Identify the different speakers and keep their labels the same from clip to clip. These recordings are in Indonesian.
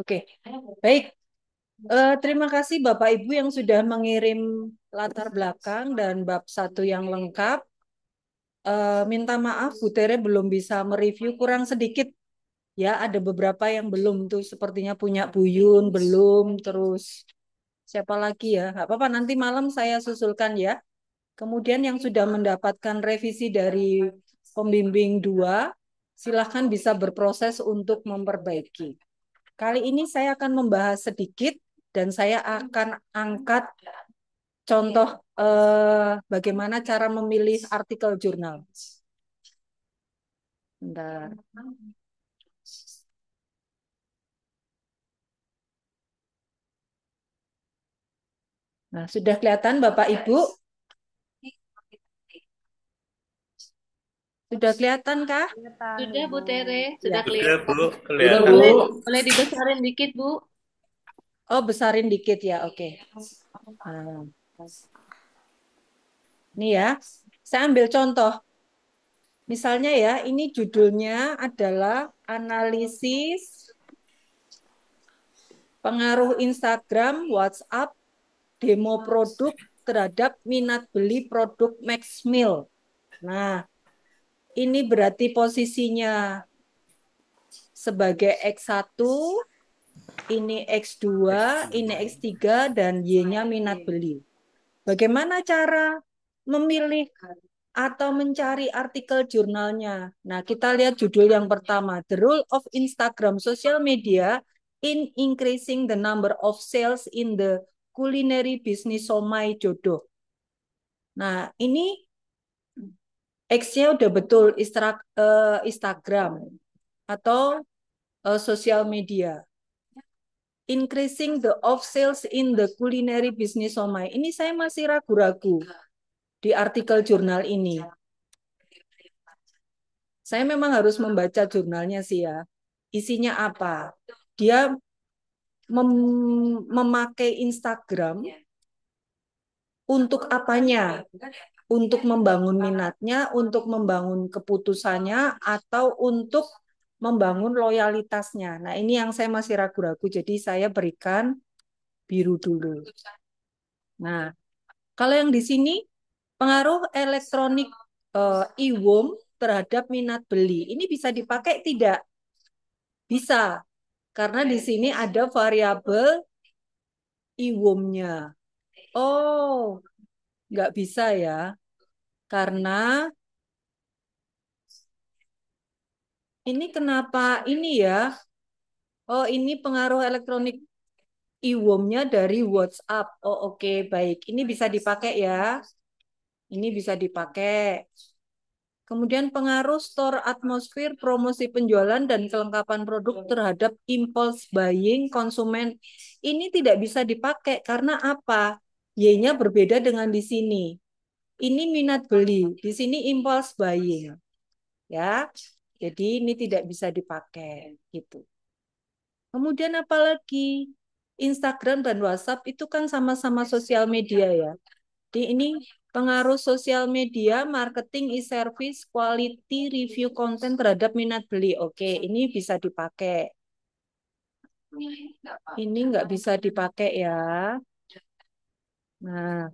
Speaker 1: Oke, baik. Terima kasih Bapak Ibu yang sudah mengirim latar belakang dan bab satu yang lengkap. Minta maaf Bu Tere belum bisa mereview, kurang sedikit ya, ada beberapa yang belum tuh, sepertinya punya Buyun belum, terus siapa lagi ya? Nggak apa-apa, nanti malam saya susulkan ya. Kemudian yang sudah mendapatkan revisi dari pembimbing 2, silahkan bisa berproses untuk memperbaiki. Kali ini saya akan membahas sedikit dan saya akan angkat contoh bagaimana cara memilih artikel jurnal. Bentar. Nah, sudah kelihatan Bapak Ibu? Sudah kelihatan kah?
Speaker 2: Sudah Bu Tere,
Speaker 1: Ya.
Speaker 2: sudah
Speaker 3: Sudah,
Speaker 2: kelihatan.
Speaker 3: Bu,
Speaker 1: Sudah, Bu.
Speaker 3: kelihatan.
Speaker 2: Boleh dibesarin dikit Bu.
Speaker 1: Oh, besarin dikit ya. Oke. Nah, ini ya. Saya ambil contoh. Misalnya ya, ini judulnya adalah analisis pengaruh Instagram, WhatsApp, demo produk terhadap minat beli produk Maxmill. Nah, ini berarti posisinya sebagai X1, ini X2, ini X3, dan Y-nya minat beli. Bagaimana cara memilih atau mencari artikel jurnalnya? Nah, kita lihat judul yang pertama, The Role of Instagram Social Media in Increasing the Number of Sales in the Culinary Business Somai Jodoh. Nah, ini X-nya udah betul Instagram atau sosial media. Increasing the of sales in the culinary business Somai. Ini saya masih ragu-ragu di artikel jurnal ini. Saya memang harus membaca jurnalnya sih ya. Isinya apa? Dia memakai Instagram untuk apanya? Untuk membangun minatnya, untuk membangun keputusannya, atau untuk membangun loyalitasnya. Nah, ini yang saya masih ragu-ragu. Jadi saya berikan biru dulu. Nah, kalau yang di sini pengaruh elektronik e-worm terhadap minat beli. Ini bisa dipakai tidak? Bisa. Karena di sini ada variabel e-worm-nya. Oh, nggak bisa ya. Karena ini kenapa ini ya? Oh, ini pengaruh elektronik e-worm-nya dari WhatsApp. Oh, oke, baik. Ini bisa dipakai ya. Ini bisa dipakai. Kemudian pengaruh store atmosfer, promosi penjualan, dan kelengkapan produk terhadap impulse buying konsumen. Ini tidak bisa dipakai karena apa? Y-nya berbeda dengan di sini. Ini minat beli, di sini impulse buying. Ya, jadi ini tidak bisa dipakai gitu. Kemudian apalagi Instagram dan WhatsApp itu kan sama-sama sosial media ya. Di ini pengaruh sosial media, marketing, e-service, quality, review konten terhadap minat beli. Oke, ini bisa dipakai. Ini nggak bisa dipakai ya. Nah,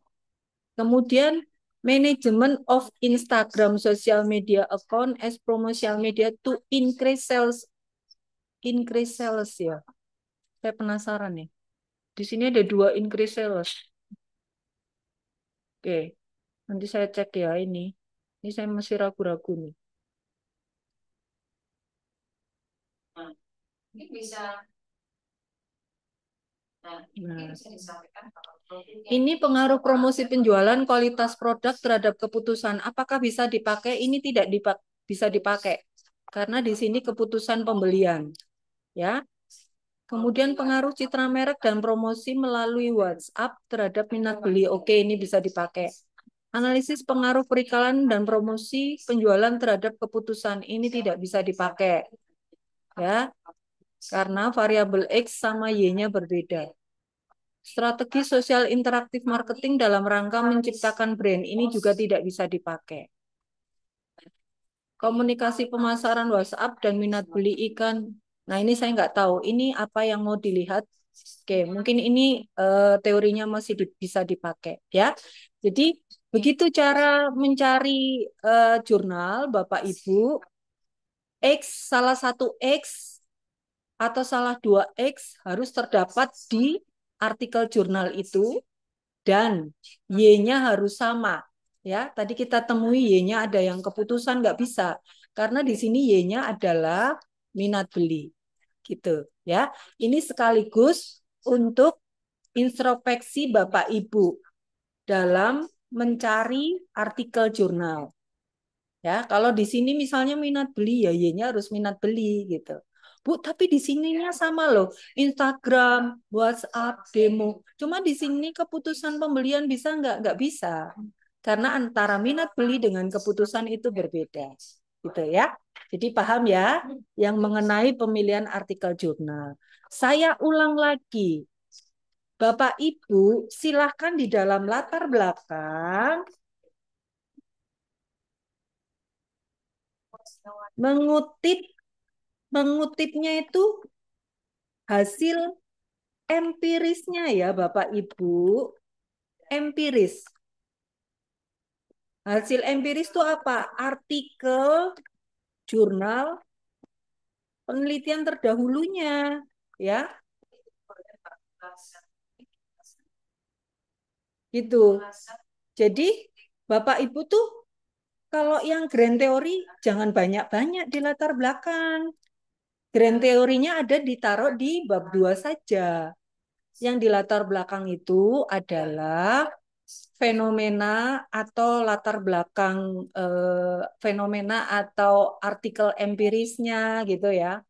Speaker 1: kemudian management of Instagram social media account as promotional media to increase sales. Increase sales ya. Saya penasaran nih. Di sini ada dua increase sales. Oke, nanti saya cek ya ini. Ini saya masih ragu-ragu nih. Nah, ini pengaruh promosi penjualan kualitas produk terhadap keputusan. Apakah bisa dipakai? Ini tidak bisa dipakai karena di sini keputusan pembelian, ya. Kemudian pengaruh citra merek dan promosi melalui WhatsApp terhadap minat beli. Oke, ini bisa dipakai. Analisis pengaruh perikalan dan promosi penjualan terhadap keputusan ini tidak bisa dipakai, ya, karena variabel X sama Y-nya berbeda. Strategi sosial interaktif marketing dalam rangka menciptakan brand ini juga tidak bisa dipakai. Komunikasi pemasaran WhatsApp dan minat beli ikan. Nah, ini saya nggak tahu. Ini apa yang mau dilihat? Oke, mungkin ini teorinya masih bisa dipakai ya. Jadi begitu cara mencari jurnal Bapak Ibu. Salah satu X atau salah dua X harus terdapat di artikel jurnal itu dan Y-nya harus sama. Ya, tadi kita temui Y-nya ada yang keputusan nggak bisa karena di sini Y-nya adalah minat beli. Gitu, ya. Ini sekaligus untuk introspeksi Bapak Ibu dalam mencari artikel jurnal. Ya, kalau di sini misalnya minat beli ya Y-nya harus minat beli gitu. Bu, tapi di sininya sama loh. Instagram, WhatsApp, demo. Cuma di sini keputusan pembelian bisa nggak? Nggak bisa. Karena antara minat beli dengan keputusan itu berbeda. Gitu ya. Jadi paham ya yang mengenai pemilihan artikel jurnal. Saya ulang lagi. Bapak Ibu silahkan di dalam latar belakang mengutip mengutipnya itu hasil empirisnya ya Bapak Ibu. Empiris. Hasil empiris itu apa? Artikel, jurnal, penelitian terdahulunya, ya. Gitu. Jadi Bapak Ibu tuh kalau yang grand teori jangan banyak-banyak di latar belakang. Grand teorinya ada ditaruh di bab 2 saja. Yang di latar belakang itu adalah fenomena atau latar belakang fenomena atau artikel empirisnya gitu ya,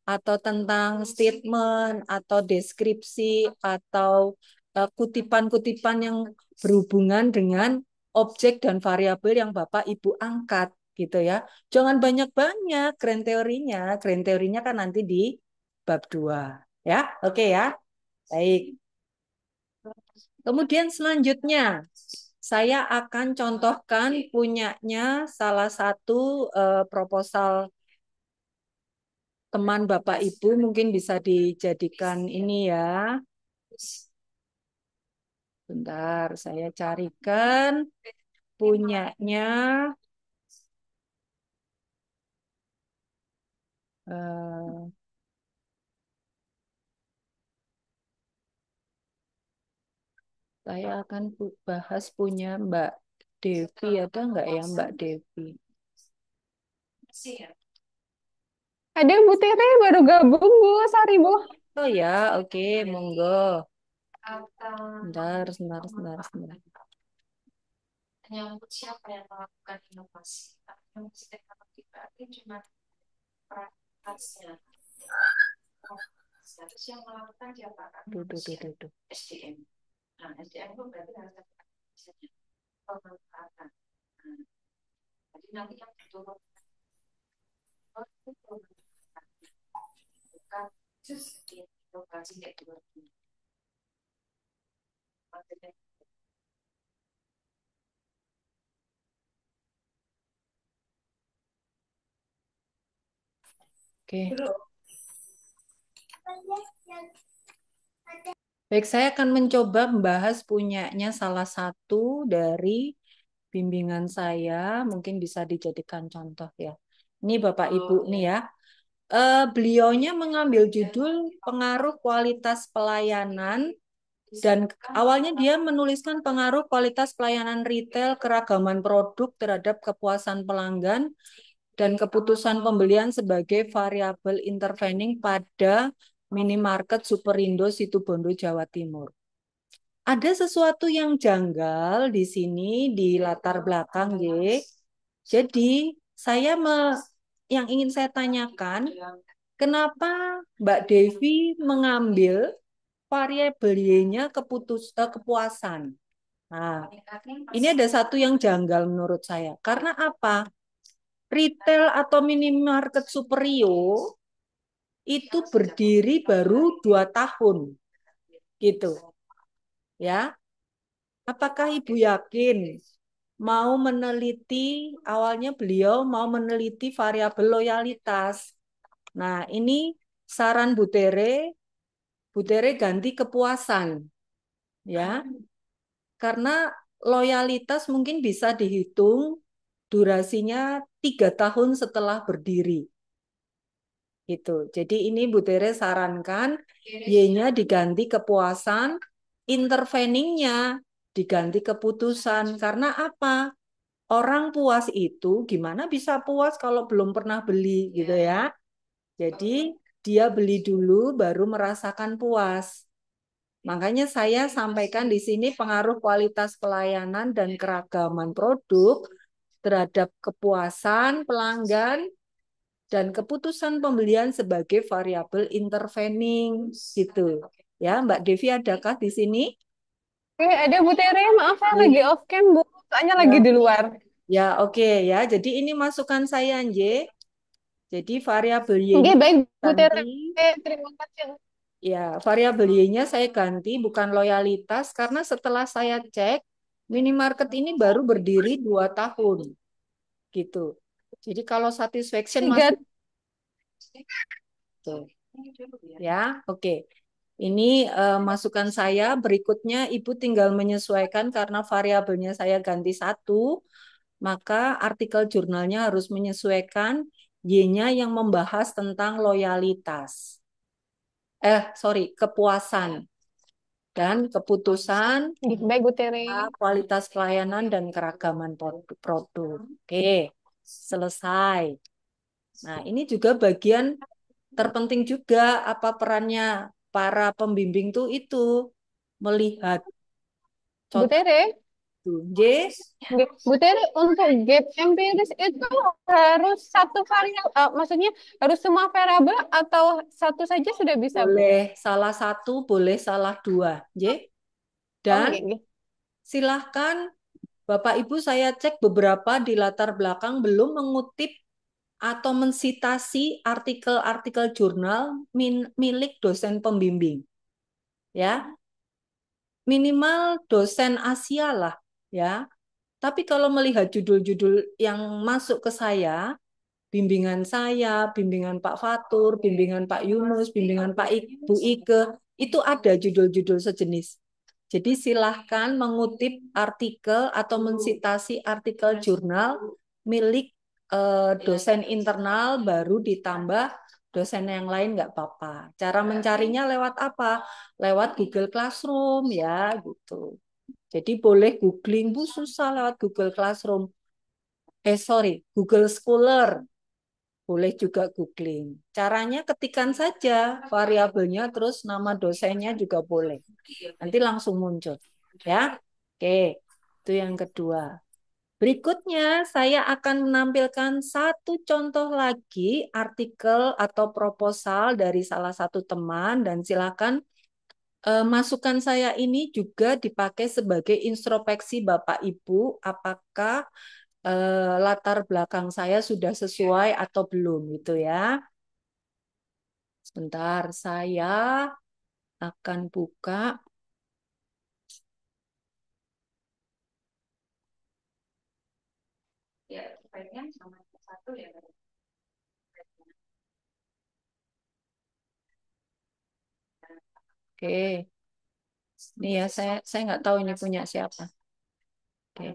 Speaker 1: atau tentang statement atau deskripsi atau kutipan-kutipan yang berhubungan dengan objek dan variabel yang Bapak Ibu angkat gitu ya. Jangan banyak-banyak grand teorinya. Grand teorinya kan nanti di bab 2 ya. Oke ya. Baik. Kemudian selanjutnya, saya akan contohkan punyanya salah satu proposal teman Bapak Ibu, mungkin bisa dijadikan ini ya. Bentar, saya carikan punyanya. eh, saya akan bahas punya Mbak Devi. Ada nggak ya Mbak Devi?
Speaker 3: Ada Bu Tere baru gabung Bu, sorry Bu.
Speaker 1: Oh ya, oke, monggo. Bentar, sebentar, sebentar, sebentar. Menyambut siapa yang melakukan inovasi. Inovasi teknologi berarti cuma perangkatnya. Terus yang melakukan siapa? Duh. SDM. Nah, SDM itu berarti harus ada pemanfaatan. Nah, jadi nanti yang diturunkan itu pemanfaatan. Bukan inovasi teknologi. Oke. Baik, saya akan mencoba membahas punyanya salah satu dari bimbingan saya, mungkin bisa dijadikan contoh ya. Ini Bapak Ibu nih ya. Beliaunya mengambil judul pengaruh kualitas pelayanan dan awalnya dia menuliskan pengaruh kualitas pelayanan retail, keragaman produk terhadap kepuasan pelanggan dan keputusan pembelian sebagai variabel intervening pada minimarket Superindo Situbondo Jawa Timur. Ada sesuatu yang janggal di sini di latar belakang, G. Jadi yang ingin saya tanyakan, kenapa Mbak Devi mengambil variabel Y-nya kepuasan? Nah, ini ada satu yang janggal menurut saya. Karena apa? Retail atau minimarket Superio itu berdiri baru 2 tahun, gitu. Ya, apakah Ibu yakin mau meneliti, awalnya beliau mau meneliti variabel loyalitas. Nah, ini saran Bu Tere ganti kepuasan, ya. Karena loyalitas mungkin bisa dihitung durasinya 3 tahun setelah berdiri. Gitu. Jadi ini Bu Tere sarankan Y-nya diganti kepuasan, interveningnya diganti keputusan. Karena apa? Orang puas itu gimana bisa puas kalau belum pernah beli gitu ya. Jadi dia beli dulu baru merasakan puas. Makanya saya sampaikan di sini pengaruh kualitas pelayanan dan keragaman produk terhadap kepuasan pelanggan dan keputusan pembelian sebagai variabel intervening gitu. Ya, Mbak Devi adakah di sini?
Speaker 3: Oke, ada Bu Tere, maaf saya lagi off cam Bu, soalnya lagi di luar.
Speaker 1: Ya, oke ya. Jadi ini masukan saya, Nje. Jadi variabel
Speaker 3: Oke,
Speaker 1: Y-nya
Speaker 3: baik Bu Tere,
Speaker 1: ganti.
Speaker 3: terima kasih.
Speaker 1: Ya, variabel Y-nya saya ganti bukan loyalitas karena setelah saya cek minimarket ini baru berdiri 2 tahun gitu. Jadi kalau satisfaction
Speaker 3: Tiga,
Speaker 1: masih tuh. Ya, oke. Ini masukan saya. Berikutnya Ibu tinggal menyesuaikan karena variabelnya saya ganti 1, maka artikel jurnalnya harus menyesuaikan Y-nya yang membahas tentang loyalitas. Kepuasan dan keputusan
Speaker 3: baik Bu Tere.
Speaker 1: kualitas pelayanan dan keragaman produk. Oke, selesai. Nah, ini juga bagian terpenting juga apa perannya para pembimbing tuh itu melihat
Speaker 3: Bu
Speaker 1: contoh
Speaker 3: Tere,
Speaker 1: Yes.
Speaker 3: Bu Tere, untuk gap empiris itu harus satu variabel, maksudnya harus semua variabel atau satu saja sudah bisa Bu?
Speaker 1: Boleh salah satu, boleh salah dua. Ye.
Speaker 3: Oh,
Speaker 1: Dan
Speaker 3: oke.
Speaker 1: silahkan Bapak Ibu saya cek beberapa di latar belakang belum mengutip atau mensitasi artikel-artikel jurnal milik dosen pembimbing. Ya, minimal dosen Asia lah, ya. Tapi kalau melihat judul-judul yang masuk ke saya, bimbingan Pak Fatur, bimbingan Pak Yunus, bimbingan Pak Bu Ike, itu ada judul-judul sejenis. Jadi silahkan mengutip artikel atau mensitasi artikel jurnal milik dosen internal baru ditambah dosen yang lain nggak apa-apa. Cara mencarinya lewat apa? Lewat Google Classroom ya gitu. Jadi boleh googling, Bu susah lewat Google Classroom. Google Scholar. Boleh juga googling. Caranya ketikan saja variabelnya, terus nama dosennya juga boleh. Nanti langsung muncul. Ya, oke. Itu yang kedua. Berikutnya, saya akan menampilkan satu contoh lagi artikel atau proposal dari salah satu teman dan silakan masukan saya ini juga dipakai sebagai introspeksi Bapak Ibu, apakah latar belakang saya sudah sesuai atau belum gitu ya. Sebentar, saya akan buka. Ya, sebaiknya sama satu ya. Oke, ini ya saya nggak tahu ini punya siapa. Oke,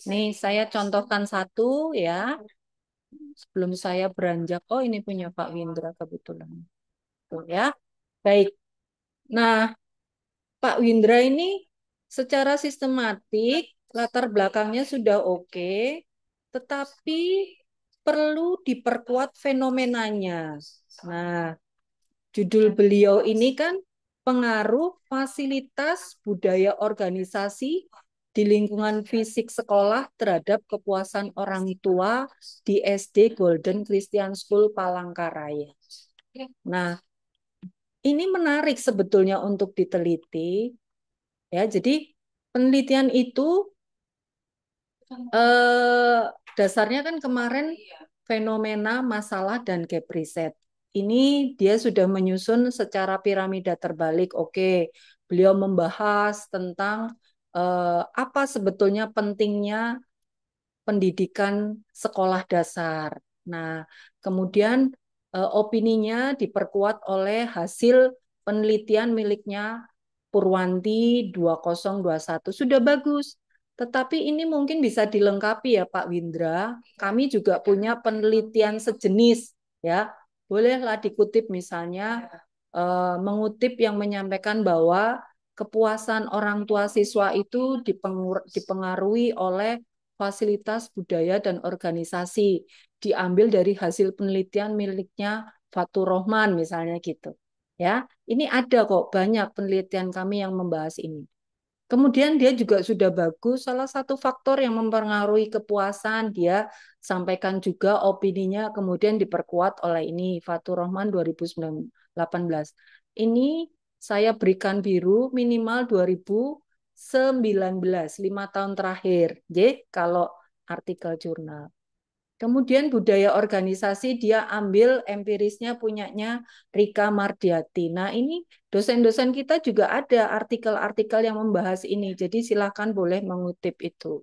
Speaker 1: nih saya contohkan satu ya. Sebelum saya beranjak, oh ini punya Pak Windra kebetulan. Tuh ya, baik. Nah, Pak Windra ini secara sistematik latar belakangnya sudah oke, tetapi perlu diperkuat fenomenanya. Nah, judul beliau ini kan pengaruh fasilitas budaya organisasi di lingkungan fisik sekolah terhadap kepuasan orang tua di SD Golden Christian School Palangkaraya. Nah, ini menarik sebetulnya untuk diteliti. Ya, jadi penelitian itu dasarnya kan kemarin fenomena, masalah, dan gap riset. Ini dia sudah menyusun secara piramida terbalik. Oke, beliau membahas tentang apa sebetulnya pentingnya pendidikan sekolah dasar. Nah, kemudian opininya diperkuat oleh hasil penelitian miliknya Purwanti 2021. Sudah bagus. Tetapi ini mungkin bisa dilengkapi ya Pak Windra. Kami juga punya penelitian sejenis ya. Bolehlah dikutip misalnya mengutip yang menyampaikan bahwa kepuasan orang tua siswa itu dipengaruhi oleh fasilitas budaya dan organisasi. Diambil dari hasil penelitian miliknya Fatur Rohman misalnya gitu. Ya, ini ada kok banyak penelitian kami yang membahas ini. Kemudian dia juga sudah bagus, salah satu faktor yang mempengaruhi kepuasan, dia sampaikan juga opininya kemudian diperkuat oleh ini, Fatur Rahman 2018. Ini saya berikan biru minimal 2019, 5 tahun terakhir. Jadi kalau artikel jurnal. Kemudian budaya organisasi dia ambil empirisnya punyanya Rika Mardiati. Nah ini dosen-dosen kita juga ada artikel-artikel yang membahas ini. Jadi silakan boleh mengutip itu.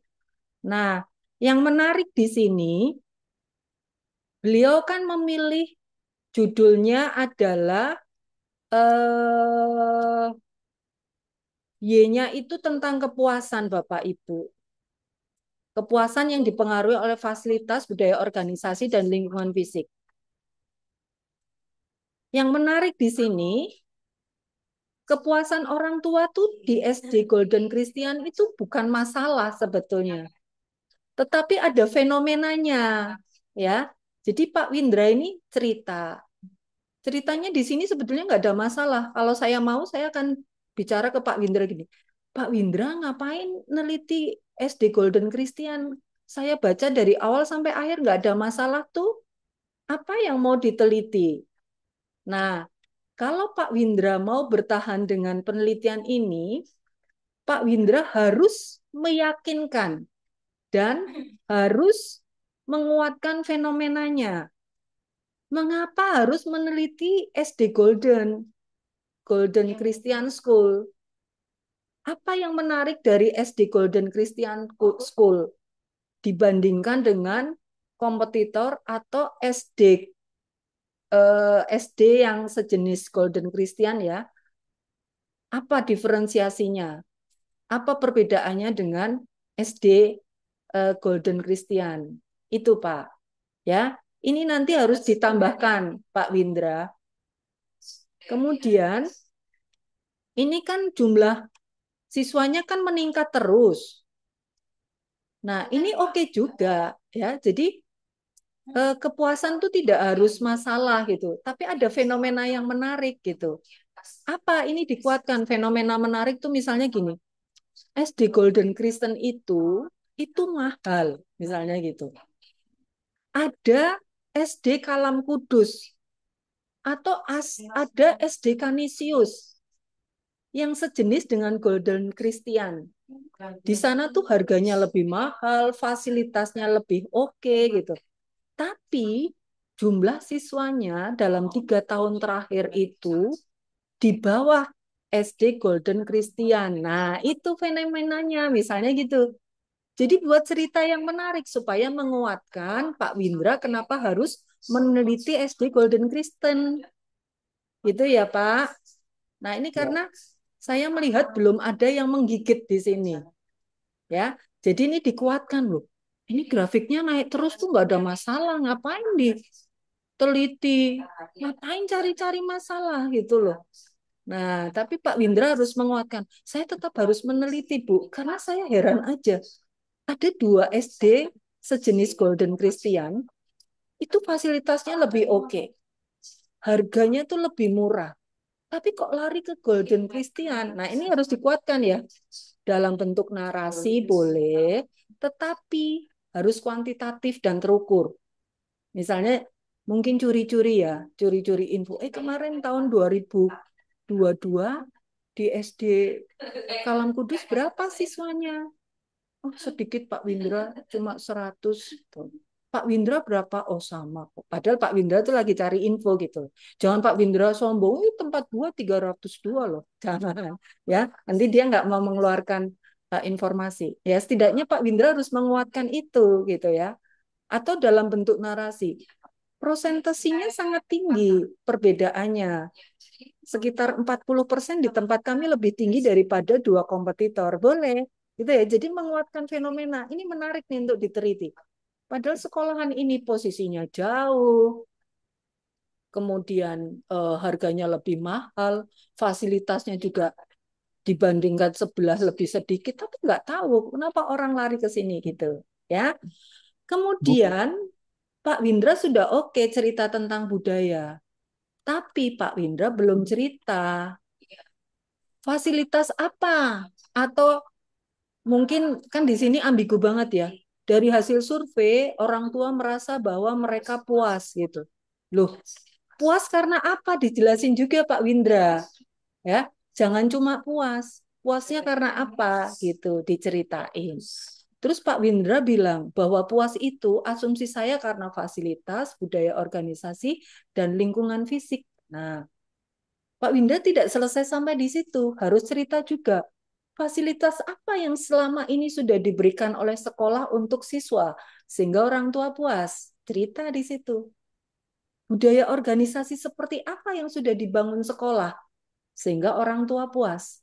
Speaker 1: Nah yang menarik di sini, beliau kan memilih judulnya adalah Y-nya itu tentang kepuasan Bapak Ibu. Kepuasan yang dipengaruhi oleh fasilitas, budaya organisasi, dan lingkungan fisik. Yang menarik di sini, kepuasan orang tua tuh di SD Golden Christian itu bukan masalah sebetulnya. Tetapi ada fenomenanya, ya. Jadi Pak Windra ini cerita. Ceritanya di sini sebetulnya nggak ada masalah. Kalau saya mau, saya akan bicara ke Pak Windra gini. Pak Windra ngapain neliti SD Golden Christian? Saya baca dari awal sampai akhir nggak ada masalah tuh. Apa yang mau diteliti? Nah, kalau Pak Windra mau bertahan dengan penelitian ini, Pak Windra harus meyakinkan dan harus menguatkan fenomenanya. Mengapa harus meneliti SD Golden Christian School? Apa yang menarik dari SD Golden Christian School dibandingkan dengan kompetitor atau SD yang sejenis Golden Christian ya? Apa diferensiasinya? Apa perbedaannya dengan SD Golden Christian? Itu Pak. Ya, ini nanti harus ditambahkan Pak Windra. Kemudian ini kan jumlah siswanya kan meningkat terus. Nah, ini oke juga ya. Jadi kepuasan itu tidak harus masalah gitu, tapi ada fenomena yang menarik gitu. Apa ini dikuatkan fenomena menarik tuh misalnya gini. SD Golden Kristen itu mahal misalnya gitu. Ada SD Kalam Kudus atau ada SD Kanisius yang sejenis dengan Golden Christian. Di sana tuh harganya lebih mahal, fasilitasnya lebih oke gitu. Tapi jumlah siswanya dalam 3 tahun terakhir itu di bawah SD Golden Christian. Nah, itu fenomenanya, misalnya gitu. Jadi buat cerita yang menarik supaya menguatkan Pak Windra kenapa harus meneliti SD Golden Kristen. Gitu ya, Pak. Nah, ini karena saya melihat belum ada yang menggigit di sini. Ya. Jadi ini dikuatkan loh. Ini grafiknya naik terus tuh nggak ada masalah. Ngapain diteliti? Ngapain cari-cari masalah gitu loh. Nah, tapi Pak Windra harus menguatkan. Saya tetap harus meneliti, Bu. Karena saya heran aja. Ada 2 SD sejenis Golden Christian. Itu fasilitasnya lebih oke. Harganya tuh lebih murah. Tapi kok lari ke Golden Christian? Nah, ini harus dikuatkan ya. Dalam bentuk narasi boleh, tetapi harus kuantitatif dan terukur. Misalnya mungkin curi-curi ya, curi-curi info. Kemarin tahun 2022 di SD Kalam Kudus berapa siswanya? Oh, sedikit Pak Windra, cuma 100. Pak Windra berapa? Oh, sama. Padahal Pak Windra itu lagi cari info gitu. Jangan Pak Windra sombong, tempat gua 302 loh. Jangan. Ya, nanti dia nggak mau mengeluarkan informasi. Ya, setidaknya Pak Windra harus menguatkan itu gitu ya. Atau dalam bentuk narasi. Prosentasinya sangat tinggi perbedaannya. Sekitar 40% di tempat kami lebih tinggi daripada dua kompetitor. Boleh gitu ya. Jadi menguatkan fenomena. Ini menarik nih untuk diteliti. Padahal sekolahan ini posisinya jauh, kemudian harganya lebih mahal, fasilitasnya juga dibandingkan sebelah lebih sedikit, tapi nggak tahu kenapa orang lari ke sini gitu, ya.
Speaker 4: Bu,
Speaker 1: Kemudian Pak Windra sudah oke cerita tentang budaya, tapi Pak Windra belum cerita fasilitas apa atau mungkin kan di sini ambigu banget ya. Dari hasil survei orang tua merasa bahwa mereka puas gitu. Loh, puas karena apa? Dijelasin juga Pak Windra, ya. Jangan cuma puas. Puasnya karena apa gitu diceritain. Terus Pak Windra bilang bahwa puas itu asumsi saya karena fasilitas, budaya organisasi, dan lingkungan fisik. Nah, Pak Windra tidak selesai sampai di situ, harus cerita juga fasilitas apa yang selama ini sudah diberikan oleh sekolah untuk siswa sehingga orang tua puas. Cerita di situ. Budaya organisasi seperti apa yang sudah dibangun sekolah sehingga orang tua puas.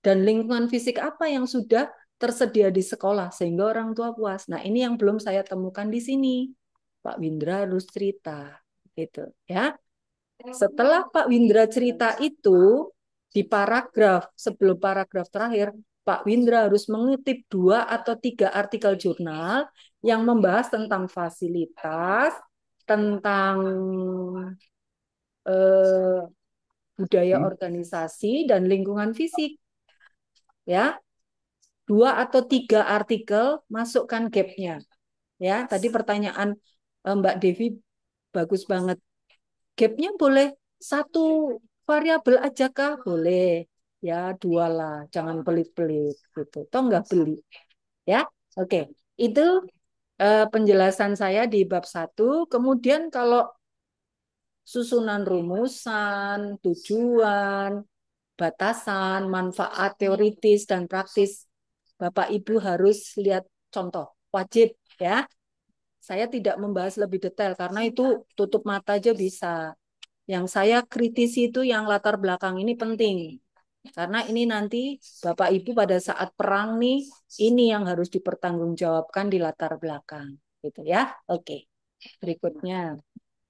Speaker 1: Dan lingkungan fisik apa yang sudah tersedia di sekolah sehingga orang tua puas. Nah, ini yang belum saya temukan di sini. Pak Windra harus cerita gitu ya. Setelah Pak Windra cerita itu, di paragraf, sebelum paragraf terakhir, Pak Windra harus mengutip 2 atau 3 artikel jurnal yang membahas tentang fasilitas, tentang eh, budaya organisasi, dan lingkungan fisik. Ya, 2 atau 3 artikel, masukkan gapnya. Ya, tadi pertanyaan Mbak Devi bagus banget. Gapnya boleh 1 variabel aja kah? Boleh. Ya, 2 lah. Jangan pelit-pelit gitu. Toh nggak beli. Ya, oke. Itu penjelasan saya di bab 1. Kemudian kalau susunan rumusan, tujuan, batasan, manfaat teoritis dan praktis, Bapak Ibu harus lihat contoh. Wajib ya. Saya tidak membahas lebih detail karena itu tutup mata aja bisa. Yang saya kritisi itu yang latar belakang ini penting. Karena ini nanti Bapak Ibu pada saat perang nih, ini yang harus dipertanggungjawabkan di latar belakang. Gitu ya. Oke. Berikutnya.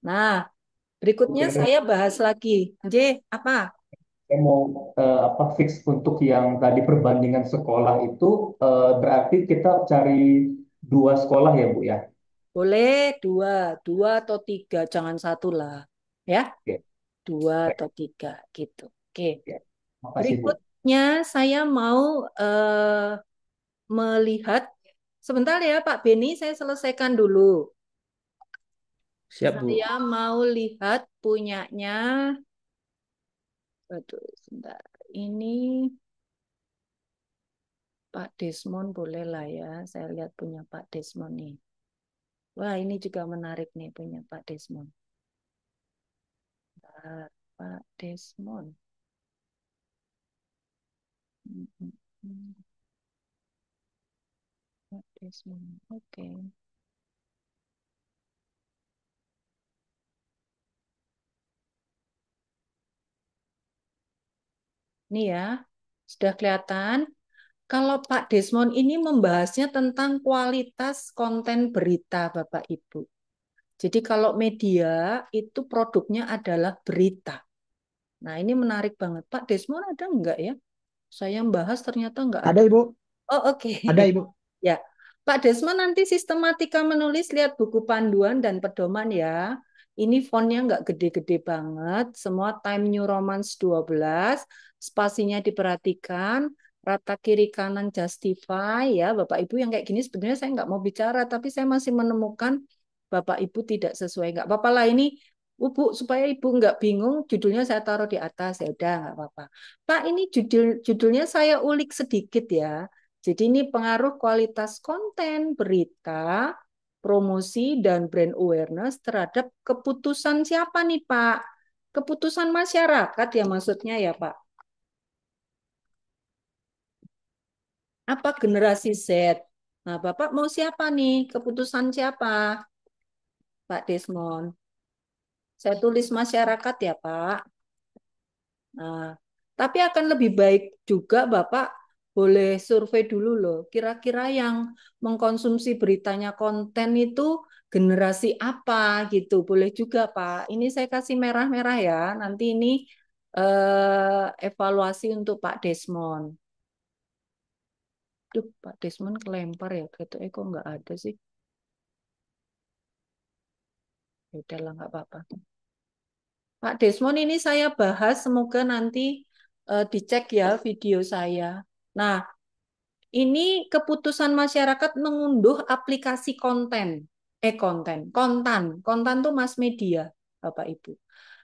Speaker 1: Nah,
Speaker 4: Bu
Speaker 1: berikutnya
Speaker 4: Tere,
Speaker 1: saya bahas lagi. J, apa?
Speaker 4: saya mau apa fix untuk yang tadi perbandingan sekolah itu berarti kita cari 2 sekolah ya Bu ya?
Speaker 1: Boleh 2 atau 3, jangan 1 lah. Ya,
Speaker 4: Oke,
Speaker 1: 2 atau 3 gitu. Oke.
Speaker 4: ya. Makasih Bu.
Speaker 1: Berikutnya saya mau melihat sebentar ya Pak Beni, saya selesaikan dulu.
Speaker 5: Siap, Bu.
Speaker 1: Saya mau lihat punyanya. Aduh, sebentar. Ini Pak Desmond boleh lah ya. Saya lihat punya Pak Desmond nih. Wah, ini juga menarik nih punya Pak Desmond. Bentar, Pak Desmond. Hmm, hmm, hmm. Pak Desmond. Oke. Ini ya, sudah kelihatan. Kalau Pak Desmond ini membahasnya tentang kualitas konten berita, Bapak Ibu. Jadi kalau media itu produknya adalah berita. Nah, ini menarik banget. Pak Desmond ada enggak ya? Saya bahas ternyata enggak
Speaker 5: Ada,
Speaker 1: ada.
Speaker 5: Ibu.
Speaker 1: Oh, oke.
Speaker 5: Ada, Ibu.
Speaker 1: Ya. Pak Desmond nanti sistematika menulis, lihat buku panduan dan pedoman ya. Ini fontnya enggak gede-gede banget. Semua Time New Romance 12. Spasinya diperhatikan. Rata kiri kanan justify ya. Bapak Ibu yang kayak gini sebenarnya saya enggak mau bicara. Tapi saya masih menemukan Bapak Ibu tidak sesuai. Enggak apa-apa lah ini. Bu, supaya Ibu nggak bingung, judulnya saya taruh di atas, ya udah nggak apa-apa. Pak, ini judulnya saya ulik sedikit ya. Jadi ini pengaruh kualitas konten, berita, promosi, dan brand awareness terhadap keputusan siapa nih Pak? Keputusan masyarakat ya maksudnya ya Pak? Apa generasi Z? Nah, Bapak mau siapa nih? Keputusan siapa, Pak Desmond? Saya tulis masyarakat ya, Pak. Nah, tapi akan lebih baik juga Bapak boleh survei dulu loh. Kira-kira yang mengkonsumsi beritanya konten itu generasi apa gitu. Boleh juga Pak. Ini saya kasih merah-merah ya. Nanti ini evaluasi untuk Pak Desmond. Duh, Pak Desmond kelempar ya. Gitu, kok nggak ada sih. Ya udahlah, nggak apa-apa. Pak Desmond ini saya bahas. Semoga nanti dicek ya video saya. Nah, ini keputusan masyarakat mengunduh aplikasi konten. Kontan tuh mass media, Bapak Ibu.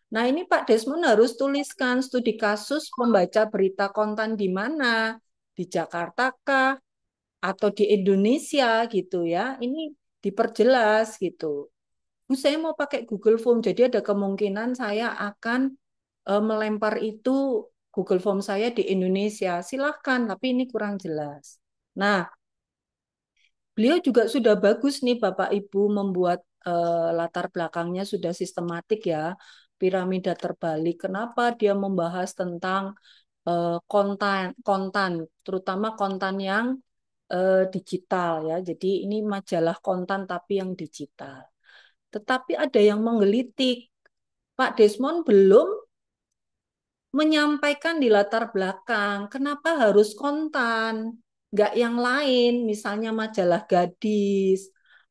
Speaker 1: Nah, ini Pak Desmond harus tuliskan studi kasus membaca berita konten di mana? Di Jakarta kah? Atau di Indonesia gitu ya. Ini diperjelas gitu. Bu, saya mau pakai Google Form, jadi ada kemungkinan saya akan melempar itu Google Form saya di Indonesia. Silahkan, tapi ini kurang jelas. Nah, beliau juga sudah bagus nih Bapak Ibu membuat latar belakangnya sudah sistematik ya, piramida terbalik. Kenapa dia membahas tentang konten, terutama konten yang digital ya. Jadi ini majalah konten tapi yang digital. Tetapi ada yang menggelitik. Pak Desmond belum menyampaikan di latar belakang kenapa harus kontan, nggak yang lain, misalnya majalah gadis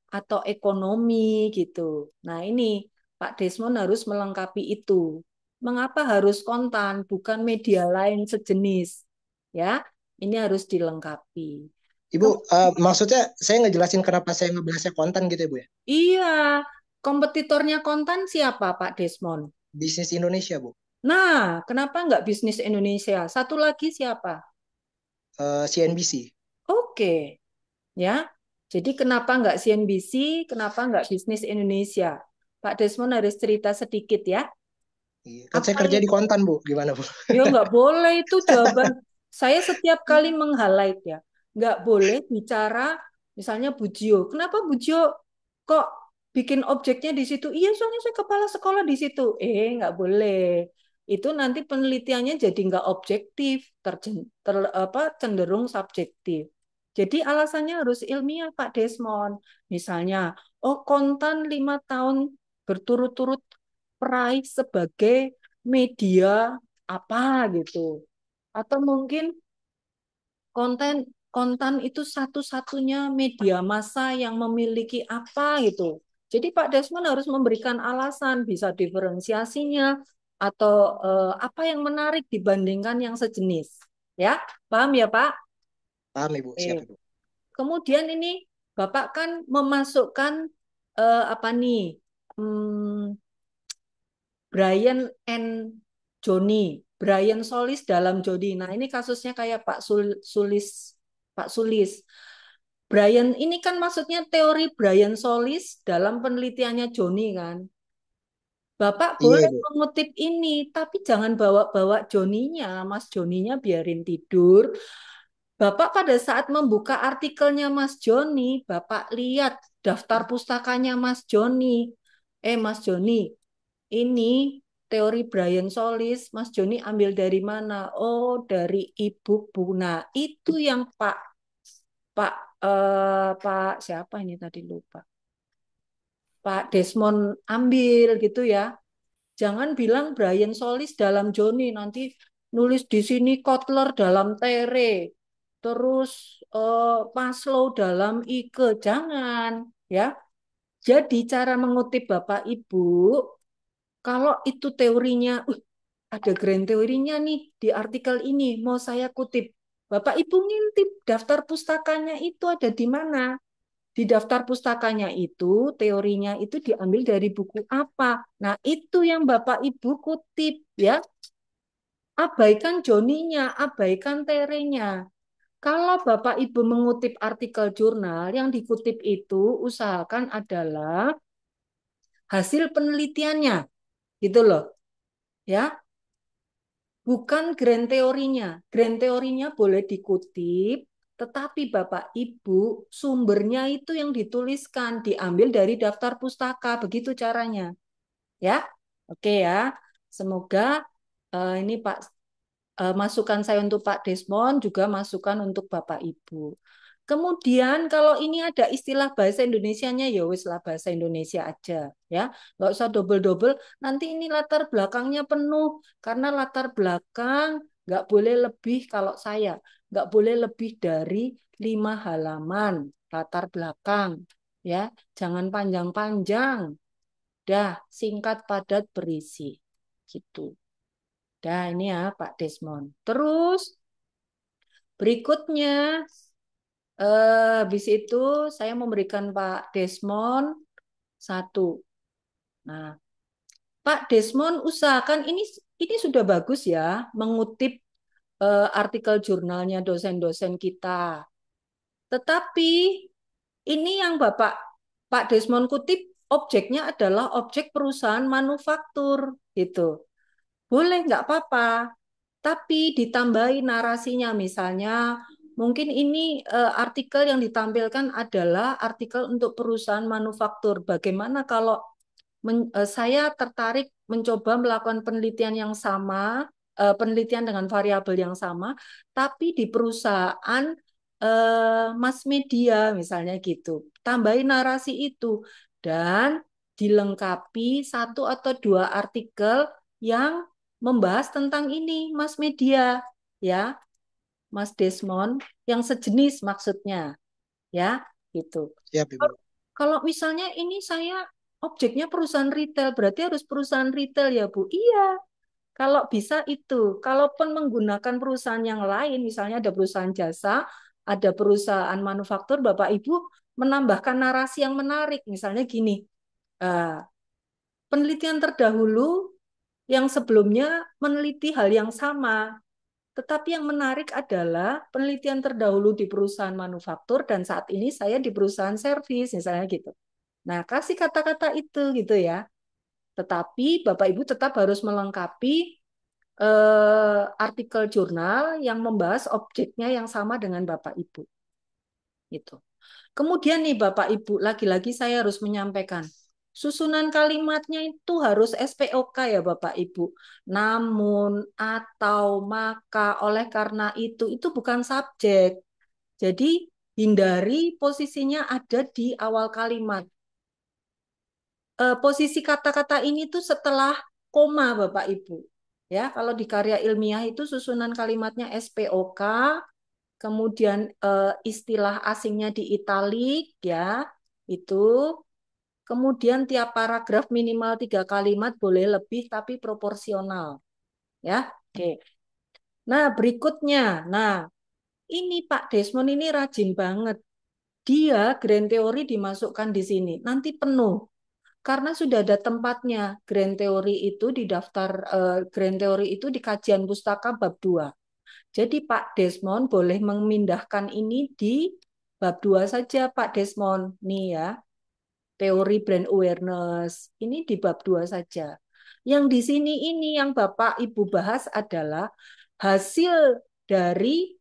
Speaker 1: atau ekonomi gitu. Nah ini Pak Desmond harus melengkapi itu. Mengapa harus kontan, bukan media lain sejenis? Ya, ini harus dilengkapi.
Speaker 5: Ibu, maksudnya saya ngejelasin kenapa saya ngebahasnya konten gitu ya, Bu ya?
Speaker 1: Iya, kompetitornya kontan siapa Pak Desmond?
Speaker 5: Bisnis Indonesia, Bu.
Speaker 1: Nah, kenapa nggak bisnis Indonesia? Satu lagi siapa?
Speaker 5: CNBC.
Speaker 1: Oke, ya. Jadi kenapa nggak CNBC? Kenapa nggak bisnis Indonesia? Pak Desmond harus cerita sedikit ya.
Speaker 5: Iya. Kan saya
Speaker 1: Apa
Speaker 5: kerja
Speaker 1: yang...
Speaker 5: di konten, Bu. Gimana, Bu?
Speaker 1: Ya nggak boleh itu jawaban. Saya setiap kali meng-highlight ya. Nggak boleh bicara misalnya Bujio. Kenapa Bujio kok bikin objeknya di situ? Iya, soalnya saya kepala sekolah di situ. Nggak boleh. Itu nanti penelitiannya jadi nggak objektif, cenderung subjektif. Jadi alasannya harus ilmiah, Pak Desmond. Misalnya, oh kontan 5 tahun berturut-turut peraih sebagai media apa gitu. Atau mungkin konten konten itu satu-satunya media massa yang memiliki apa gitu. Jadi Pak Desmond harus memberikan alasan, bisa diferensiasinya atau apa yang menarik dibandingkan yang sejenis. Ya, paham ya Pak?
Speaker 5: Paham, Ibu. Siap,
Speaker 1: Eh,
Speaker 5: Ibu.
Speaker 1: Kemudian ini Bapak kan memasukkan apa nih? Hmm, Brian and Joni, Brian Solis dalam Joni. Nah, ini kasusnya kayak Pak Sulis. Brian ini kan maksudnya teori Brian Solis dalam penelitiannya Joni kan. Bapak
Speaker 5: Iya,
Speaker 1: boleh
Speaker 5: Ibu.
Speaker 1: mengutip ini, tapi jangan bawa-bawa Joninya, Mas Joninya biarin tidur. Bapak pada saat membuka artikelnya Mas Joni, Bapak lihat daftar pustakanya Mas Joni. Mas Joni, ini teori Brian Solis, Mas Joni ambil dari mana? Oh, dari e-book Buna. Itu yang Pak Pak siapa ini tadi lupa. Pak Desmond ambil gitu ya. Jangan bilang Brian Solis dalam Joni, nanti nulis di sini Kotler dalam Tere. Terus Maslow dalam Ike. Jangan ya. Jadi cara mengutip Bapak Ibu, kalau itu teorinya, ada grand teorinya nih di artikel ini, mau saya kutip. Bapak Ibu ngintip daftar pustakanya itu ada di mana? Di daftar pustakanya itu, teorinya itu diambil dari buku apa? Nah, itu yang Bapak Ibu kutip ya. Abaikan Joninya, abaikan terenya. Kalau Bapak Ibu mengutip artikel jurnal, yang dikutip itu usahakan adalah hasil penelitiannya, gitu loh. Ya, bukan grand teorinya. Grand teorinya boleh dikutip, Tetapi Bapak Ibu, sumbernya itu yang dituliskan, diambil dari daftar pustaka, begitu caranya. Ya, oke ya. Semoga ini Pak masukan saya untuk Pak Desmond, juga masukan untuk Bapak Ibu. Kemudian kalau ini ada istilah bahasa Indonesianya, ya wis lah bahasa Indonesia aja ya, nggak usah double-double. Nanti ini latar belakangnya penuh, karena latar belakang nggak boleh lebih, kalau saya nggak boleh lebih dari 5 halaman latar belakang ya, jangan panjang-panjang, dah singkat padat berisi gitu. Dah ini ya Pak Desmond. Terus berikutnya habis itu saya memberikan Pak Desmond satu. Nah, Pak Desmond usahakan ini sudah bagus ya, mengutip artikel jurnalnya dosen-dosen kita. Tetapi ini yang Pak Desmond kutip objeknya adalah objek perusahaan manufaktur gitu. Boleh nggak apa-apa, tapi ditambahi narasinya, misalnya mungkin ini artikel yang ditampilkan adalah artikel untuk perusahaan manufaktur. Bagaimana kalau saya tertarik mencoba melakukan penelitian yang sama, penelitian dengan variabel yang sama, tapi di perusahaan mass media misalnya gitu. Tambahin narasi itu dan dilengkapi 1 atau 2 artikel yang membahas tentang ini mass media ya, Mas Desmond, yang sejenis maksudnya ya gitu.
Speaker 5: Siap, Ibu.
Speaker 1: Kalau misalnya ini saya objeknya perusahaan retail, berarti harus perusahaan retail ya Bu? Iya. Kalau bisa itu. Kalaupun menggunakan perusahaan yang lain, misalnya ada perusahaan jasa, ada perusahaan manufaktur, Bapak Ibu menambahkan narasi yang menarik. Misalnya gini, penelitian terdahulu yang sebelumnya meneliti hal yang sama. Tetapi yang menarik adalah penelitian terdahulu di perusahaan manufaktur dan saat ini saya di perusahaan servis, misalnya gitu. Nah, kasih kata-kata itu gitu ya. Tetapi Bapak Ibu tetap harus melengkapi artikel jurnal yang membahas objeknya yang sama dengan Bapak Ibu. Gitu. Kemudian nih Bapak Ibu, lagi-lagi saya harus menyampaikan, susunan kalimatnya itu harus SPOK ya Bapak Ibu. Namun, atau, maka, oleh karena itu bukan subjek. Jadi hindari posisinya ada di awal kalimat. Posisi kata-kata ini tuh setelah koma Bapak Ibu. Ya, kalau di karya ilmiah itu susunan kalimatnya SPOK, kemudian istilah asingnya di italik ya, itu. Kemudian tiap paragraf minimal 3 kalimat, boleh lebih tapi proporsional. Ya, oke. Nah, berikutnya. Nah, ini Pak Desmond ini rajin banget. Dia grand teori dimasukkan di sini. Nanti penuh. Karena sudah ada tempatnya. Grand teori itu di daftar grand teori itu di kajian pustaka bab 2. Jadi Pak Desmond boleh memindahkan ini di bab 2 saja Pak Desmond. Nih ya. Teori brand awareness. Ini di bab 2 saja. Yang di sini ini yang Bapak Ibu bahas adalah hasil dari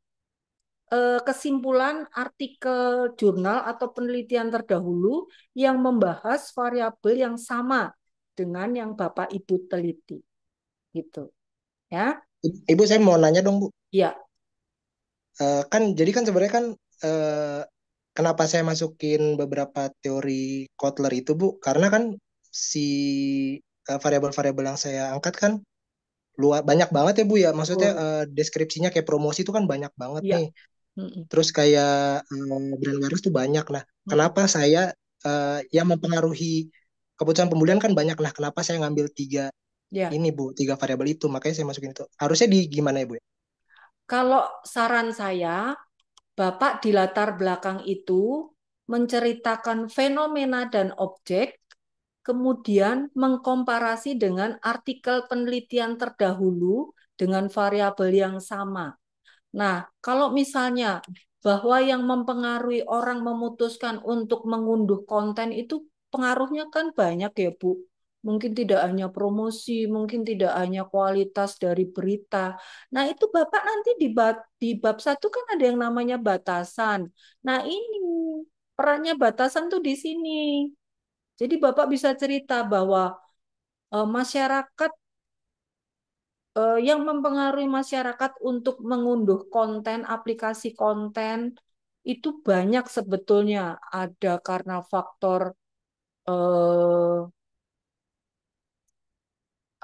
Speaker 1: kesimpulan artikel jurnal atau penelitian terdahulu yang membahas variabel yang sama dengan yang Bapak Ibu teliti. Gitu. Ya.
Speaker 5: Ibu, saya mau nanya dong, Bu.
Speaker 1: Iya.
Speaker 5: Jadi kan sebenarnya kan kenapa saya masukin beberapa teori Kotler itu, Bu? Karena kan si variabel-variabel yang saya angkat kan banyak banget ya, Bu ya. Maksudnya deskripsinya kayak promosi itu kan banyak banget
Speaker 1: Iya.
Speaker 5: nih. Terus kayak brand awareness tuh banyak. Nah, kenapa saya yang mempengaruhi keputusan pembelian kan banyak. Nah, kenapa saya ngambil 3 ini, Bu? 3 variabel itu. Makanya saya masukin itu. Harusnya di gimana ya, Bu?
Speaker 1: Kalau saran saya, Bapak di latar belakang itu menceritakan fenomena dan objek, kemudian mengkomparasi dengan artikel penelitian terdahulu dengan variabel yang sama. Nah, kalau misalnya bahwa yang mempengaruhi orang memutuskan untuk mengunduh konten itu pengaruhnya kan banyak ya Bu. mungkin tidak hanya promosi, mungkin tidak hanya kualitas dari berita. Nah, itu Bapak nanti di bab 1 kan ada yang namanya batasan. Nah, ini perannya batasan tuh di sini. Jadi Bapak bisa cerita bahwa masyarakat yang mempengaruhi masyarakat untuk mengunduh konten, aplikasi konten itu banyak sebetulnya. Ada karena faktor eh,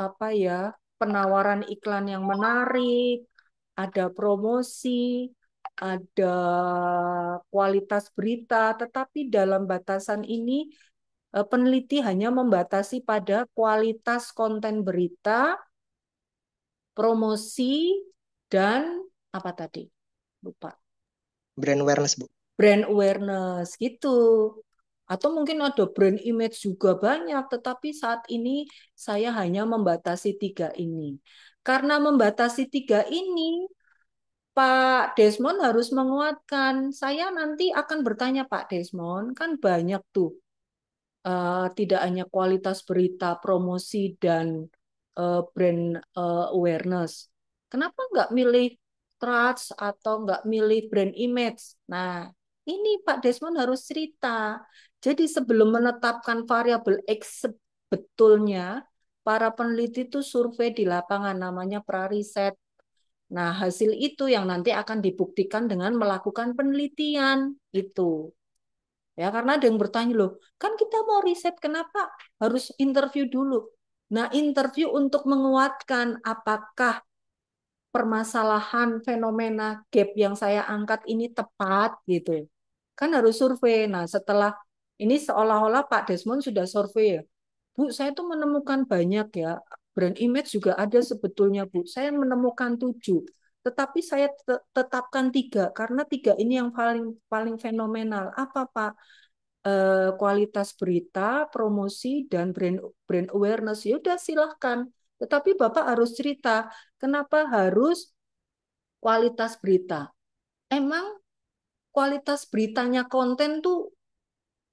Speaker 1: apa ya, penawaran iklan yang menarik, ada promosi, ada kualitas berita, tetapi dalam batasan ini peneliti hanya membatasi pada kualitas konten berita, promosi, dan apa tadi? Lupa.
Speaker 5: Brand awareness, Bu.
Speaker 1: Brand awareness gitu. Atau mungkin ada brand image juga banyak, tetapi saat ini saya hanya membatasi 3 ini. Karena membatasi 3 ini, Pak Desmond harus menguatkan. Saya nanti akan bertanya, Pak Desmond, kan banyak tuh, tidak hanya kualitas berita, promosi, dan brand awareness. Kenapa nggak milih trust atau nggak milih brand image? Nah, ini Pak Desmond harus cerita. Jadi sebelum menetapkan variabel X sebetulnya, para peneliti itu survei di lapangan, namanya pra-riset. Nah, hasil itu yang nanti akan dibuktikan dengan melakukan penelitian. Itu. Ya, karena ada yang bertanya, loh, kan kita mau riset, kenapa harus interview dulu? Nah, interview untuk menguatkan apakah permasalahan fenomena gap yang saya angkat ini tepat gitu. Kan harus survei. Nah, setelah ini seolah-olah Pak Desmond sudah survei ya. Bu, saya tuh menemukan banyak ya. Brand image juga ada sebetulnya, Bu. Saya menemukan 7. Tetapi saya tetapkan 3 karena 3 ini yang paling paling fenomenal. Apa, Pak? Kualitas berita, promosi, dan brand awareness. Ya udah silahkan. Tetapi Bapak harus cerita kenapa harus kualitas berita. Emang kualitas beritanya konten tuh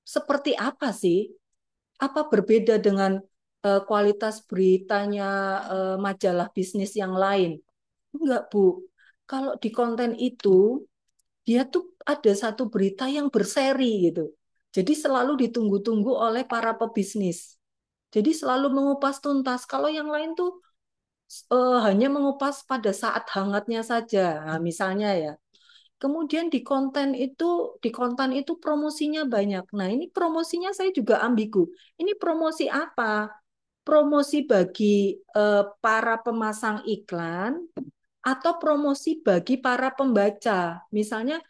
Speaker 1: seperti apa sih? Apa berbeda dengan kualitas beritanya majalah bisnis yang lain? Enggak, Bu. Kalau di konten itu, dia tuh ada satu berita yang berseri gitu. Jadi selalu ditunggu-tunggu oleh para pebisnis. Jadi selalu mengupas tuntas. Kalau yang lain tuh hanya mengupas pada saat hangatnya saja. Nah, misalnya ya. Kemudian di konten itu promosinya banyak. Nah, ini promosinya saya juga ambigu. Ini promosi apa? Promosi bagi para pemasang iklan atau promosi bagi para pembaca. Misalnya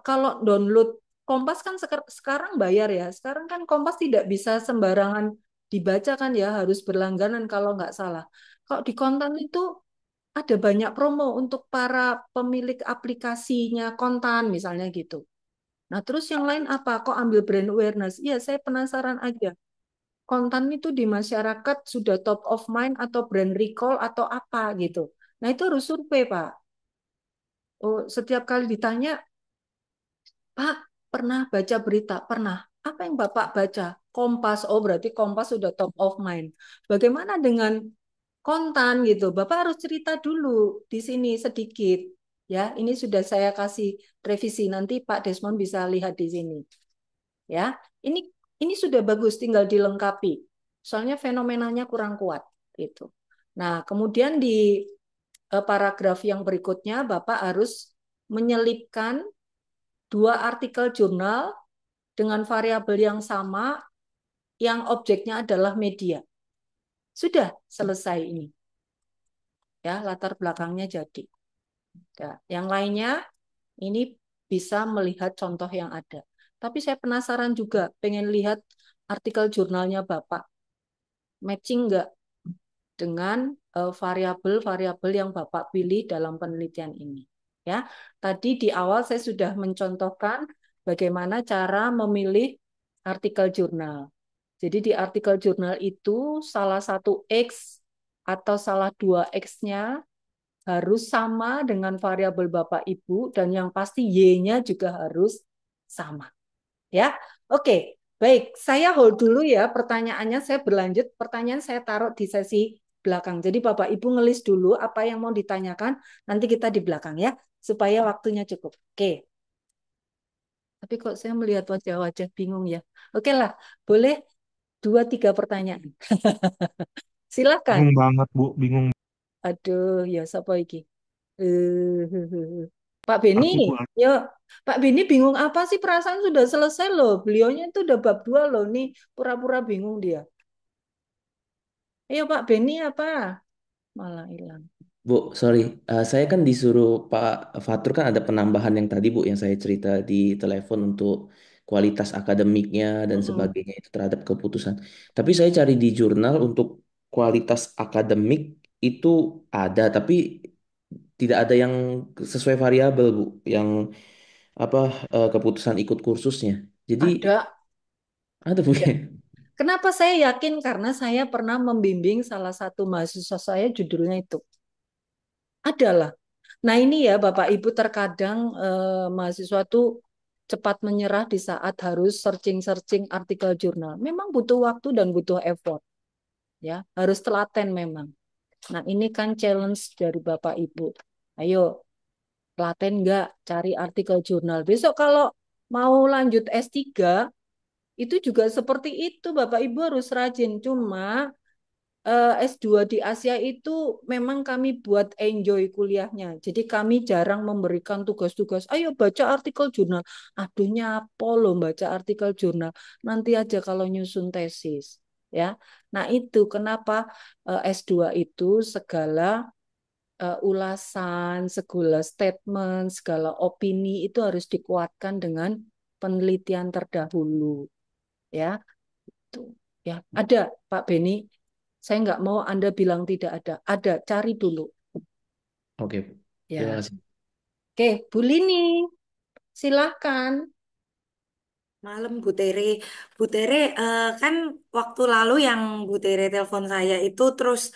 Speaker 1: kalau download Kompas kan sekarang bayar ya. Sekarang kan Kompas tidak bisa sembarangan dibaca kan ya, harus berlangganan kalau nggak salah. Kalau di konten itu ada banyak promo untuk para pemilik aplikasinya kontan misalnya gitu. Nah, terus yang lain apa? Kok ambil brand awareness? Iya, saya penasaran aja. Konten itu di masyarakat sudah top of mind atau brand recall atau apa gitu. Nah, itu harus survei, Pak. Oh, setiap kali ditanya, Pak, pernah baca berita? Pernah. Apa yang Bapak baca? Kompas. Oh, berarti Kompas sudah top of mind. Bagaimana dengan kontan gitu? Bapak harus cerita dulu di sini sedikit. Ya, ini sudah saya kasih revisi. Nanti Pak Desmond bisa lihat di sini. Ya, ini sudah bagus, tinggal dilengkapi. Soalnya fenomenanya kurang kuat gitu. Nah, kemudian di paragraf yang berikutnya Bapak harus menyelipkan 2 artikel jurnal dengan variabel yang sama yang objeknya adalah media. Sudah selesai ini. Ya, latar belakangnya jadi. Ya, yang lainnya ini bisa melihat contoh yang ada. Tapi saya penasaran juga, pengen lihat artikel jurnalnya Bapak. Matching nggak dengan variabel-variabel yang Bapak pilih dalam penelitian ini. Ya, tadi di awal saya sudah mencontohkan bagaimana cara memilih artikel jurnal. Jadi di artikel jurnal itu salah satu X atau salah 2 X-nya harus sama dengan variabel Bapak Ibu dan yang pasti Y-nya juga harus sama. Ya. Oke. Baik, saya hold dulu ya pertanyaannya. Saya berlanjut. Pertanyaan saya taruh di sesi belakang. Jadi Bapak Ibu ngelis dulu apa yang mau ditanyakan. Nanti kita di belakang ya, supaya waktunya cukup. Oke. Tapi kok saya melihat wajah-wajah bingung ya. Oke lah, boleh 2-3 pertanyaan. Silakan.
Speaker 6: Bingung banget, Bu. Bingung.
Speaker 1: Aduh, ya siapa iki? Pak Beni,
Speaker 6: Aku, Bu.
Speaker 1: yuk. Pak Beni bingung apa sih? Perasaan sudah selesai loh. Beliaunya itu udah bab 2 loh. Nih pura-pura bingung dia. Ayo Pak Beni apa? Malah hilang.
Speaker 7: Bu, sorry, saya kan disuruh Pak Fatur kan ada penambahan yang tadi Bu yang saya cerita di telepon untuk kualitas akademiknya dan
Speaker 1: Mm-mm.
Speaker 7: sebagainya itu terhadap keputusan. Tapi saya cari di jurnal untuk kualitas akademik itu ada, tapi tidak ada yang sesuai variabel Bu, yang apa keputusan ikut kursusnya. Jadi
Speaker 1: Ada.
Speaker 7: ada Bu
Speaker 1: Ya.
Speaker 7: ya.
Speaker 1: Kenapa saya yakin? Karena saya pernah membimbing salah satu mahasiswa saya judulnya itu. Adalah. Nah ini ya Bapak Ibu terkadang mahasiswa tuh cepat menyerah di saat harus searching-searching artikel jurnal. Memang butuh waktu dan butuh effort. Ya, harus telaten memang. Nah ini kan challenge dari Bapak Ibu. Ayo, telaten nggak cari artikel jurnal. Besok kalau mau lanjut S3, itu juga seperti itu. Bapak Ibu harus rajin. Cuma S2 di Asia itu memang kami buat enjoy kuliahnya. Jadi kami jarang memberikan tugas-tugas. Ayo baca artikel jurnal. Aduh nyapo loh baca artikel jurnal. Nanti aja kalau nyusun tesis. Ya. Nah itu kenapa S2 itu segala ulasan, segala statement, segala opini itu harus dikuatkan dengan penelitian terdahulu. Ya. Tuh. Ya, ada Pak Beni. Saya nggak mau Anda bilang tidak ada. Ada, cari dulu.
Speaker 7: Oke, terima
Speaker 1: Ya,
Speaker 7: kasih.
Speaker 1: oke, Bu Lini, silahkan.
Speaker 8: Malam Bu Tere. Bu Tere, kan waktu lalu yang Bu Tere telepon saya itu terus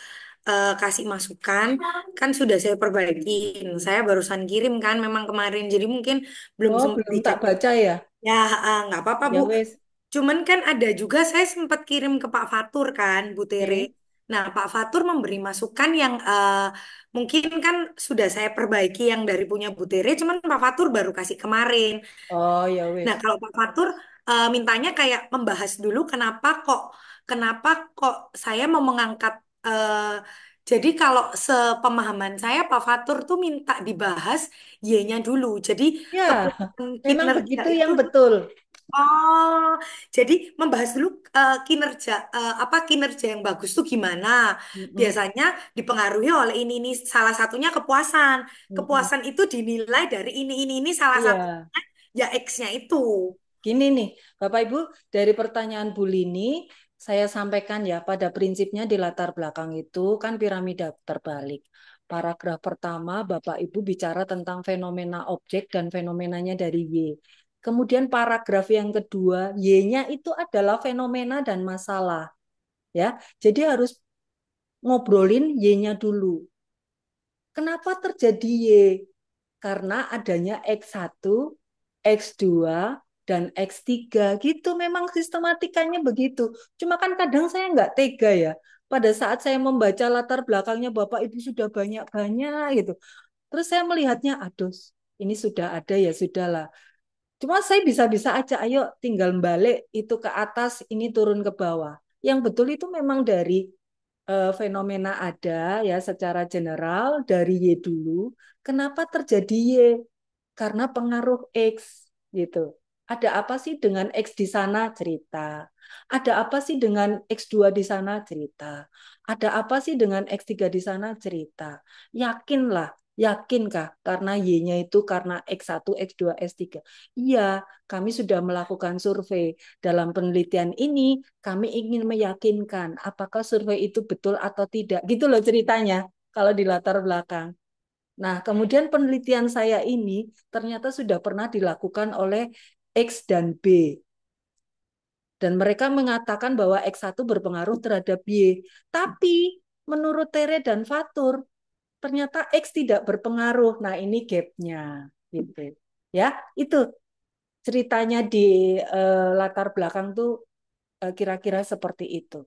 Speaker 8: kasih masukan, kan sudah saya perbaikin. Saya barusan kirim kan memang kemarin, jadi mungkin belum
Speaker 1: Oh,
Speaker 8: sempat
Speaker 1: belum tak
Speaker 8: dicek.
Speaker 1: baca ya?
Speaker 8: Ya, nggak apa-apa Bu.
Speaker 1: Ya wes.
Speaker 8: Cuman kan ada juga saya sempat kirim ke Pak Fatur kan, Bu Tere.
Speaker 1: Oke.
Speaker 8: Nah, Pak Fatur memberi masukan yang mungkin kan sudah saya perbaiki yang dari punya Bu Tere, cuman Pak Fatur baru kasih kemarin.
Speaker 1: Oh, ya
Speaker 8: Nah,
Speaker 1: wes.
Speaker 8: kalau Pak Fatur mintanya kayak membahas dulu kenapa kok saya mau mengangkat jadi kalau sepemahaman saya Pak Fatur tuh minta dibahas Y-nya dulu. Jadi
Speaker 1: Ya,
Speaker 8: keputusan
Speaker 1: memang
Speaker 8: kinerja
Speaker 1: begitu
Speaker 8: itu
Speaker 1: yang betul.
Speaker 8: oh, jadi membahas dulu kinerja apa kinerja yang bagus tuh gimana?
Speaker 1: Mm-mm,
Speaker 8: Biasanya dipengaruhi oleh ini salah satunya kepuasan.
Speaker 1: mm-mm.
Speaker 8: Kepuasan itu dinilai dari ini salah satu
Speaker 1: Iya.
Speaker 8: ya X-nya itu.
Speaker 1: Gini nih, Bapak Ibu, dari pertanyaan Bu Lini, saya sampaikan ya, pada prinsipnya di latar belakang itu kan piramida terbalik. Paragraf pertama, Bapak Ibu bicara tentang fenomena objek dan fenomenanya dari Y. Kemudian paragraf yang kedua, Y-nya itu adalah fenomena dan masalah. Ya, jadi harus ngobrolin Y-nya dulu. Kenapa terjadi Y? Karena adanya X1, X2, dan X3 gitu. Memang sistematikanya begitu. Cuma kan kadang saya nggak tega ya. Pada saat saya membaca latar belakangnya Bapak Ibu sudah banyak-banyak gitu. Terus saya melihatnya, aduh ini sudah ada ya sudahlah. Cuma saya bisa-bisa aja, ayo tinggal balik itu ke atas, ini turun ke bawah. Yang betul itu memang dari fenomena ada ya secara general dari Y dulu. Kenapa terjadi Y? Karena pengaruh X gitu. Ada apa sih dengan X di sana cerita? Ada apa sih dengan X2 di sana cerita? Ada apa sih dengan X3 di sana cerita? Yakinlah, yakinkah karena Y-nya itu karena X1, X2, X3? Iya, kami sudah melakukan survei. Dalam penelitian ini, kami ingin meyakinkan apakah survei itu betul atau tidak. Gitu loh ceritanya kalau di latar belakang. Nah, kemudian penelitian saya ini ternyata sudah pernah dilakukan oleh X dan B. Dan mereka mengatakan bahwa X1 berpengaruh terhadap Y. Tapi menurut Tere dan Fatur, ternyata X tidak berpengaruh. Nah, ini gap-nya. Gitu. Ya, itu. ceritanya di latar belakang tuh kira-kira seperti itu.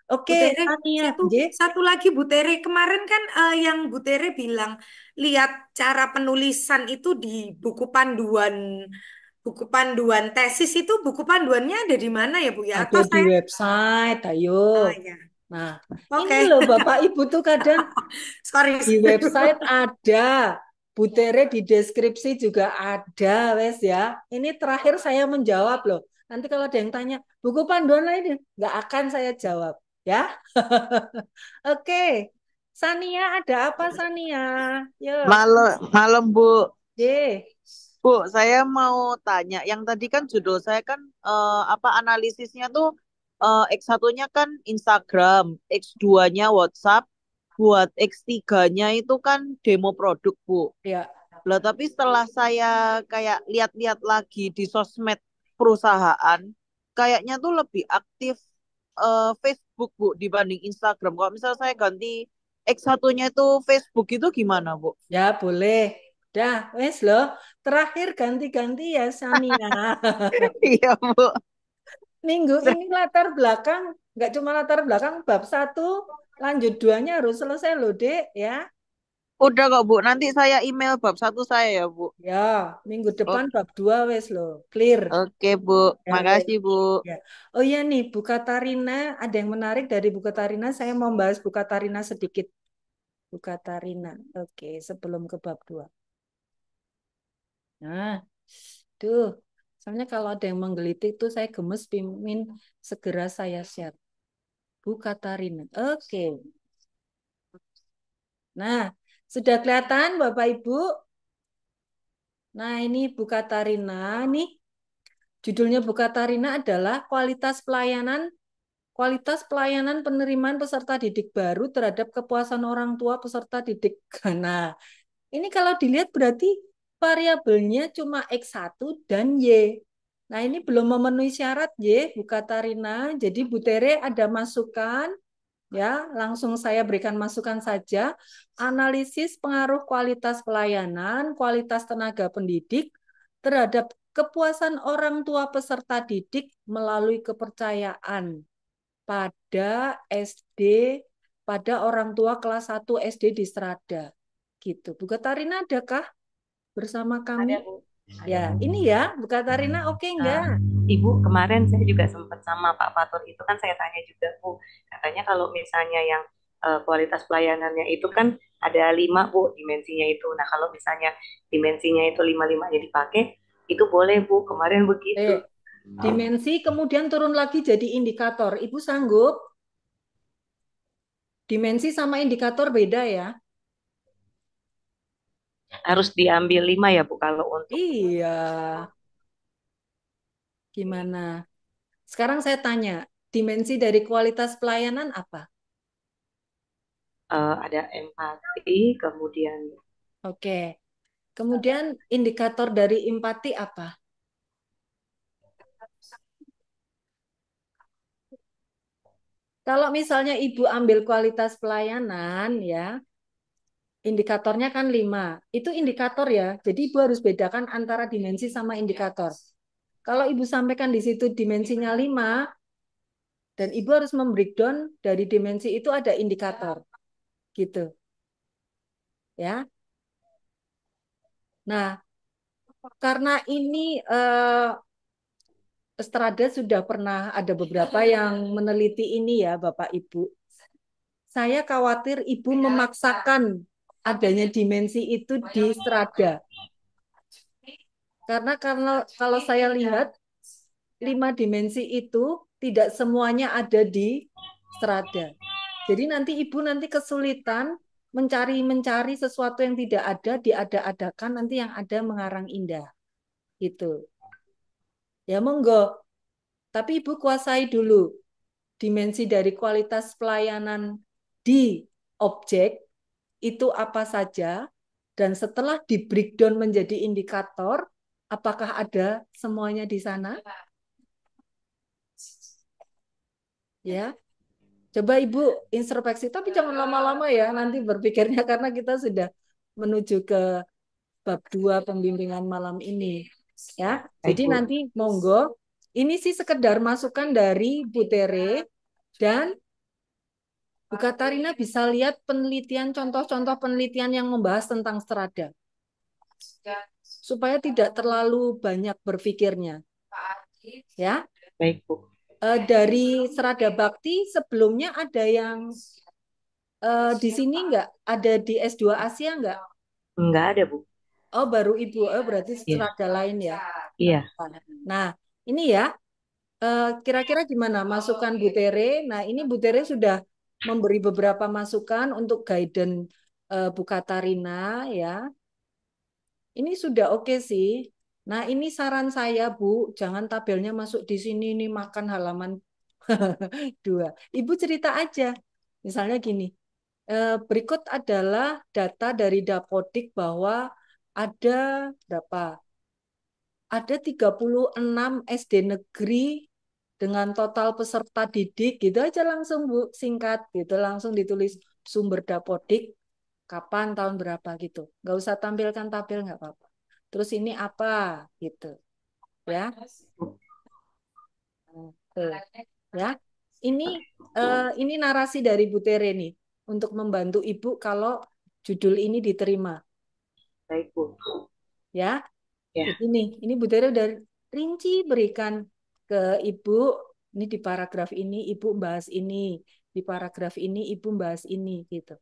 Speaker 8: Bu
Speaker 1: Oke,
Speaker 8: Tere,
Speaker 1: Tania,
Speaker 8: satu
Speaker 1: J.
Speaker 8: satu lagi Bu Tere, kemarin kan yang Bu Tere bilang lihat cara penulisan itu di buku panduan tesis itu buku panduannya ada di mana ya Bu ya?
Speaker 1: Ada
Speaker 8: Atau
Speaker 1: di
Speaker 8: saya?
Speaker 1: website, ayo.
Speaker 8: Oh ya,
Speaker 1: Nah, ini
Speaker 8: oke.
Speaker 1: loh Bapak Ibu tuh kadang
Speaker 8: Sorry,
Speaker 1: di
Speaker 8: sorry Bu.
Speaker 1: website ada, Bu Tere di deskripsi juga ada, wes ya. Ini terakhir saya menjawab loh. Nanti kalau ada yang tanya, buku panduan lain nggak akan saya jawab, ya. Oke, Sania ada apa Sania? Yuk,
Speaker 6: Malam, malam Bu.
Speaker 1: J.
Speaker 6: Bu, saya mau tanya. Yang tadi kan judul saya kan apa analisisnya tuh X1-nya kan Instagram, X2-nya WhatsApp, buat X3-nya itu kan demo produk, Bu.
Speaker 1: Ya,
Speaker 6: Lah, tapi setelah saya kayak lihat-lihat lagi di sosmed perusahaan, kayaknya tuh lebih aktif Facebook, Bu, dibanding Instagram. Kalau misal saya ganti X1-nya itu Facebook itu gimana, Bu?
Speaker 1: ya boleh. Dah, wes loh. Terakhir ganti-ganti ya Sania.
Speaker 6: Iya, Bu.
Speaker 1: Minggu ini latar belakang, nggak cuma latar belakang, bab 1, lanjut 2-nya harus selesai loh, Dek, ya.
Speaker 6: Udah kok, Bu. Nanti saya email bab 1 saya ya, Bu.
Speaker 1: Ya, minggu depan
Speaker 6: O-
Speaker 1: bab 2 wes loh, clear.
Speaker 6: Oke, Bu.
Speaker 1: Ya, wes.
Speaker 6: Makasih, Bu.
Speaker 1: Ya. Oh iya nih, Bu Katarina, ada yang menarik dari Bu Katarina, saya mau bahas Bu Katarina sedikit. Bu Katarina, oke, sebelum ke bab 2. Nah, tuh, soalnya kalau ada yang menggelitik tuh saya gemes, pimin segera saya share. Bu Katarina, oke. Nah, sudah kelihatan Bapak Ibu? Nah, ini Bu Katarina nih. Judulnya Bu Katarina adalah kualitas pelayanan penerimaan peserta didik baru terhadap kepuasan orang tua peserta didik. Nah, ini kalau dilihat berarti variabelnya cuma X1 dan Y. Nah, ini belum memenuhi syarat Y, Bu Katarina. Jadi Bu Tere ada masukan. Ya, langsung saya berikan masukan saja. Analisis pengaruh kualitas pelayanan, kualitas tenaga pendidik terhadap kepuasan orang tua peserta didik melalui kepercayaan pada SD, pada orang tua kelas 1 SD di Strada. Gitu. Bu Katarina adakah bersama
Speaker 2: Ada,
Speaker 1: kami?
Speaker 2: Bu.
Speaker 1: Ya, ini ya, Bu Katarina oke enggak?
Speaker 2: Ibu, kemarin saya juga sempat sama Pak Fatur itu kan saya tanya juga, Bu. Katanya kalau misalnya yang kualitas pelayanannya itu kan ada 5, Bu, dimensinya itu. Nah, kalau misalnya dimensinya itu 5-5-nya dipakai, itu boleh, Bu. Kemarin begitu.
Speaker 1: Dimensi kemudian turun lagi jadi indikator. Ibu sanggup? Dimensi sama indikator beda ya?
Speaker 2: Harus diambil 5 ya, Bu, kalau untuk
Speaker 1: Iya. Gimana? Sekarang saya tanya, dimensi dari kualitas pelayanan apa?
Speaker 2: ada empati, kemudian
Speaker 1: Oke. Kemudian indikator dari empati apa? Kalau misalnya Ibu ambil kualitas pelayanan ya, indikatornya kan 5. Itu indikator ya. Jadi Ibu harus bedakan antara dimensi sama indikator. Kalau Ibu sampaikan di situ dimensinya 5, dan Ibu harus membreakdown dari dimensi itu ada indikator. Gitu. Ya. Nah, karena ini Strada sudah pernah ada beberapa yang meneliti ini ya Bapak Ibu. Saya khawatir Ibu memaksakan adanya dimensi itu di Strada. Karena kalau saya lihat 5 dimensi itu tidak semuanya ada di Strada. Jadi nanti Ibu nanti kesulitan mencari sesuatu yang tidak ada, diada-adakan, nanti yang ada mengarang indah. Gitu. Ya monggo. Tapi Ibu kuasai dulu dimensi dari kualitas pelayanan di objek itu apa saja, dan setelah di breakdown menjadi indikator, apakah ada semuanya di sana? Ya, coba Ibu introspeksi, tapi jangan lama-lama ya nanti berpikirnya karena kita sudah menuju ke bab 2 pembimbingan malam ini. Ya,
Speaker 2: Baik,
Speaker 1: jadi
Speaker 2: Bu.
Speaker 1: nanti monggo. Ini sih sekedar masukan dari Bu Tere dan Bu Katarina bisa lihat penelitian, contoh-contoh penelitian yang membahas tentang strada. Supaya tidak terlalu banyak berpikirnya. Ya,
Speaker 2: Baik, Bu.
Speaker 1: dari Serada Bakti sebelumnya ada yang di sini nggak? Ada di S2 Asia nggak?
Speaker 2: Enggak ada, Bu.
Speaker 1: Oh, baru Ibu. Oh, berarti
Speaker 2: Iya.
Speaker 1: Serada lain ya.
Speaker 2: Iya.
Speaker 1: Nah, ini ya, kira-kira gimana masukan Bu Tere? Nah, ini Bu Tere sudah memberi beberapa masukan untuk guidance Bu Katarina ya. Ini sudah oke sih. Nah, ini saran saya, Bu, jangan tabelnya masuk di sini nih makan halaman 2. Ibu cerita aja. Misalnya gini, berikut adalah data dari Dapodik bahwa ada berapa? Ada 36 SD negeri dengan total peserta didik, gitu aja langsung Bu, singkat gitu, langsung ditulis sumber Dapodik, kapan, tahun berapa gitu. Nggak usah tampilkan tabel nggak apa-apa. Terus ini apa gitu, ya. Tuh, ya. Ini narasi dari Bu Tere nih untuk membantu Ibu kalau judul ini diterima,
Speaker 2: Baik, Bu.
Speaker 1: ya.
Speaker 2: Ya.
Speaker 1: Jadi ini Bu Tere udah rinci berikan ke Ibu. Ini di paragraf ini Ibu bahas ini, di paragraf ini Ibu bahas ini gitu.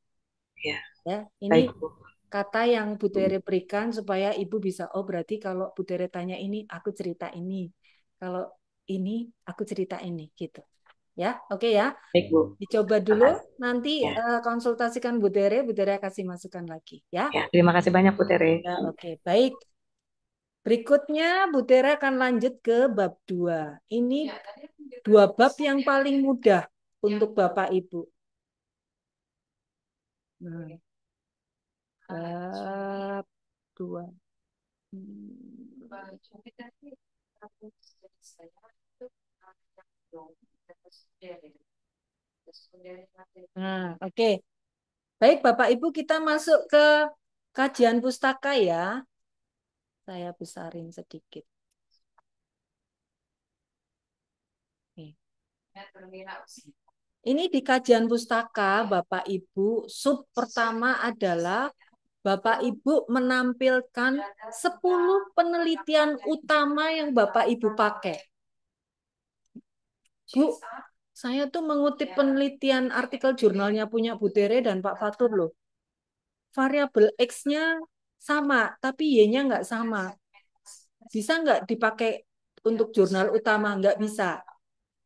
Speaker 2: Ya.
Speaker 1: Ya, ini
Speaker 2: Baik, Bu.
Speaker 1: kata yang Bu Tere berikan supaya Ibu bisa, oh berarti kalau Bu Tere tanya ini, aku cerita ini. Kalau ini, aku cerita ini gitu. Ya, oke ya.
Speaker 2: Baik, Bu.
Speaker 1: Dicoba dulu,
Speaker 2: Makasih.
Speaker 1: nanti
Speaker 2: Ya.
Speaker 1: konsultasikan Bu Tere kasih masukan lagi ya.
Speaker 2: Ya, terima kasih banyak, Bu Tere.
Speaker 1: Ya, oke, baik. Berikutnya Bu Tere akan lanjut ke bab 2. Ini 2 bab yang paling mudah untuk Bapak Ibu. Nah, bab 2. Nah, oke. Baik, Bapak Ibu, kita masuk ke kajian pustaka ya. Saya besarin sedikit. Ini di kajian pustaka, Bapak Ibu, sub pertama adalah Bapak Ibu menampilkan 10 penelitian utama yang Bapak Ibu pakai. Bu, saya tuh mengutip penelitian artikel jurnalnya punya Bu Tere dan Pak Fatur loh. Variabel X-nya sama, tapi Y-nya nggak sama. Bisa nggak dipakai untuk jurnal utama? Nggak bisa.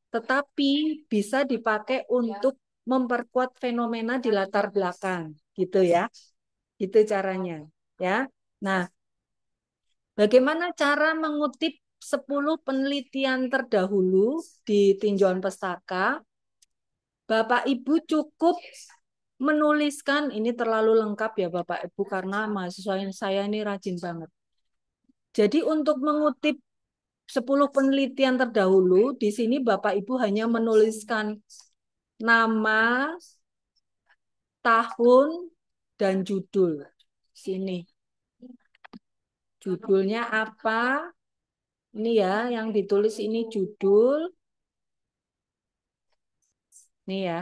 Speaker 1: Tetapi bisa dipakai untuk memperkuat fenomena di latar belakang. Gitu ya. Itu caranya. Ya. Nah, bagaimana cara mengutip 10 penelitian terdahulu di tinjauan pustaka? Bapak Ibu cukup menuliskan, ini terlalu lengkap ya Bapak Ibu karena mahasiswa saya ini rajin banget. Jadi untuk mengutip 10 penelitian terdahulu, di sini Bapak Ibu hanya menuliskan nama, tahun, dan judul. Sini. Judulnya apa? Ini ya, yang ditulis ini judul. Ini ya,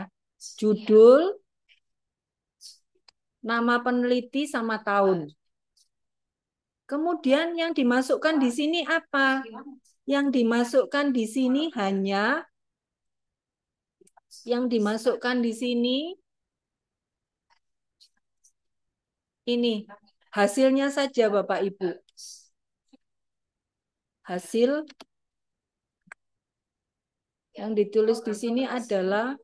Speaker 1: judul, nama peneliti sama tahun. Kemudian yang dimasukkan di sini apa? Yang dimasukkan di sini hanya ini hasilnya saja Bapak Ibu. Hasil yang ditulis di sini adalah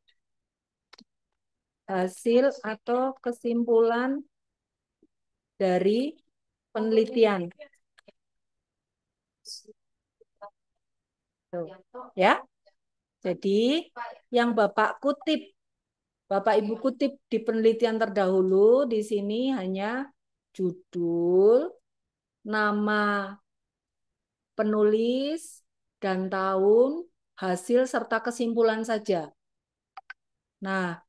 Speaker 1: hasil atau kesimpulan dari penelitian. Tuh, ya. Jadi yang Bapak Ibu kutip di penelitian terdahulu di sini hanya judul, nama penulis, dan tahun, hasil serta kesimpulan saja. Nah,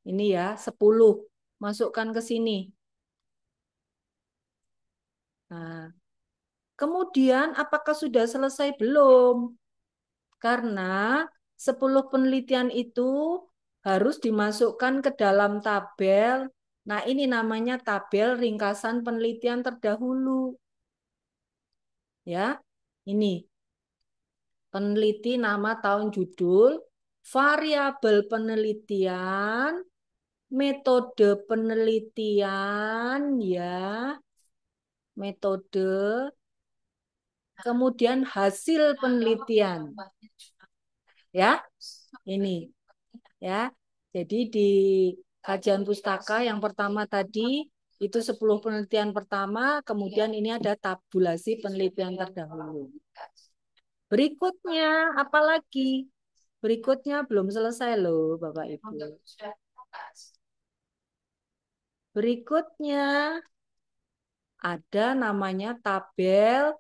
Speaker 1: ini ya 10. Masukkan ke sini. Nah, Kemudian apakah sudah selesai? Belum. Karena 10 penelitian itu harus dimasukkan ke dalam tabel. Nah, ini namanya tabel ringkasan penelitian terdahulu. Ya, ini peneliti, nama, tahun, judul, variabel penelitian, metode penelitian, ya, metode, kemudian hasil penelitian. Ya, ini. Ya, jadi di kajian pustaka yang pertama tadi itu 10 penelitian pertama, kemudian ini ada tabulasi penelitian terdahulu. Berikutnya apa lagi? Berikutnya belum selesai loh, Bapak Ibu. Berikutnya ada namanya tabel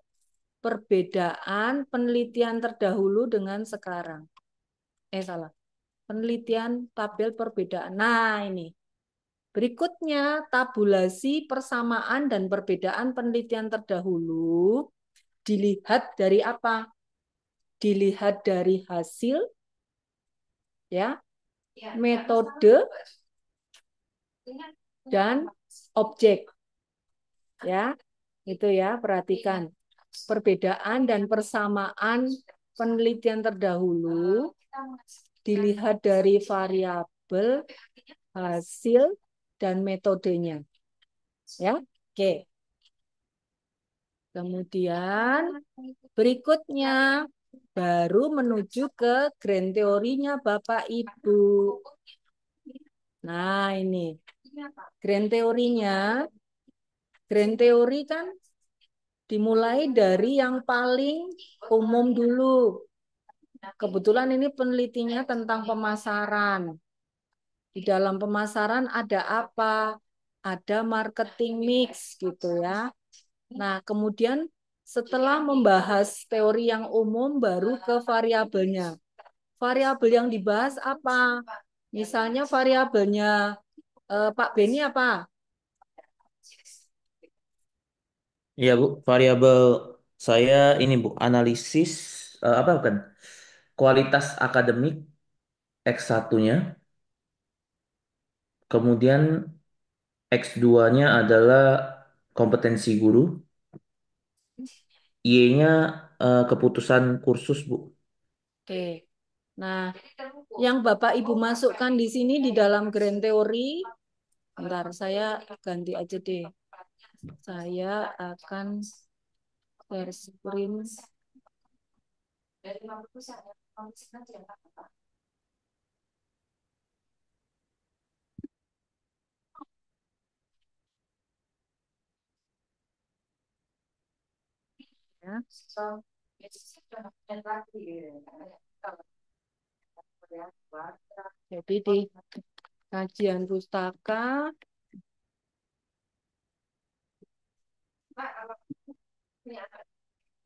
Speaker 1: perbedaan penelitian terdahulu dengan sekarang. Salah. Penelitian tabel perbedaan. Nah, ini. Berikutnya, tabulasi persamaan dan perbedaan penelitian terdahulu dilihat dari apa? Dilihat dari hasil, ya, metode, dan objek. Ya, itu ya, perhatikan. Perbedaan dan persamaan penelitian terdahulu dilihat dari variabel, hasil, dan metodenya. Ya, oke. Kemudian berikutnya baru menuju ke grand teorinya Bapak Ibu. Nah, ini grand teorinya. Grand teori kan dimulai dari yang paling umum dulu. Kebetulan ini penelitinya tentang pemasaran. Di dalam pemasaran ada apa? Ada marketing mix gitu ya. Nah, kemudian setelah membahas teori yang umum baru ke variabelnya. Variabel yang dibahas apa? Misalnya variabelnya Pak Beni apa?
Speaker 7: Iya Bu, variabel saya ini Bu, analisis apa bukan? Kualitas akademik X1-nya, kemudian X2-nya adalah kompetensi guru, Y-nya keputusan kursus Bu.
Speaker 1: Oke. Nah, yang Bapak Ibu masukkan di sini di dalam grand teori, bentar saya ganti aja deh. Saya akan share screen. Ya. Jadi di kajian pustaka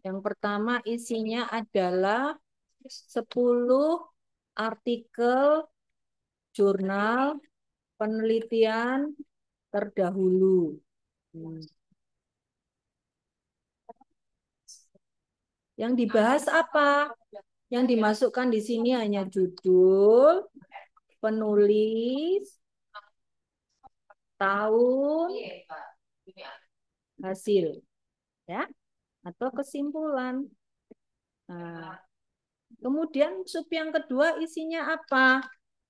Speaker 1: yang pertama isinya adalah 10 artikel jurnal penelitian terdahulu. Yang dibahas apa? Yang dimasukkan di sini hanya judul, penulis, tahun, hasil, ya, atau kesimpulan. Nah, kemudian sub yang kedua isinya apa?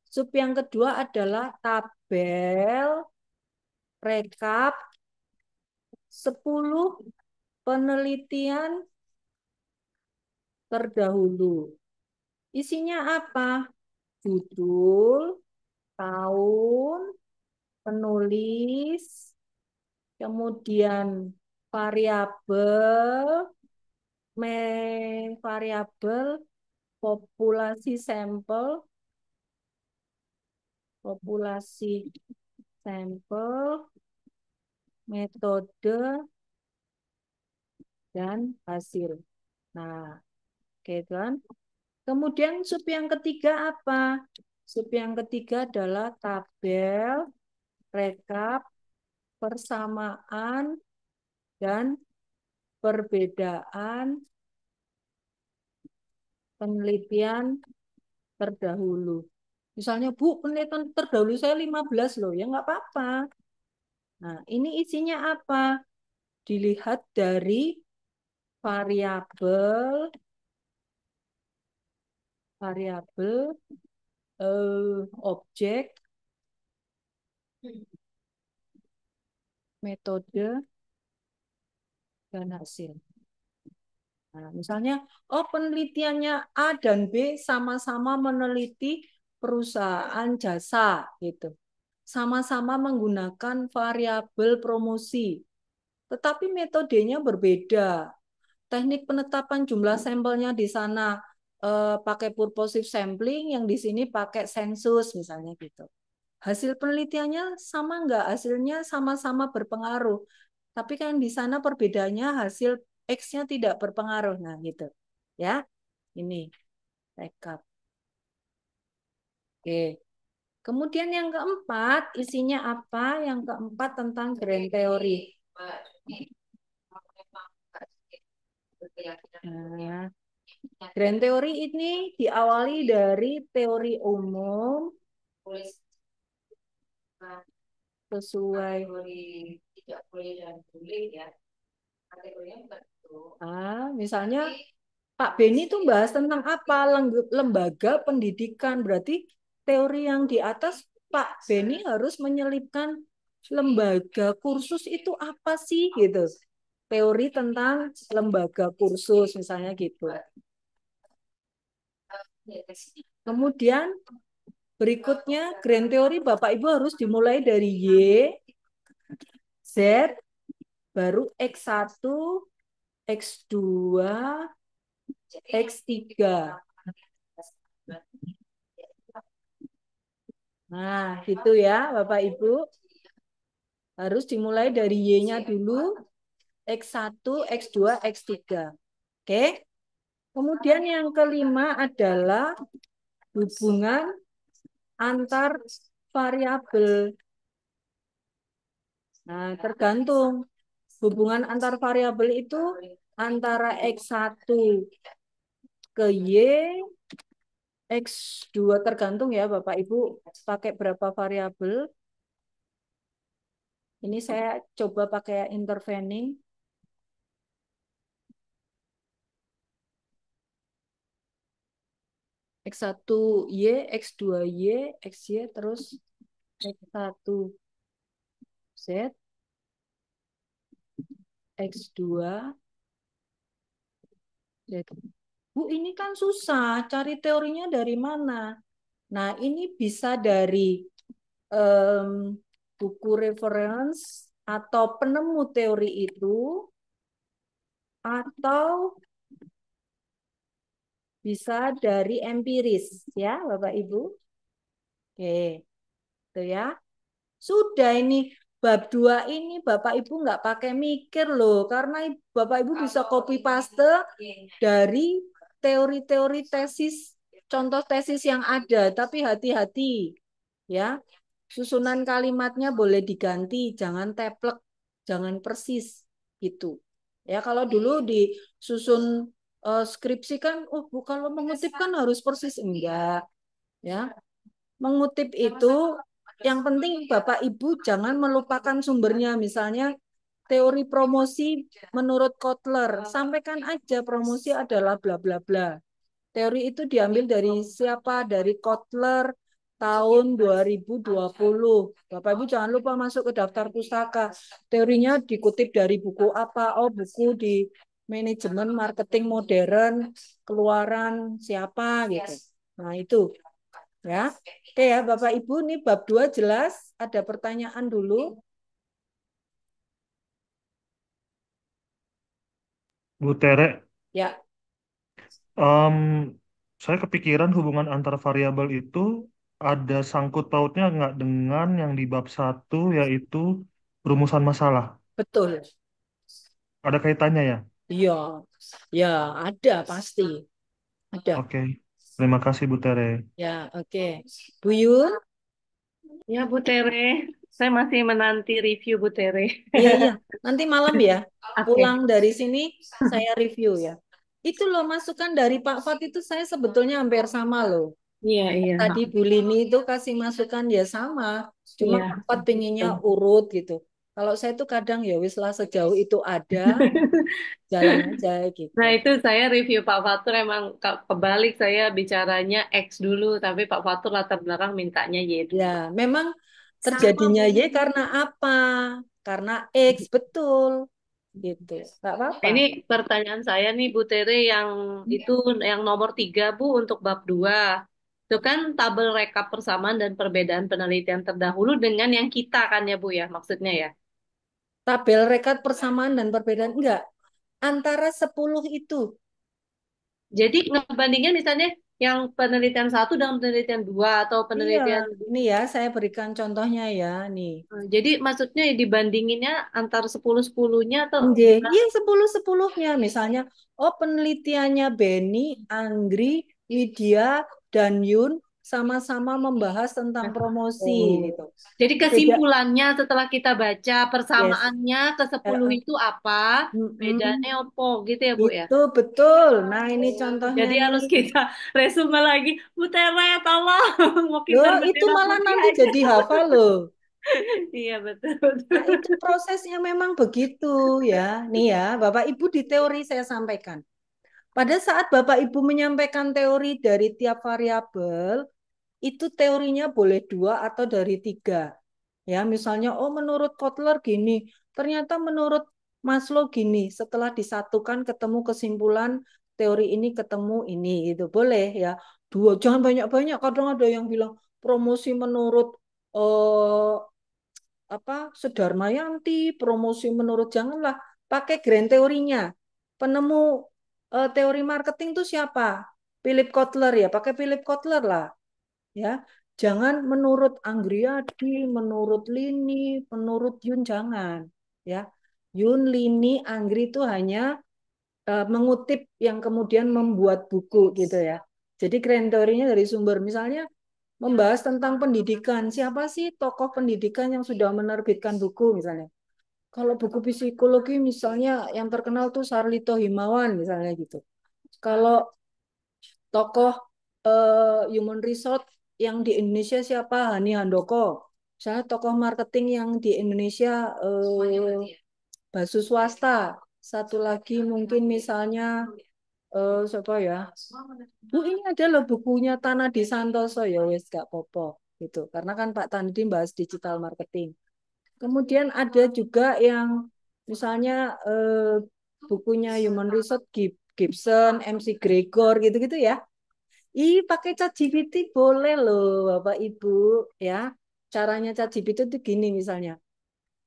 Speaker 1: Sub yang kedua adalah tabel rekap 10 penelitian terdahulu. Isinya apa? Judul, tahun, penulis, kemudian variabel, variabel, populasi sampel, metode, dan hasil. Nah, oke kan? Kemudian sub yang ketiga apa? Sub yang ketiga adalah tabel rekap persamaan dan perbedaan penelitian terdahulu. Misalnya, Bu, penelitian terdahulu saya 15 loh, ya nggak apa-apa. Nah, ini isinya apa? Dilihat dari variabel, objek, metode, dan hasil. Nah, misalnya, penelitiannya A dan B sama-sama meneliti perusahaan jasa, gitu. Sama-sama menggunakan variabel promosi, tetapi metodenya berbeda. Teknik penetapan jumlah sampelnya di sana pakai purposive sampling, yang di sini pakai sensus, misalnya gitu. Hasil penelitiannya sama nggak? Hasilnya sama-sama berpengaruh. Tapi kan di sana perbedaannya hasil X-nya tidak berpengaruh. Nah, gitu. Ya, ini rekap. Oke. Kemudian yang keempat, isinya apa? Yang keempat tentang grand theory. Nah, grand theory ini diawali dari teori umum sesuai misalnya Pak Beni itu bahas tentang apa? Lembaga pendidikan. Berarti teori yang di atas Pak Beni harus menyelipkan lembaga kursus itu apa sih gitu. Teori tentang lembaga kursus misalnya gitu. Kemudian berikutnya grand theory Bapak Ibu harus dimulai dari Y, Z, baru X1, X2, X3. Nah, gitu ya Bapak Ibu. Harus dimulai dari Y-nya dulu, X1, X2, X3. Oke. Kemudian yang kelima adalah hubungan antar variabel. Nah, tergantung. Hubungan antar variabel itu antara X1 ke Y, X2 tergantung ya Bapak Ibu pakai berapa variabel. Ini saya coba pakai intervening. X1 Y, X2 Y, XY, terus X1 Z, X2 Z. Bu, ini kan susah, cari teorinya dari mana? Nah, ini bisa dari buku reference atau penemu teori itu, atau bisa dari empiris, ya Bapak Ibu. Oke, itu ya. Sudah ini bab 2 ini Bapak Ibu nggak pakai mikir loh, karena Bapak Ibu bisa copy paste dari teori-teori tesis, contoh tesis yang ada, tapi hati-hati ya. Susunan kalimatnya boleh diganti, jangan teplek, jangan persis gitu. Ya, kalau dulu disusun skripsi kan, kalau mengutip kan harus persis, enggak ya. Mengutip itu yang penting Bapak Ibu jangan melupakan sumbernya. Misalnya teori promosi menurut Kotler, sampaikan aja promosi adalah bla bla bla. Teori itu diambil dari siapa? Dari Kotler tahun 2020. Bapak Ibu jangan lupa masuk ke daftar pustaka. Teorinya dikutip dari buku apa? Oh, buku di manajemen marketing modern keluaran siapa gitu. Nah, itu. Ya. Oke ya Bapak Ibu, ini bab 2 jelas? Ada pertanyaan dulu?
Speaker 9: Bu Tere,
Speaker 1: Ya,
Speaker 9: em, saya kepikiran hubungan antar variabel itu ada sangkut pautnya nggak dengan yang di bab 1 yaitu rumusan masalah.
Speaker 1: betul.
Speaker 9: Ada kaitannya ya?
Speaker 1: Iya. Ya, ada pasti. Ada.
Speaker 9: Oke, terima kasih Bu Tere.
Speaker 1: Ya, oke. Bu Yun?
Speaker 2: Ya Bu Tere, saya masih menanti review Bu Tere.
Speaker 1: Iya, iya. Nanti malam ya,
Speaker 2: Oke.
Speaker 1: pulang dari sini saya review ya. Itu loh masukan dari Pak Fat itu saya sebetulnya hampir sama loh.
Speaker 2: Iya.
Speaker 1: Tadi Bu Lini itu kasih masukan ya sama, cuma
Speaker 2: Iya.
Speaker 1: Pak Fat pengennya urut gitu. Kalau saya tuh kadang ya wis lah sejauh itu ada, jalan aja gitu.
Speaker 2: Nah, itu saya review Pak Fatur emang kebalik, saya bicaranya X dulu, tapi Pak Fatur latar belakang mintanya Y dulu.
Speaker 1: Ya, memang terjadinya Y karena apa? Karena X, betul. Gitu. Nggak
Speaker 2: Nah,
Speaker 1: apa-apa.
Speaker 2: ini pertanyaan saya nih Bu Tere yang itu yang nomor 3 Bu untuk bab 2. Itu kan tabel rekap persamaan dan perbedaan penelitian terdahulu dengan yang kita kan ya Bu ya maksudnya ya.
Speaker 1: Tabel rekap persamaan dan perbedaan enggak. Antara 10 itu.
Speaker 2: Jadi ngebandingin misalnya yang penelitian 1 dengan penelitian 2 atau
Speaker 1: Iya,
Speaker 2: penelitian.
Speaker 1: ini ya saya berikan contohnya ya nih.
Speaker 2: Jadi maksudnya dibandinginnya antar 10-10-nya atau
Speaker 1: Nggih,
Speaker 2: gimana?
Speaker 1: iya 10-10-nya. Misalnya, oh penelitiannya Benny, Anggri, Widya, dan Yun sama-sama membahas tentang promosi
Speaker 2: Oh.
Speaker 1: gitu.
Speaker 2: Jadi
Speaker 1: Beda,
Speaker 2: kesimpulannya setelah kita baca
Speaker 1: yes.
Speaker 2: persamaannya ke 10 itu apa, bedanya
Speaker 1: Mm-mm.
Speaker 2: apa gitu ya Bu ya.
Speaker 1: Itu betul. Nah, ini contohnya
Speaker 2: Jadi harus
Speaker 1: nih.
Speaker 2: kita resume lagi. Bu Tere tolong mau
Speaker 1: Loh,
Speaker 2: kibar
Speaker 1: itu
Speaker 2: bendera
Speaker 1: malah
Speaker 2: putih
Speaker 1: nanti
Speaker 2: aja.
Speaker 1: jadi hafal loh.
Speaker 2: Iya betul.
Speaker 1: Nah, itu prosesnya memang begitu ya. Nih ya, Bapak Ibu di teori saya sampaikan. Pada saat Bapak Ibu menyampaikan teori dari tiap variabel, itu teorinya boleh 2 atau dari 3. Ya, misalnya, oh menurut Kotler gini, ternyata menurut Maslow gini, setelah disatukan ketemu kesimpulan teori ini ketemu ini, itu boleh ya. 2, jangan banyak-banyak, kadang ada yang bilang promosi menurut eh, apa Sudarmayanti, promosi menurut janganlah pakai grand teorinya. Penemu teori marketing itu siapa? Philip Kotler ya, pakai Philip Kotler lah ya. Jangan menurut Anggriadi, menurut Lini, menurut Yun jangan ya. Yun, Lini, Anggri itu hanya mengutip yang kemudian membuat buku gitu ya. Jadi grand teorinya dari sumber misalnya membahas tentang pendidikan. Siapa sih tokoh pendidikan yang sudah menerbitkan buku misalnya? Kalau buku psikologi misalnya yang terkenal tuh Sarlito Himawan misalnya gitu. Kalau tokoh human resource yang di Indonesia siapa? Hani Handoko. Misalnya tokoh marketing yang di Indonesia Basu Swasta. Satu lagi mungkin misalnya siapa ya? Bu ini ada loh bukunya Tanah di Santoso ya wes gak popo gitu. Karena kan Pak Tanedi bahas digital marketing. Kemudian ada juga yang misalnya bukunya Human Resource Gibson, MC Gregor gitu-gitu ya. Pakai ChatGPT boleh loh Bapak Ibu ya. Caranya ChatGPT itu gini misalnya.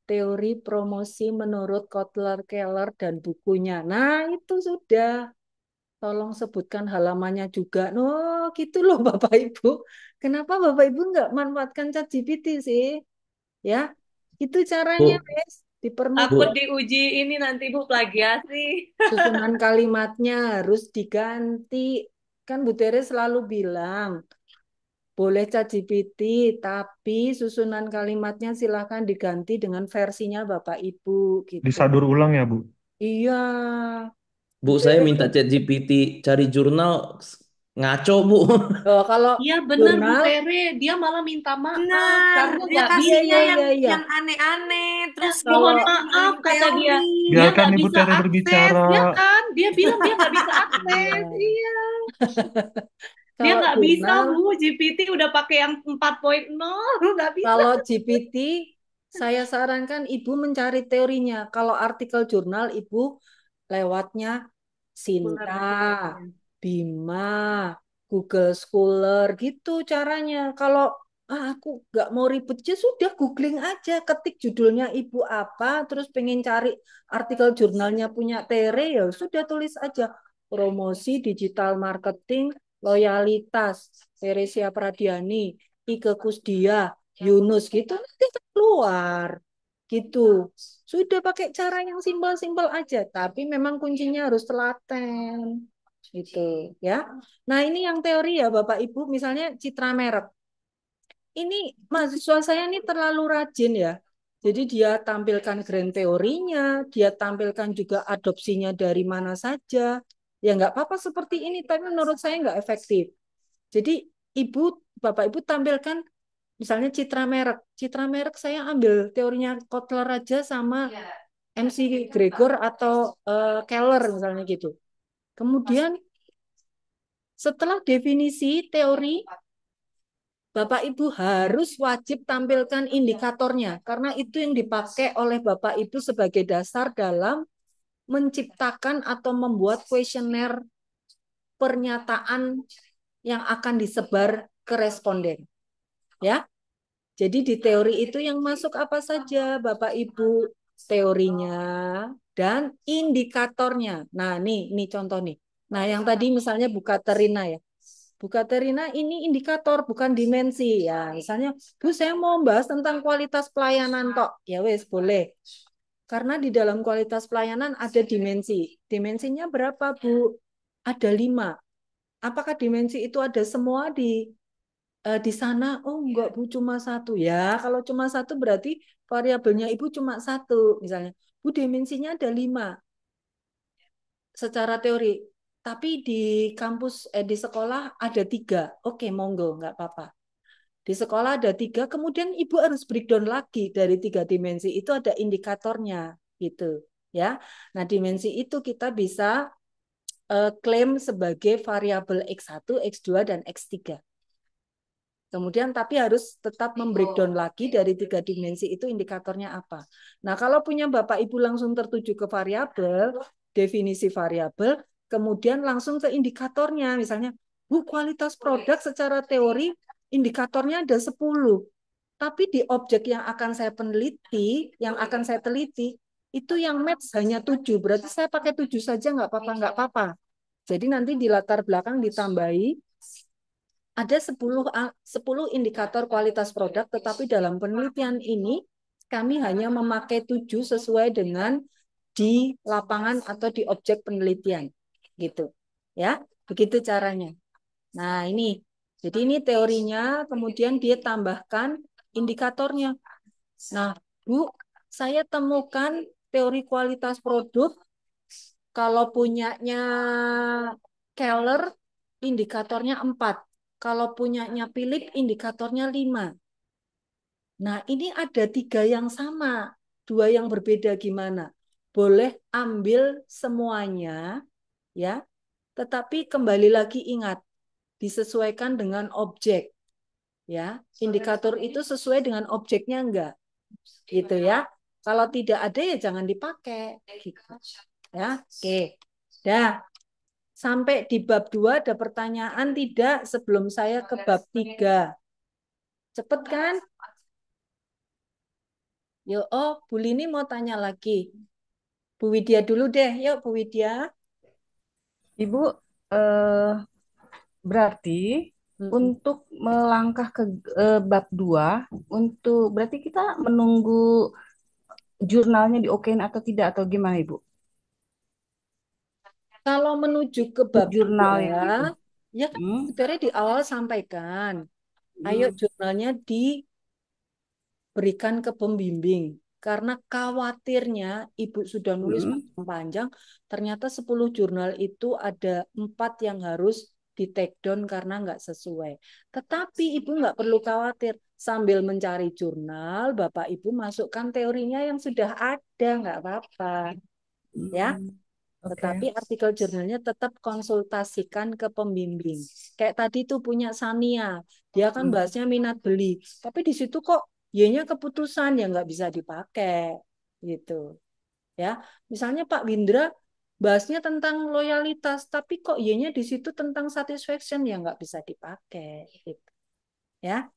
Speaker 1: Teori promosi menurut Kotler, Keller, dan bukunya. Nah itu sudah. Tolong sebutkan halamannya juga. No, gitu loh Bapak Ibu. Kenapa Bapak Ibu nggak manfaatkan ChatGPT sih? Ya, itu caranya,
Speaker 7: Bu,
Speaker 1: guys. Dipermudah.
Speaker 2: Takut
Speaker 7: Bu,
Speaker 2: diuji ini nanti Bu plagiasi.
Speaker 1: Susunan kalimatnya harus diganti. Kan Bu Tere selalu bilang, boleh ChatGPT, tapi susunan kalimatnya silahkan diganti dengan versinya Bapak Ibu, gitu.
Speaker 9: Disadur ulang ya, Bu.
Speaker 1: Iya, Bu
Speaker 7: Bu, saya
Speaker 1: Tere
Speaker 7: minta
Speaker 1: tuh.
Speaker 7: ChatGPT cari jurnal ngaco, Bu.
Speaker 1: Kalau
Speaker 2: Iya bener Bu
Speaker 1: jurnal,
Speaker 2: Tere, dia malah minta maaf
Speaker 8: Benar,
Speaker 2: karena
Speaker 8: dia
Speaker 2: nggak
Speaker 1: iya,
Speaker 8: kasihnya
Speaker 1: iya,
Speaker 2: bisa.
Speaker 8: yang
Speaker 1: iya, iya.
Speaker 8: yang aneh-aneh, terus
Speaker 2: Mohon
Speaker 1: Kalau
Speaker 8: bikin
Speaker 2: maaf kata dia,
Speaker 8: teori.
Speaker 2: dia
Speaker 9: Biarkan
Speaker 2: nggak
Speaker 9: Ibu
Speaker 2: bisa
Speaker 9: Tere
Speaker 2: akses,
Speaker 9: berbicara.
Speaker 2: ya kan? Dia bilang dia nggak bisa
Speaker 1: iya,
Speaker 2: akses. Iya, dia
Speaker 1: kalau
Speaker 2: nggak bisa
Speaker 1: jurnal,
Speaker 2: Bu. GPT udah pakai yang 4.0, nggak bisa.
Speaker 1: kalau GPT, saya sarankan Ibu mencari teorinya. Kalau artikel jurnal, Ibu lewatnya
Speaker 2: Benar
Speaker 1: Sinta,
Speaker 2: aja.
Speaker 1: Bima, Google Scholar, gitu caranya. Kalau aku nggak mau ribet, ya sudah googling aja, ketik judulnya Ibu apa, terus pengen cari artikel jurnalnya punya Tere, ya sudah tulis aja promosi digital marketing loyalitas Teresia Pradiani, Ike Kusdia, Yunus gitu nanti keluar gitu. Sudah pakai cara yang simpel-simpel aja, tapi memang kuncinya harus telaten gitu ya. Nah, ini yang teori ya Bapak Ibu, misalnya citra merek. Ini mahasiswa saya ini terlalu rajin ya. Jadi dia tampilkan grand teorinya, dia tampilkan juga adopsinya dari mana saja. Ya nggak apa-apa seperti ini, tapi menurut saya nggak efektif. Jadi Bapak Ibu tampilkan misalnya citra merek. Citra merek saya ambil teorinya Kotler aja sama MC Gregor atau Keller misalnya gitu. Kemudian setelah definisi teori, Bapak Ibu harus wajib tampilkan indikatornya karena itu yang dipakai oleh Bapak Ibu sebagai dasar dalam menciptakan atau membuat kuesioner pernyataan yang akan disebar ke responden. Ya. Jadi di teori itu yang masuk apa saja Bapak Ibu? Teorinya dan indikatornya. Nah, nih contoh nih. Nah, yang tadi misalnya Bukaterina ya. Bukaterina ini indikator bukan dimensi ya. Misalnya, Bu saya mau bahas tentang kualitas pelayanan kok. Ya wes boleh. Karena di dalam kualitas pelayanan ada dimensi. Dimensinya berapa Bu? Ada 5. Apakah dimensi itu ada semua di sana? Oh enggak Bu, cuma 1. Ya kalau cuma 1 berarti variabelnya Ibu cuma 1. Misalnya, Bu dimensinya ada 5 secara teori. Tapi di sekolah ada 3. Oke, monggo, nggak apa-apa. Di sekolah ada 3, kemudian Ibu harus breakdown lagi dari 3 dimensi itu ada indikatornya, gitu, ya. Nah, dimensi itu kita bisa klaim sebagai variabel X1, X2, dan X3. Kemudian tapi harus tetap membreakdown lagi dari 3 dimensi itu indikatornya apa. Nah, kalau punya Bapak Ibu langsung tertuju ke variabel, definisi variabel, kemudian langsung ke indikatornya. Misalnya, Bu, kualitas produk secara teori indikatornya ada 10. Tapi di objek yang akan saya teliti, itu yang match hanya 7. Berarti saya pakai 7 saja nggak apa-apa. Jadi nanti di latar belakang ditambahi ada 10 indikator kualitas produk, tetapi dalam penelitian ini kami hanya memakai 7 sesuai dengan di lapangan atau di objek penelitian. Gitu. Ya, begitu caranya. Nah, ini. Jadi ini teorinya, kemudian dia tambahkan indikatornya. Nah, Bu, saya temukan teori kualitas produk kalau punyanya Keller indikatornya 4. Kalau punyanya Philip indikatornya 5. Nah, ini ada 3 yang sama, 2 yang berbeda gimana? Boleh ambil semuanya, ya. Tetapi kembali lagi ingat, disesuaikan dengan objek, ya. Indikator itu sesuai dengan objeknya enggak? Gitu ya. Kalau tidak ada ya jangan dipakai, gitu. Ya, oke. Dah. Sampai di bab 2 ada pertanyaan tidak sebelum saya ke bab 3? Cepet kan? Yo, Bu Lini mau tanya lagi. Bu Widya dulu deh. Yuk, Bu Widya.
Speaker 10: Ibu, berarti untuk melangkah ke bab 2, berarti kita menunggu jurnalnya diokein atau tidak, atau gimana Ibu?
Speaker 1: Kalau menuju ke bab
Speaker 10: Jurnal
Speaker 1: 2,
Speaker 10: yang itu.
Speaker 1: ya kan sebenarnya di awal sampaikan. Ayo jurnalnya diberikan ke pembimbing. Karena khawatirnya Ibu sudah nulis panjang-panjang, ternyata 10 jurnal itu ada 4 yang harus di take down karena nggak sesuai. Tetapi Ibu nggak perlu khawatir. Sambil mencari jurnal, Bapak Ibu masukkan teorinya yang sudah ada, nggak apa-apa. Ya. Tetapi artikel jurnalnya tetap konsultasikan ke pembimbing. Kayak tadi tuh punya Sania, dia kan bahasnya minat beli. Tapi di situ kok Y-nya keputusan ya nggak bisa dipakai gitu. Ya, misalnya Pak Windra bahasnya tentang loyalitas, tapi kok Y-nya di situ tentang satisfaction ya nggak bisa dipakai. Gitu. Ya,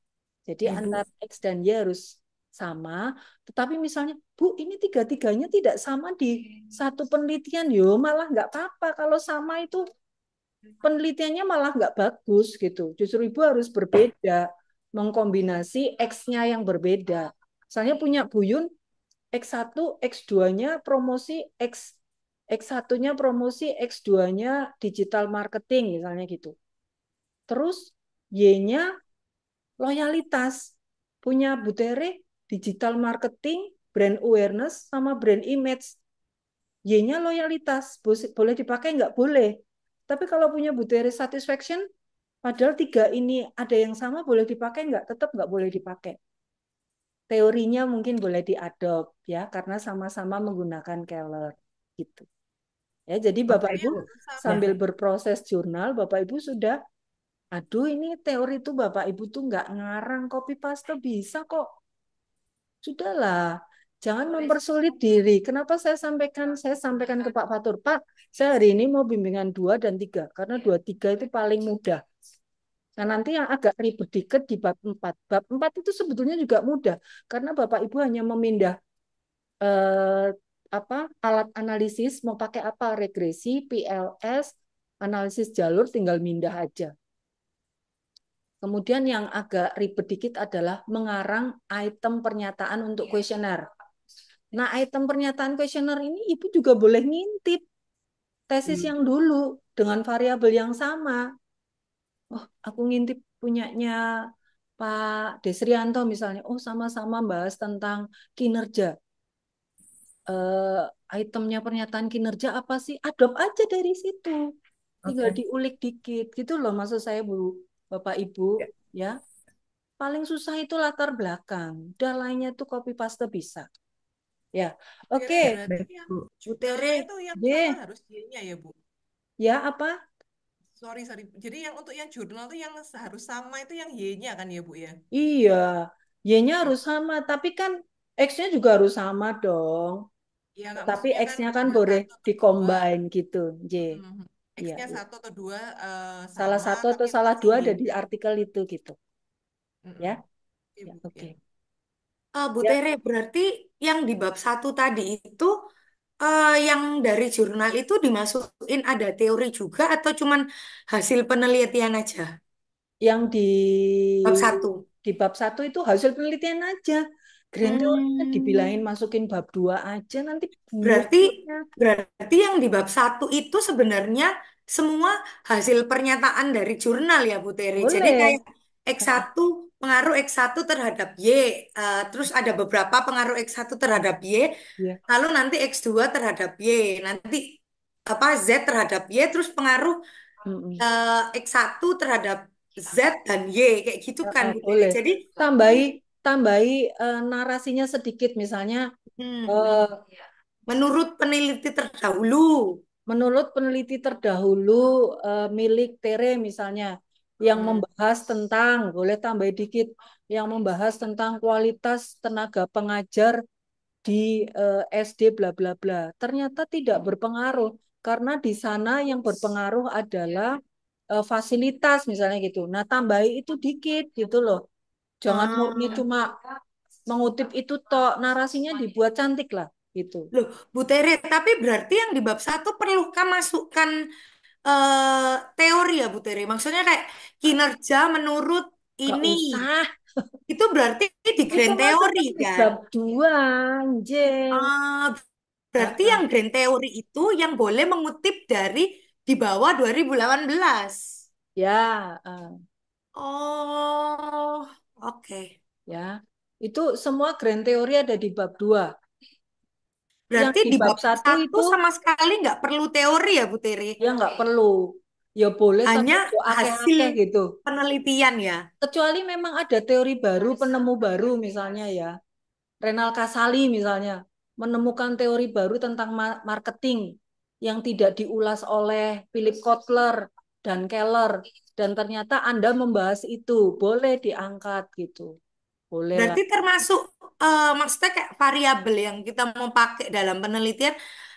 Speaker 1: jadi antara X dan Y harus sama, tetapi misalnya, Bu, ini tiga-tiganya tidak sama di satu penelitian, yo malah nggak apa-apa. Kalau sama itu penelitiannya malah nggak bagus gitu. Justru Ibu harus berbeda, mengkombinasi X-nya yang berbeda. Misalnya punya Buyun, X1, X2-nya promosi, X1-nya promosi, X2-nya digital marketing, misalnya gitu. Terus Y-nya loyalitas. Punya Bu Tere, digital marketing, brand awareness sama brand image. Y-nya loyalitas, boleh dipakai nggak boleh. Tapi kalau punya Bu Tere satisfaction, padahal 3 ini ada yang sama, boleh dipakai nggak? Tetap nggak boleh dipakai. Teorinya mungkin boleh diadopt ya, karena sama-sama menggunakan Keller gitu. Ya, jadi Bapak
Speaker 10: Oke,
Speaker 1: Ibu
Speaker 10: Bu. Ya.
Speaker 1: sambil berproses jurnal, Bapak Ibu sudah, aduh ini teori tuh Bapak Ibu tuh nggak ngarang, copy paste bisa kok. Sudahlah, jangan mempersulit diri. Kenapa saya sampaikan? Saya sampaikan ke Pak Fatur, Pak, saya hari ini mau bimbingan 2 dan 3, karena 2, 3 itu paling mudah. Nah, nanti yang agak ribet dikit di bab 4. Bab 4 itu sebetulnya juga mudah, karena Bapak Ibu hanya memindah eh, alat analisis, mau pakai apa? Regresi, PLS, analisis jalur, tinggal mindah aja. Kemudian yang agak ribet dikit adalah mengarang item pernyataan untuk kuesioner. Nah, item pernyataan kuesioner ini Ibu juga boleh ngintip tesis yang dulu dengan variabel yang sama. Oh, aku ngintip punyanya Pak Desrianto misalnya. Oh, sama-sama bahas tentang kinerja. Itemnya pernyataan kinerja apa sih? Adopt aja dari situ. Tinggal
Speaker 10: Oke.
Speaker 1: diulik dikit. Gitu loh maksud saya, Bu, Bapak Ibu.
Speaker 10: Ya.
Speaker 1: Ya, paling susah itu latar belakang. Udah lainnya tuh copy paste bisa. Ya, oke.
Speaker 10: Ya,
Speaker 11: Berarti
Speaker 10: baik,
Speaker 11: yang
Speaker 10: Bu.
Speaker 1: Bu
Speaker 11: jurnalnya
Speaker 1: Tere,
Speaker 11: itu yang
Speaker 1: D,
Speaker 11: sama harus Y-nya ya, Bu?
Speaker 1: ya apa?
Speaker 11: Sorry, sorry. Jadi yang untuk yang jurnal tuh yang harus sama itu yang Y-nya kan ya, Bu ya?
Speaker 1: Iya, Y-nya
Speaker 11: Ya,
Speaker 1: harus sama, tapi kan X-nya juga harus sama dong.
Speaker 11: ya nggak
Speaker 1: Tapi
Speaker 11: maksudnya kan
Speaker 1: X-nya kan
Speaker 11: ada
Speaker 1: boleh
Speaker 11: satu atau dua,
Speaker 1: dikombin gitu, J. Iya,
Speaker 11: X-nya
Speaker 1: iya.
Speaker 11: satu atau dua
Speaker 1: Salah
Speaker 11: sama,
Speaker 1: satu
Speaker 11: tapi
Speaker 1: atau
Speaker 11: yang
Speaker 1: salah
Speaker 11: masih
Speaker 1: dua ada di
Speaker 11: Y-nya.
Speaker 1: artikel itu gitu,
Speaker 11: Mm-mm.
Speaker 1: ya.
Speaker 11: Oke,
Speaker 1: Ya,
Speaker 11: Bu.
Speaker 1: oke.
Speaker 11: Ya.
Speaker 8: Bu
Speaker 1: Ya,
Speaker 8: Tere, berarti yang di bab 1 tadi itu yang dari jurnal itu dimasukin ada teori juga atau cuman hasil penelitian aja?
Speaker 1: yang
Speaker 8: Bab 1.
Speaker 1: di bab 1 itu hasil penelitian aja. Grand teorinya dibilangin
Speaker 8: Hmm.
Speaker 1: masukin bab 2 aja, nanti
Speaker 8: Berarti
Speaker 1: mulutnya.
Speaker 8: berarti yang di bab 1 itu sebenarnya semua hasil pernyataan dari jurnal ya Bu Tere. Jadi
Speaker 1: Boleh.
Speaker 8: kayak X1 pengaruh X1 terhadap Y, terus ada beberapa pengaruh X1 terhadap Y,
Speaker 1: Ya.
Speaker 8: lalu nanti X2 terhadap Y, nanti apa Z terhadap Y, terus pengaruh X1 terhadap Z dan Y kayak gitu kan Bu Tere.
Speaker 1: Boleh.
Speaker 8: Jadi
Speaker 1: Tambahi tambahi narasinya sedikit, misalnya
Speaker 8: hmm,
Speaker 1: eh,
Speaker 8: menurut peneliti terdahulu.
Speaker 1: menurut peneliti terdahulu milik Tere misalnya yang membahas tentang, boleh tambah dikit, yang membahas tentang kualitas tenaga pengajar di SD bla bla bla. Ternyata tidak berpengaruh karena di sana yang berpengaruh adalah fasilitas misalnya gitu. Nah, tambahi itu dikit gitu loh. Jangan murni
Speaker 8: Ah.
Speaker 1: cuma mengutip itu tok, narasinya dibuat cantik lah gitu.
Speaker 8: Loh, Bu Tere, tapi berarti yang di bab 1 perlukah masukkan teori ya Bu Tere? Maksudnya kayak kinerja menurut
Speaker 1: Gak
Speaker 8: ini.
Speaker 1: usah,
Speaker 8: Itu berarti di
Speaker 1: itu
Speaker 8: grand teori
Speaker 1: masukkan di
Speaker 8: kan?
Speaker 1: bab 2, anjing.
Speaker 8: Ah, berarti yang grand teori itu yang boleh mengutip dari di bawah 2018.
Speaker 1: Ya,
Speaker 8: Oh, oke.
Speaker 1: ya. Itu semua grand teori ada di bab 2. Yang
Speaker 8: Berarti
Speaker 1: di
Speaker 8: di
Speaker 1: bab
Speaker 8: bab
Speaker 1: 1
Speaker 8: 1
Speaker 1: itu
Speaker 8: sama sekali nggak perlu teori ya Bu Tere?
Speaker 1: ya nggak perlu. Ya boleh tapi
Speaker 8: Hanya
Speaker 1: kok
Speaker 8: hasil
Speaker 1: akeh-akeh gitu.
Speaker 8: penelitian ya.
Speaker 1: Kecuali memang ada teori baru, penemu baru misalnya ya. Renal Kasali misalnya menemukan teori baru tentang marketing yang tidak diulas oleh Philip Kotler dan Keller, dan ternyata Anda membahas itu, boleh diangkat gitu. Boleh lah.
Speaker 8: Berarti termasuk maksudnya kayak variabel yang kita mau pakai dalam penelitian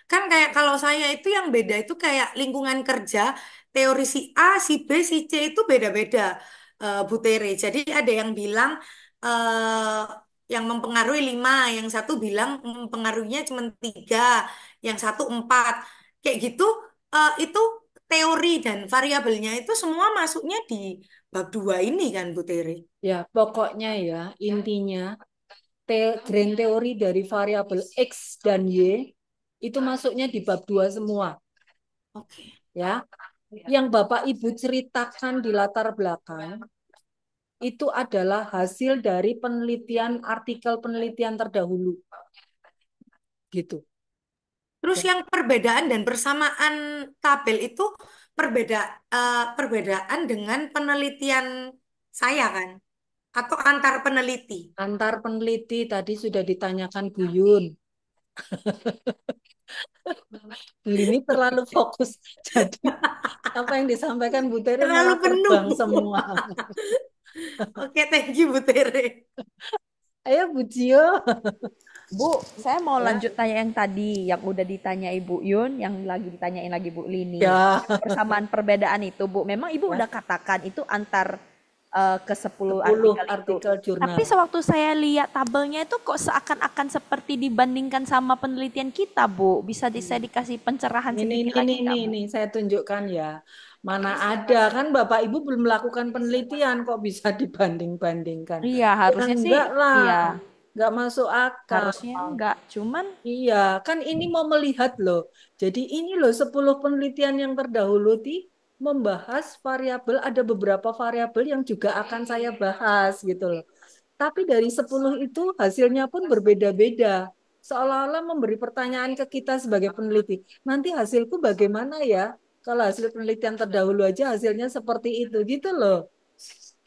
Speaker 8: kan kayak kalau saya itu yang beda itu kayak lingkungan kerja teori si A, si B, si C itu beda-beda Bu Tere. Jadi ada yang bilang yang mempengaruhi 5, yang satu bilang mempengaruhinya cuma 3, yang satu 4. Kayak gitu itu teori dan variabelnya itu semua masuknya di bab 2 ini kan Bu Tere.
Speaker 1: Ya, pokoknya ya, intinya grand teori dari variabel X dan Y itu masuknya di bab 2 semua.
Speaker 8: Oke.
Speaker 1: Ya. Yang Bapak Ibu ceritakan di latar belakang itu adalah hasil dari penelitian artikel penelitian terdahulu. gitu.
Speaker 8: Terus
Speaker 1: Ya.
Speaker 8: yang perbedaan dan persamaan tabel itu perbedaan dengan penelitian saya kan? Atau antar peneliti?
Speaker 1: Antar peneliti tadi sudah ditanyakan Bu Yun. Bu ini terlalu fokus. Jadi apa yang disampaikan Bu Tere
Speaker 8: Terlalu
Speaker 1: malah
Speaker 8: penuh,
Speaker 1: terbang
Speaker 8: Bu.
Speaker 1: semua.
Speaker 8: Oke, thank you Bu Tere.
Speaker 1: Ayo Bu Cio.
Speaker 12: Bu, saya mau
Speaker 1: Ya.
Speaker 12: lanjut tanya yang tadi, yang udah ditanya Ibu Yun, yang lagi ditanyain lagi Bu Lini.
Speaker 1: Ya.
Speaker 12: Persamaan perbedaan itu, Bu. Memang Ibu
Speaker 1: Ya.
Speaker 12: udah katakan itu antar ke 10
Speaker 1: 10
Speaker 12: artikel itu.
Speaker 1: artikel jurnal.
Speaker 12: Tapi sewaktu saya lihat tabelnya itu kok seakan-akan seperti dibandingkan sama penelitian kita, Bu. Bisa saya dikasih pencerahan sedikit lagi nggak, Bu?
Speaker 1: Ini saya tunjukkan ya. Mana ada kan Bapak Ibu belum melakukan penelitian kok bisa dibanding-bandingkan.
Speaker 12: Iya, harusnya sih,
Speaker 1: Enggak lah.
Speaker 12: iya.
Speaker 1: Enggak masuk akal.
Speaker 12: Harusnya enggak, cuman
Speaker 1: Iya, kan ini mau melihat loh. Jadi ini loh 10 penelitian yang terdahulu membahas variabel, ada beberapa variabel yang juga akan saya bahas gitu loh. Tapi dari 10 itu hasilnya pun berbeda-beda. Seolah-olah memberi pertanyaan ke kita sebagai peneliti. Nanti hasilku bagaimana ya? Kalau hasil penelitian terdahulu aja hasilnya seperti itu gitu loh.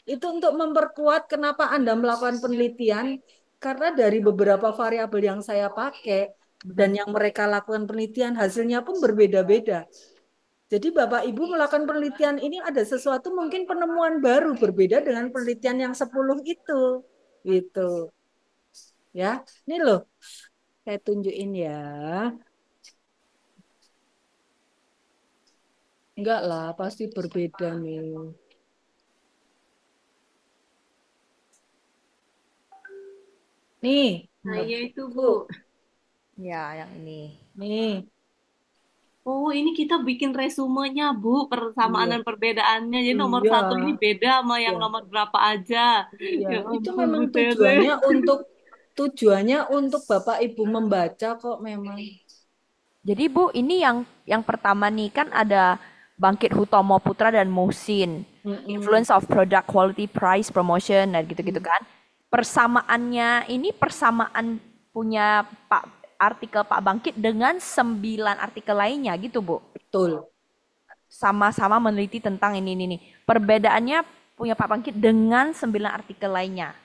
Speaker 1: Itu untuk memperkuat kenapa Anda melakukan penelitian, karena dari beberapa variabel yang saya pakai dan yang mereka lakukan penelitian hasilnya pun berbeda-beda. Jadi Bapak Ibu melakukan penelitian ini ada sesuatu mungkin penemuan baru berbeda dengan penelitian yang 10 itu. Gitu. Ya, ini loh. Saya tunjukin ya. Enggak lah, pasti berbeda nih. Nih,
Speaker 2: Nah, iya itu, Bu.
Speaker 1: tuh.
Speaker 12: ya yang ini.
Speaker 1: Nih,
Speaker 2: Oh, ini kita bikin resumenya, Bu, persamaan
Speaker 1: iya.
Speaker 2: dan perbedaannya. Jadi nomor
Speaker 1: Iya,
Speaker 2: 1 ini beda sama yang
Speaker 1: iya.
Speaker 2: nomor berapa aja.
Speaker 1: Iya,
Speaker 2: Ya
Speaker 1: itu
Speaker 2: ampun,
Speaker 1: memang
Speaker 2: Bu Tere.
Speaker 1: tujuannya untuk Bapak Ibu membaca kok memang.
Speaker 12: Jadi Bu, ini yang pertama nih kan ada Bangkit Hutomo Putra dan Muhsin, Influence of Product Quality Price Promotion dan gitu-gitu kan. Persamaannya ini persamaan punya artikel Pak Bangkit dengan 9 artikel lainnya gitu, Bu.
Speaker 1: Betul.
Speaker 12: Sama-sama meneliti tentang ini nih. Perbedaannya punya Pak Bangkit dengan 9 artikel lainnya.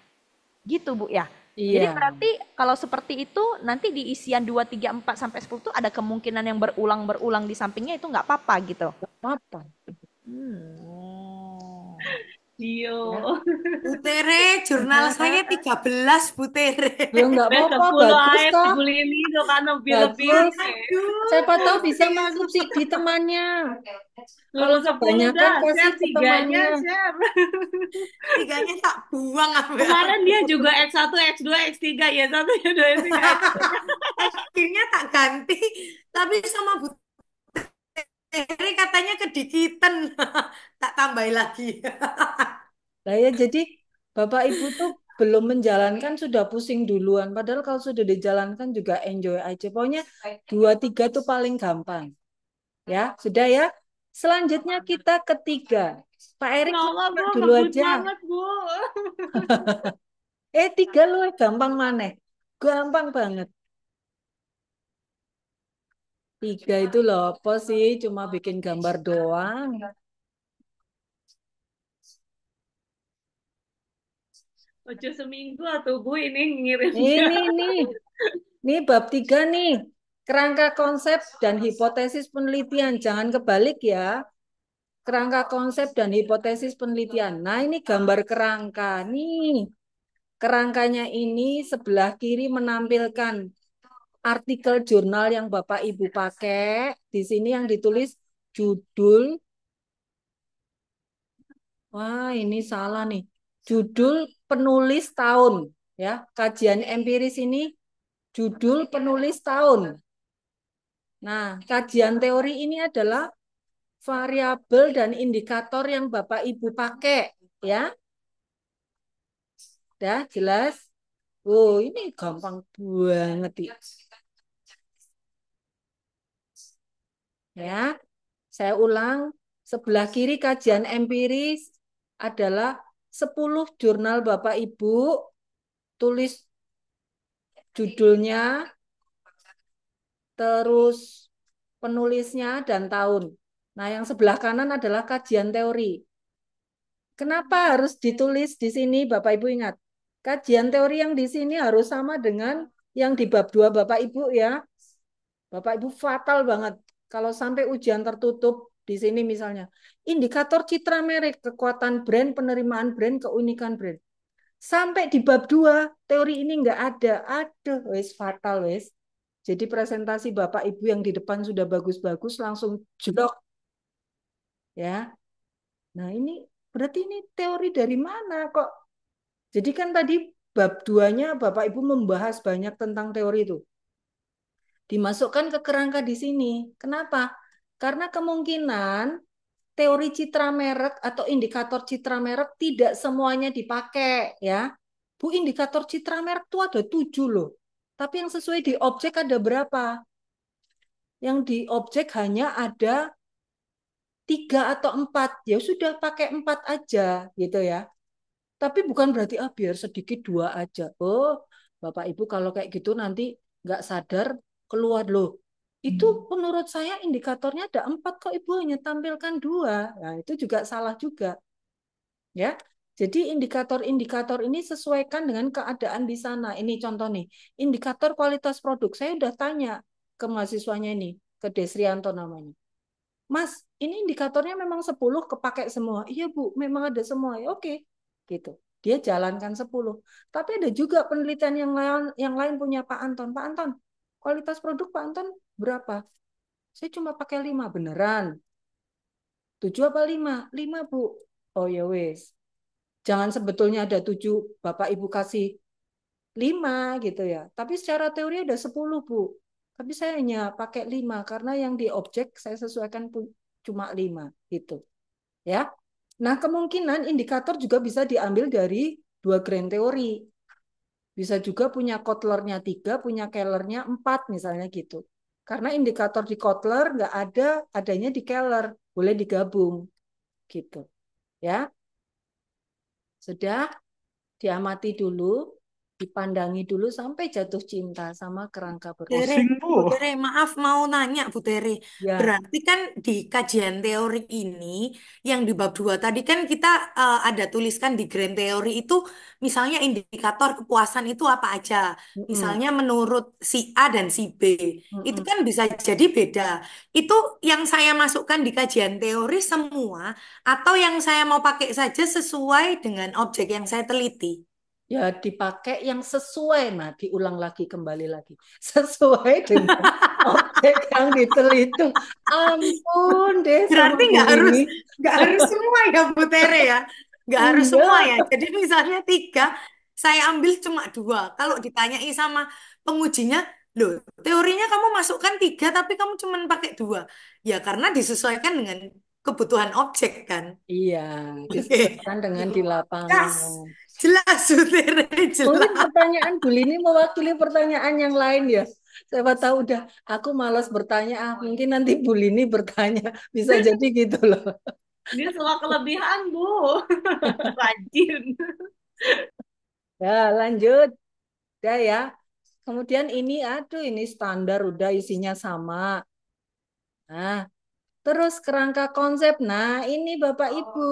Speaker 12: Gitu, Bu ya. Jadi
Speaker 1: Iya.
Speaker 12: berarti kalau seperti itu nanti di isian 2, 3, 4 sampai 10 itu ada kemungkinan yang berulang-berulang di sampingnya itu nggak apa-apa gitu.
Speaker 1: Apa?
Speaker 2: Iya.
Speaker 1: Ya.
Speaker 8: Bu Tere, jurnal saya 13, Bu Tere.
Speaker 1: Ya nggak
Speaker 2: Udah
Speaker 1: apa-apa,
Speaker 2: 10
Speaker 1: bagus
Speaker 2: ayat
Speaker 1: kok.
Speaker 2: Bu Lini itu kan lebih-lebih.
Speaker 1: Bagus.
Speaker 8: Aduh,
Speaker 1: Siapa tahu bisa
Speaker 8: iya,
Speaker 1: masuk sih di temannya.
Speaker 2: Kalau
Speaker 1: Kalau
Speaker 2: 10
Speaker 1: kebanyakan
Speaker 2: dah,
Speaker 1: kasih
Speaker 2: share
Speaker 1: ke
Speaker 2: 3-nya,
Speaker 1: temannya.
Speaker 2: share.
Speaker 8: 3-nya tak buang apa.
Speaker 2: Kemarin dia juga X1, X2, X3, ya 1, ya 2, ya 3.
Speaker 8: Akhirnya tak ganti, tapi sama Bu Tere katanya kedikitan. Tak tambahin lagi.
Speaker 1: Lah ya, jadi Bapak Ibu tuh belum menjalankan sudah pusing duluan. Padahal kalau sudah dijalankan juga enjoy aja. Pokoknya 2, 3 tuh paling gampang. Ya, sudah ya. Selanjutnya kita ketiga. Pak Erik
Speaker 2: Ya Allah, Bu,
Speaker 1: dulu
Speaker 2: ngebut
Speaker 1: aja.
Speaker 2: banget, Bu.
Speaker 1: 3 lu gampang mana? Gampang banget. 3 itu loh apa sih? Cuma bikin gambar doang.
Speaker 2: Ojo seminggu atau Bu ini ngirimnya.
Speaker 1: Nih bab 3 nih. Kerangka konsep dan hipotesis penelitian. Jangan kebalik ya. Kerangka konsep dan hipotesis penelitian. Nah, ini gambar kerangka. Nih. Kerangkanya ini sebelah kiri menampilkan artikel jurnal yang Bapak Ibu pakai. Di sini yang ditulis judul. Wah, ini salah nih. Judul penulis tahun. Ya, kajian empiris ini judul penulis tahun. Nah, kajian teori ini adalah variabel dan indikator yang Bapak Ibu pakai, ya. Dah jelas? Oh, ini gampang banget ya. Ya, saya ulang. Sebelah kiri kajian empiris adalah 10 jurnal Bapak Ibu. Tulis judulnya, terus penulisnya dan tahun. Nah, yang sebelah kanan adalah kajian teori. Kenapa harus ditulis di sini, Bapak Ibu ingat? Kajian teori yang di sini harus sama dengan yang di bab 2 Bapak Ibu ya. Bapak Ibu fatal banget kalau sampai ujian tertutup di sini misalnya. Indikator citra merek, kekuatan brand, penerimaan brand, keunikan brand. Sampai di bab 2 teori ini nggak ada. Aduh, wes fatal wes. Jadi presentasi Bapak Ibu yang di depan sudah bagus-bagus langsung jedok. Ya. Nah, ini berarti ini teori dari mana kok? Jadi kan tadi bab 2-nya Bapak Ibu membahas banyak tentang teori itu. Dimasukkan ke kerangka di sini. Kenapa? Karena kemungkinan teori citra merek atau indikator citra merek tidak semuanya dipakai ya. Bu, indikator citra merek itu ada 7 loh. Tapi yang sesuai di objek ada berapa? Yang di objek hanya ada 3 atau 4. Ya sudah pakai 4 aja gitu ya. Tapi bukan berarti biar sedikit 2 aja. Oh, Bapak Ibu kalau kayak gitu nanti nggak sadar keluar loh. Itu menurut saya indikatornya ada 4 kok Ibu hanya tampilkan 2. Nah, itu juga salah juga. Ya. Jadi indikator-indikator ini sesuaikan dengan keadaan di sana. Ini contoh nih, indikator kualitas produk. Saya udah tanya ke mahasiswanya ini, ke Desrianto namanya. Mas, ini indikatornya memang 10 kepake semua. Iya Bu, memang ada semua. Ya, oke, gitu. Dia jalankan 10. Tapi ada juga penelitian yang lain punya Pak Anton. Pak Anton, kualitas produk Pak Anton berapa? Saya cuma pakai 5 beneran. 7 apa 5? 5 Bu. Oh ya wes. Jangan sebetulnya ada 7, Bapak Ibu kasih 5 gitu ya. Tapi secara teori ada 10 Bu. Tapi saya hanya pakai 5 karena yang di objek saya sesuaikan cuma 5 gitu. Ya. Nah, kemungkinan indikator juga bisa diambil dari 2 grand teori. Bisa juga punya Kotlernya 3, punya Kellernya 4 misalnya gitu. Karena indikator di Kotler nggak ada, adanya di Keller. Boleh digabung gitu. Ya. Sudah diamati dulu, dipandangi dulu sampai jatuh cinta sama kerangka
Speaker 8: Tere,
Speaker 9: Pusing,
Speaker 1: berpikir.
Speaker 8: Bu
Speaker 9: Bu.
Speaker 8: Tere, maaf mau nanya Bu Tere.
Speaker 1: Ya,
Speaker 8: Berarti kan di kajian teori ini, yang di bab 2 tadi kan kita ada tuliskan di grand teori itu, misalnya indikator kepuasan itu apa aja.
Speaker 1: mm-mm,
Speaker 8: Misalnya menurut si A dan si B. Itu
Speaker 1: mm-mm.
Speaker 8: kan bisa jadi beda. Itu yang saya masukkan di kajian teori semua, atau yang saya mau pakai saja sesuai dengan objek yang saya teliti.
Speaker 1: Ya dipakai yang sesuai, nah diulang lagi kembali lagi sesuai dengan objek yang diteliti. Ampun deh sama
Speaker 8: Berarti
Speaker 1: Bu Lini.
Speaker 8: nggak harus semua ya Bu Tere ya, nggak harus semua ya.
Speaker 1: Enggak,
Speaker 8: Jadi misalnya 3, saya ambil cuma 2. Kalau ditanyai sama pengujinya, loh teorinya kamu masukkan 3 tapi kamu cuma pakai 2. Ya karena disesuaikan dengan kebutuhan objek kan.
Speaker 1: iya
Speaker 8: Oke,
Speaker 1: disesuaikan dengan di
Speaker 8: jelas,
Speaker 1: lapangan.
Speaker 8: jelas Bu Tere,
Speaker 1: Mungkin
Speaker 8: jelas.
Speaker 1: pertanyaan Bu Lini mewakili pertanyaan yang lain ya. Siapa tahu udah aku malas bertanya, mungkin nanti Bu Lini bertanya. Bisa jadi gitu loh.
Speaker 2: Dia semua kelebihan, Bu. Rajin.
Speaker 1: Ya, lanjut. Udah ya. Kemudian ini, aduh ini standar udah isinya sama. Nah, terus kerangka konsep. Nah, ini Bapak Ibu.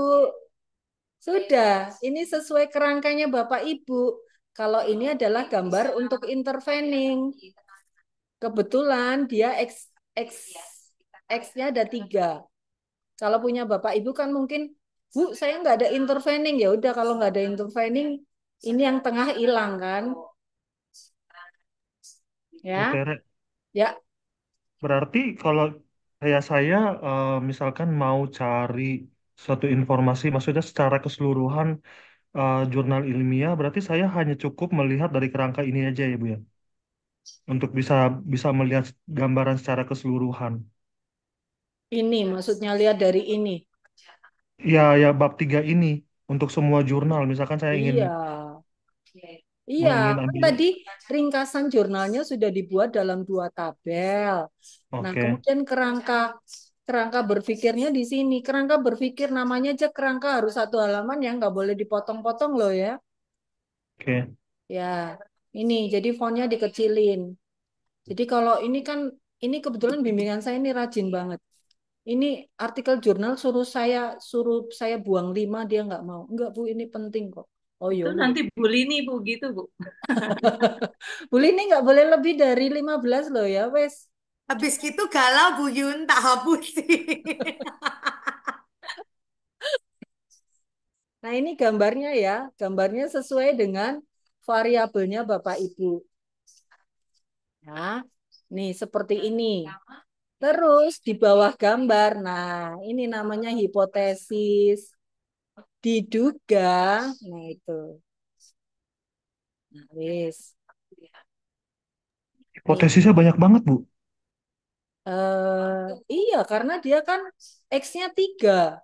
Speaker 1: Sudah, ini sesuai kerangkanya Bapak Ibu. Kalau ini adalah gambar untuk intervening. Kebetulan dia X-nya ada 3. Kalau punya Bapak Ibu kan mungkin, Bu, saya nggak ada intervening. Ya udah, kalau nggak ada intervening, ini yang tengah hilang kan.
Speaker 9: Bu
Speaker 1: Ya,
Speaker 9: Tere,
Speaker 1: ya.
Speaker 9: berarti kalau kayak saya misalkan mau cari suatu informasi, maksudnya secara keseluruhan jurnal ilmiah, berarti saya hanya cukup melihat dari kerangka ini aja ya Bu ya, untuk bisa bisa melihat gambaran secara keseluruhan.
Speaker 1: Ini maksudnya lihat dari ini.
Speaker 9: Ya, ya bab 3 ini untuk semua jurnal. Misalkan saya ingin
Speaker 1: Iya. Iya,
Speaker 9: ingin
Speaker 1: kan
Speaker 9: ambil,
Speaker 1: tadi ringkasan jurnalnya sudah dibuat dalam 2 tabel. Nah,
Speaker 9: oke,
Speaker 1: kemudian kerangka kerangka berpikirnya di sini. Kerangka berpikir namanya aja kerangka harus 1 halaman ya, nggak boleh dipotong-potong loh ya.
Speaker 9: oke,
Speaker 1: Ya, ini jadi fontnya dikecilin. Jadi kalau ini kan Ini kebetulan bimbingan saya ini rajin banget. Ini artikel jurnal suruh saya buang 5, dia nggak mau. Enggak Bu, ini penting kok. Oh
Speaker 13: Itu
Speaker 1: ya,
Speaker 13: nanti bully nih Bu gitu Bu.
Speaker 1: boleh ini nggak boleh lebih dari 15 loh ya, wes.
Speaker 8: Habis gitu galau Bu Yun, tak hapusin.
Speaker 1: Nah ini gambarnya ya, gambarnya sesuai dengan variabelnya Bapak Ibu. Ya, nih seperti ini. Terus di bawah gambar, nah ini namanya hipotesis. Diduga, nah itu. Nah, wis. Nih,
Speaker 9: Hipotesisnya banyak banget, Bu.
Speaker 1: iya karena dia kan X-nya 3,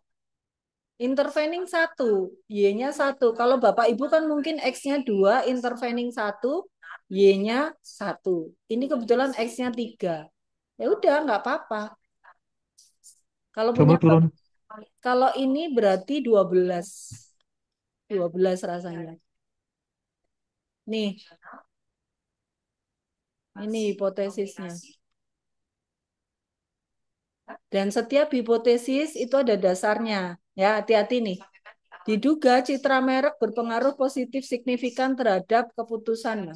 Speaker 1: intervening 1, Y-nya 1. Kalau Bapak Ibu kan mungkin X-nya 2, intervening 1, Y-nya 1. Ini kebetulan X-nya 3. Ya udah, nggak apa-apa. Kalau
Speaker 9: Coba
Speaker 1: punya
Speaker 9: turun.
Speaker 1: kalau ini berarti 12. 12 rasanya. Nih, ini hipotesisnya. Dan setiap hipotesis itu ada dasarnya. Ya, hati-hati nih. Diduga citra merek berpengaruh positif signifikan terhadap keputusan.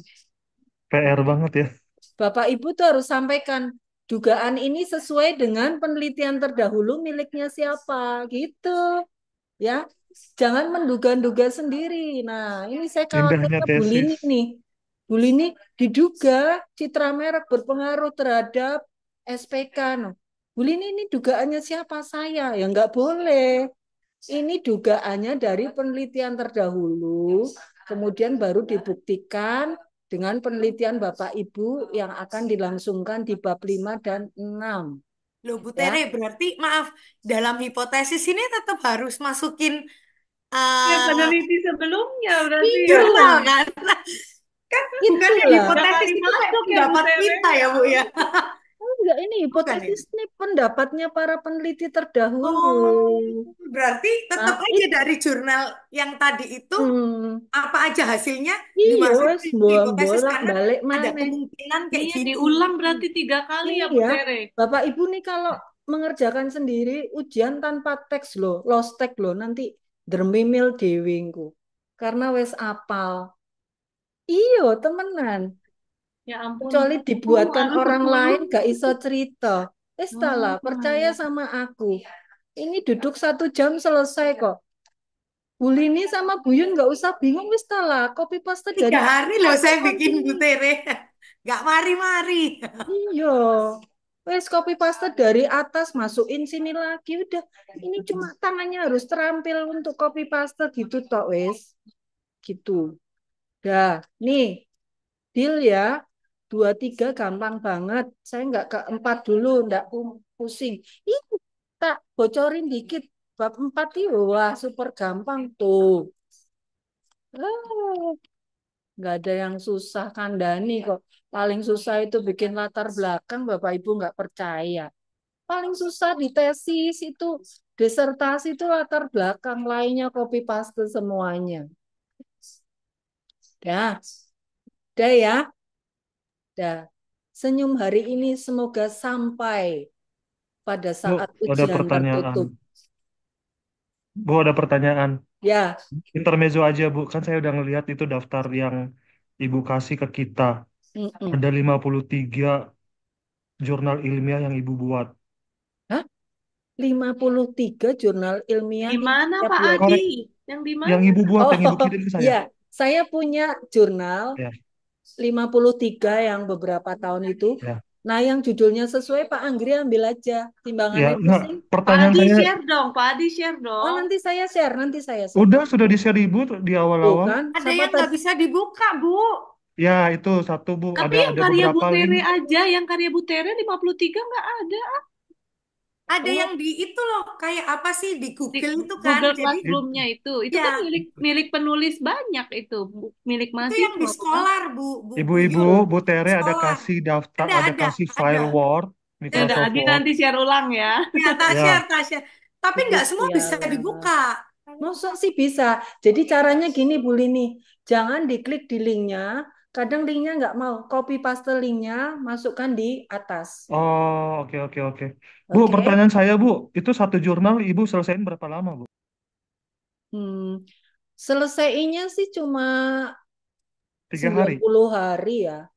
Speaker 9: PR banget ya.
Speaker 1: Bapak Ibu tuh harus sampaikan dugaan ini sesuai dengan penelitian terdahulu miliknya siapa, gitu. Ya, jangan menduga-duga sendiri. Nah, ini saya
Speaker 9: Indahnya
Speaker 1: khawatirnya Bu Lini
Speaker 9: tesis.
Speaker 1: nih. Bu Lini diduga citra merek berpengaruh terhadap SPK. No. Bu Lini ini dugaannya siapa saya? Ya nggak boleh. Ini dugaannya dari penelitian terdahulu, kemudian baru dibuktikan dengan penelitian Bapak Ibu yang akan dilangsungkan di bab 5 dan 6.
Speaker 8: Loh Bu
Speaker 1: Ya.
Speaker 8: Tere, berarti maaf, dalam hipotesis ini tetap harus masukin
Speaker 13: Ya peneliti sebelumnya berarti ya.
Speaker 8: jurnal kan? Kan bukannya
Speaker 1: Itulah.
Speaker 8: hipotesis
Speaker 13: Kali
Speaker 8: itu kayak
Speaker 13: masuk ya Bu
Speaker 8: pendapat
Speaker 13: Tere.
Speaker 8: kita ya Bu ya.
Speaker 1: Enggak, ini
Speaker 8: Bukan ya?
Speaker 1: hipotesis ini pendapatnya para peneliti terdahulu.
Speaker 8: Oh, berarti tetap
Speaker 1: Nah,
Speaker 8: aja dari jurnal yang tadi itu apa aja hasilnya
Speaker 1: iya wes
Speaker 8: dimasukin ke hipotesis
Speaker 1: bolak
Speaker 8: karena
Speaker 1: balik
Speaker 8: ada
Speaker 1: mana.
Speaker 8: kemungkinan kayak
Speaker 13: Iya
Speaker 8: gitu.
Speaker 13: diulang berarti 3 kali ya Bu
Speaker 1: Iya,
Speaker 13: Tere.
Speaker 1: Bapak Ibu nih kalau mengerjakan sendiri ujian tanpa teks loh, lost tag loh, nanti dermimil dewingku. Karena wes apal. Iyo, temenan.
Speaker 13: Ya ampun.
Speaker 1: Kecuali dibuatkan
Speaker 13: Anu
Speaker 1: orang
Speaker 13: 10.
Speaker 1: lain gak iso cerita. Lah, percaya
Speaker 13: Oh.
Speaker 1: sama aku. Ini duduk 1 jam selesai kok. Bu Lini sama Bu Yun nggak usah bingung, wis lah. Copy paste
Speaker 8: 3
Speaker 1: dari
Speaker 8: hari loh saya bikin Bu Tere. Gak mari-mari.
Speaker 1: iya. Wes copy paste dari atas masukin sini lagi udah. Ini cuma tangannya harus terampil untuk copy paste gitu tok wes. Gitu. Dah, nih. Deal ya. 2, 3 gampang banget. Saya nggak ke 4 dulu, nggak pusing. Ih, tak bocorin dikit. Bab 4 itu wah super gampang tuh. Nggak ada yang susah kandani kok. Paling susah itu bikin latar belakang, Bapak Ibu nggak percaya. Paling susah di tesis itu, disertasi itu latar belakang, lainnya copy paste semuanya. Dah, dah ya. Dah. Senyum hari ini semoga sampai pada
Speaker 9: Bu,
Speaker 1: saat
Speaker 9: ada
Speaker 1: ujian
Speaker 9: pertanyaan.
Speaker 1: tertutup.
Speaker 9: Bu, ada pertanyaan.
Speaker 1: Ya,
Speaker 9: Intermezzo aja, Bu. Kan saya udah ngelihat itu daftar yang Ibu kasih ke kita.
Speaker 1: mm-mm.
Speaker 9: Ada 53 jurnal ilmiah yang Ibu buat.
Speaker 1: Hah? 53 jurnal ilmiah
Speaker 13: Di
Speaker 1: ini
Speaker 13: mana
Speaker 1: saya
Speaker 13: Pak
Speaker 1: buat.
Speaker 9: Korek,
Speaker 13: Adi? Yang di
Speaker 9: yang
Speaker 13: mana?
Speaker 9: Ibu buat, yang Ibu
Speaker 1: Oh,
Speaker 9: kirim ke saya.
Speaker 1: iya. Saya punya jurnal
Speaker 9: Ya,
Speaker 1: 53 yang beberapa tahun itu.
Speaker 9: ya.
Speaker 1: Nah, yang judulnya sesuai Pak Anggri ambil aja.
Speaker 9: Ya,
Speaker 1: Timbangannya
Speaker 9: enggak.
Speaker 1: pusing.
Speaker 13: Pak
Speaker 9: Pertanyaan
Speaker 13: Adi
Speaker 9: saya,
Speaker 13: share dong, Pak Adi share
Speaker 1: Oh,
Speaker 13: dong.
Speaker 1: nanti saya share, nanti saya share.
Speaker 9: udah sudah di-share Ibu di
Speaker 1: Tuh
Speaker 9: awal-awal.
Speaker 1: kan,
Speaker 8: Ada
Speaker 1: siapa
Speaker 8: yang nggak
Speaker 1: tadi?
Speaker 8: bisa dibuka, Bu.
Speaker 9: Ya, itu satu, Bu.
Speaker 13: Tapi yang
Speaker 9: Ada
Speaker 13: karya Bu
Speaker 9: beberapa
Speaker 13: Tere
Speaker 9: link.
Speaker 13: aja, yang karya Bu Tere 53 nggak ada.
Speaker 8: Ada
Speaker 1: Oh,
Speaker 8: yang di itu loh, kayak apa sih di
Speaker 13: Di
Speaker 8: Google itu kan.
Speaker 13: Google
Speaker 8: Jadi
Speaker 13: Classroom-nya itu kan
Speaker 8: ya,
Speaker 13: milik penulis banyak itu, milik
Speaker 8: itu yang di
Speaker 13: mahasiswa bukan?
Speaker 8: Scholar, Bu
Speaker 9: Ibu-ibu,
Speaker 8: Yul.
Speaker 9: Bu Tere ada
Speaker 8: Scholar.
Speaker 9: kasih daftar,
Speaker 8: Ada,
Speaker 9: ada kasih
Speaker 8: ada.
Speaker 9: file Word,
Speaker 13: Ya udah
Speaker 9: Microsoft
Speaker 13: Adi
Speaker 9: Word.
Speaker 13: nanti share ulang ya.
Speaker 8: Ya, tak
Speaker 9: Ya,
Speaker 8: share, tak share. Tapi nggak semua bisa
Speaker 1: Sialah.
Speaker 8: dibuka.
Speaker 1: Masuk sih bisa. Jadi caranya gini Bu Lini, jangan diklik di linknya, Kadang linknya nggak mau. Copy paste linknya, masukkan di atas.
Speaker 9: Oh, oke, oke, oke. Bu,
Speaker 1: Oke.
Speaker 9: pertanyaan saya, Bu, itu satu jurnal Ibu selesaiin berapa lama, Bu?
Speaker 1: Selesainya sih cuma
Speaker 9: 3 hari.
Speaker 1: 90 hari ya.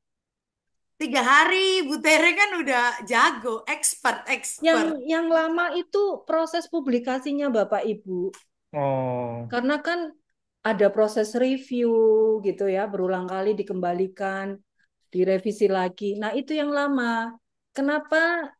Speaker 8: 3 hari, Bu Tere kan udah jago, expert.
Speaker 1: Yang lama itu proses publikasinya Bapak Ibu.
Speaker 9: Oh,
Speaker 1: Karena kan ada proses review gitu ya, berulang kali dikembalikan, direvisi lagi. Nah, itu yang lama. Kenapa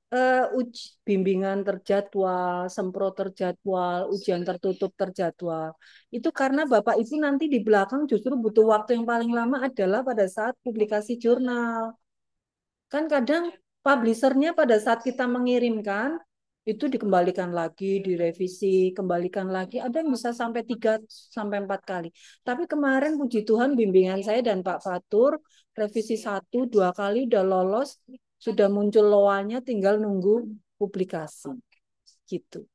Speaker 1: bimbingan terjadwal, sempro terjadwal, ujian tertutup terjadwal? Itu karena Bapak Ibu nanti di belakang justru butuh waktu yang paling lama adalah pada saat publikasi jurnal. Kan kadang publishernya pada saat kita mengirimkan, itu dikembalikan lagi, direvisi, kembalikan lagi. Ada yang bisa sampai 3 sampai 4 kali. Tapi kemarin puji Tuhan bimbingan saya dan Pak Fatur, revisi 1 2 kali udah lolos, sudah muncul loalnya, tinggal nunggu publikasi. Gitu.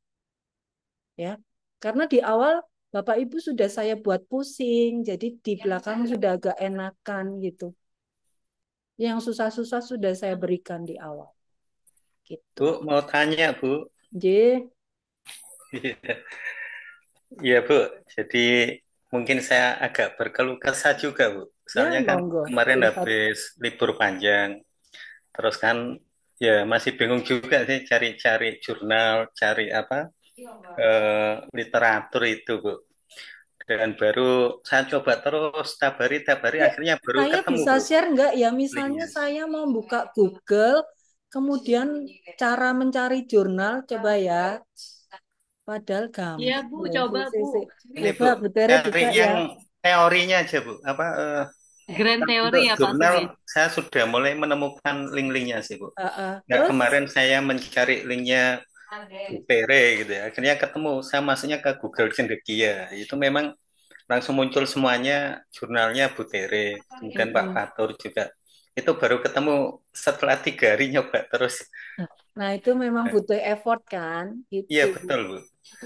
Speaker 1: Ya. Karena di awal Bapak Ibu sudah saya buat pusing, jadi di belakang sudah agak enakan gitu. Yang susah-susah sudah saya berikan di awal. Gitu.
Speaker 14: Bu, mau tanya, Bu.
Speaker 1: J.
Speaker 14: Iya, Bu. Jadi mungkin saya agak berkeluh kesah juga, Bu. Soalnya
Speaker 1: Ya,
Speaker 14: kan
Speaker 1: monggo.
Speaker 14: kemarin
Speaker 1: Curhat.
Speaker 14: habis libur panjang. Terus kan ya masih bingung juga sih cari-cari jurnal, cari apa literatur itu, Bu. Dan baru saya coba terus tiap hari
Speaker 1: Ya,
Speaker 14: akhirnya baru
Speaker 1: saya
Speaker 14: ketemu,
Speaker 1: bisa
Speaker 14: Bu,
Speaker 1: share nggak ya? Misalnya
Speaker 14: linknya.
Speaker 1: saya mau buka Google, kemudian cara mencari jurnal, coba ya. Padahal
Speaker 13: Iya,
Speaker 1: gampang.
Speaker 13: Bu,
Speaker 1: loh.
Speaker 13: coba, Bu.
Speaker 14: Ini,
Speaker 1: Coba
Speaker 14: Bu,
Speaker 1: Bu Tere
Speaker 14: cari
Speaker 1: buka
Speaker 14: yang
Speaker 1: ya.
Speaker 14: teorinya aja, Bu. Apa
Speaker 13: Grand
Speaker 14: untuk
Speaker 13: teori ya, Pak
Speaker 14: jurnal
Speaker 13: Sulis.
Speaker 14: saya sudah mulai menemukan link-linknya sih, Bu. Nah,
Speaker 1: Terus?
Speaker 14: kemarin saya mencari linknya Butere gitu ya. Akhirnya ketemu, saya masuknya ke Google Cendekia. Itu memang langsung muncul semuanya jurnalnya Butere. Kemudian Pak Fatur juga. Itu baru ketemu setelah 3 hari nyoba terus.
Speaker 1: Nah, itu memang butuh effort kan?
Speaker 14: Iya,
Speaker 1: Gitu.
Speaker 14: betul, Bu.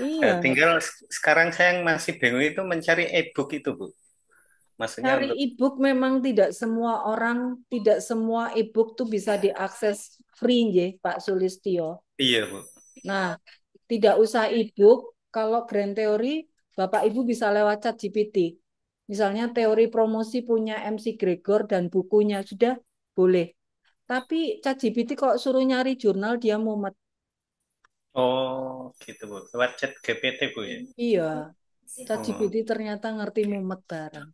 Speaker 1: Iya.
Speaker 14: Tinggal sekarang saya yang masih bingung itu mencari e-book itu, Bu. Maksudnya
Speaker 1: Cari
Speaker 14: untuk
Speaker 1: e-book memang tidak semua orang, tidak semua e-book tuh bisa diakses free, ya, Pak Sulistyo.
Speaker 14: iya, Bu.
Speaker 1: Nah, tidak usah e-book. Kalau grand teori, Bapak Ibu bisa lewat ChatGPT. Misalnya teori promosi punya MC Gregor dan bukunya sudah boleh. Tapi ChatGPT kok suruh nyari jurnal dia mumet.
Speaker 14: Oh, gitu, Bu. Lewat chat GPT, Bu, ya.
Speaker 1: Iya,
Speaker 14: Oh.
Speaker 1: ChatGPT ternyata ngerti mumet bareng.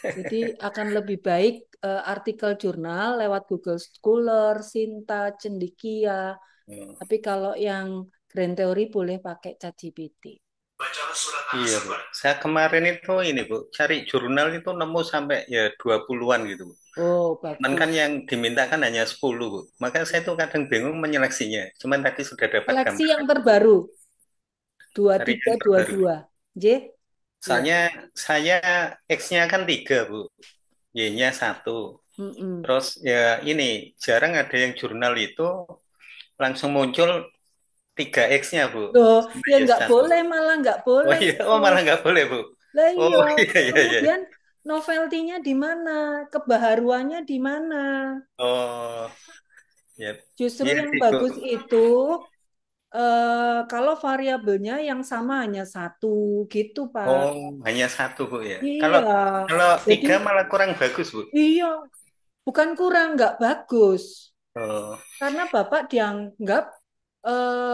Speaker 1: Jadi akan lebih baik artikel jurnal lewat Google Scholar, Sinta, Cendekia. Tapi kalau yang grand teori boleh pakai ChatGPT.
Speaker 14: Iya, Bu. Saya kemarin itu ini, Bu, cari jurnal itu nemu sampai ya 20-an gitu, Bu.
Speaker 1: Oh,
Speaker 14: Cuman
Speaker 1: bagus.
Speaker 14: kan yang dimintakan hanya 10, Bu. Makanya saya tuh kadang bingung menyeleksinya. Cuman tadi sudah dapat
Speaker 1: Seleksi
Speaker 14: gambar.
Speaker 1: yang terbaru.
Speaker 14: Cari yang terbaru.
Speaker 1: 2322. J.
Speaker 14: Soalnya saya X-nya kan 3, Bu. Y-nya 1. Terus ya ini, jarang ada yang jurnal itu langsung muncul 3X-nya, Bu.
Speaker 1: Loh,
Speaker 14: Sampai
Speaker 1: ya
Speaker 14: ya
Speaker 1: nggak
Speaker 14: 1.
Speaker 1: boleh, malah nggak
Speaker 14: Oh
Speaker 1: boleh
Speaker 14: iya,
Speaker 1: itu.
Speaker 14: oh malah nggak boleh, Bu.
Speaker 1: Lah
Speaker 14: Oh
Speaker 1: iya.
Speaker 14: iya, iya, iya.
Speaker 1: Kemudian novelty-nya di mana? Kebaharuannya di mana?
Speaker 14: Oh, ya.
Speaker 1: Justru
Speaker 14: Iya
Speaker 1: yang
Speaker 14: sih, Bu.
Speaker 1: bagus itu kalau variabelnya yang sama hanya 1 gitu, Pak.
Speaker 14: Oh, hanya 1, Bu, ya.
Speaker 1: Iya.
Speaker 14: Kalau
Speaker 1: Jadi
Speaker 14: 3 malah kurang bagus, Bu.
Speaker 1: iya, bukan kurang, nggak bagus.
Speaker 14: Oh,
Speaker 1: Karena Bapak dianggap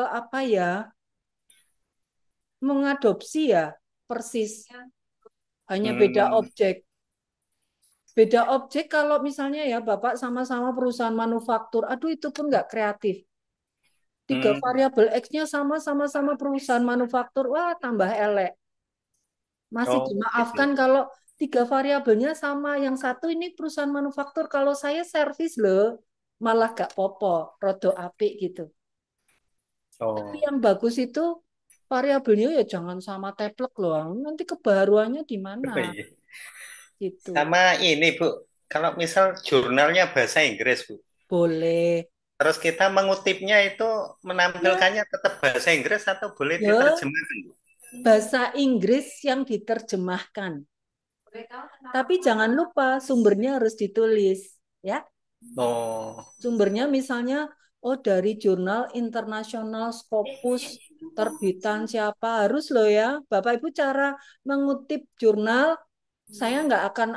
Speaker 1: apa ya, mengadopsi ya, persis. Hanya beda objek. Beda objek kalau misalnya ya Bapak sama-sama perusahaan manufaktur, aduh itu pun nggak kreatif. 3 variabel X-nya sama-sama perusahaan manufaktur, wah tambah elek. Masih
Speaker 14: oh,
Speaker 1: dimaafkan
Speaker 14: gitu.
Speaker 1: kalau 3 variabelnya sama. Yang satu ini perusahaan manufaktur, kalau saya servis loh, malah gak popo, rodo apik gitu. Tapi
Speaker 14: Oh,
Speaker 1: yang bagus itu variabelnya ya jangan sama teplek loh. Nanti kebaruannya di mana?
Speaker 14: oh iya.
Speaker 1: Gitu.
Speaker 14: Sama ini, Bu. Kalau misal jurnalnya bahasa Inggris, Bu.
Speaker 1: Boleh.
Speaker 14: Terus kita mengutipnya itu menampilkannya tetap bahasa Inggris atau boleh
Speaker 1: Ya,
Speaker 14: diterjemahkan, Bu?
Speaker 1: bahasa Inggris yang diterjemahkan. Tapi jangan lupa sumbernya harus ditulis, ya.
Speaker 14: Oh,
Speaker 1: Sumbernya misalnya, oh dari jurnal internasional Scopus, terbitan siapa, harus loh ya. Bapak Ibu cara mengutip jurnal, saya nggak akan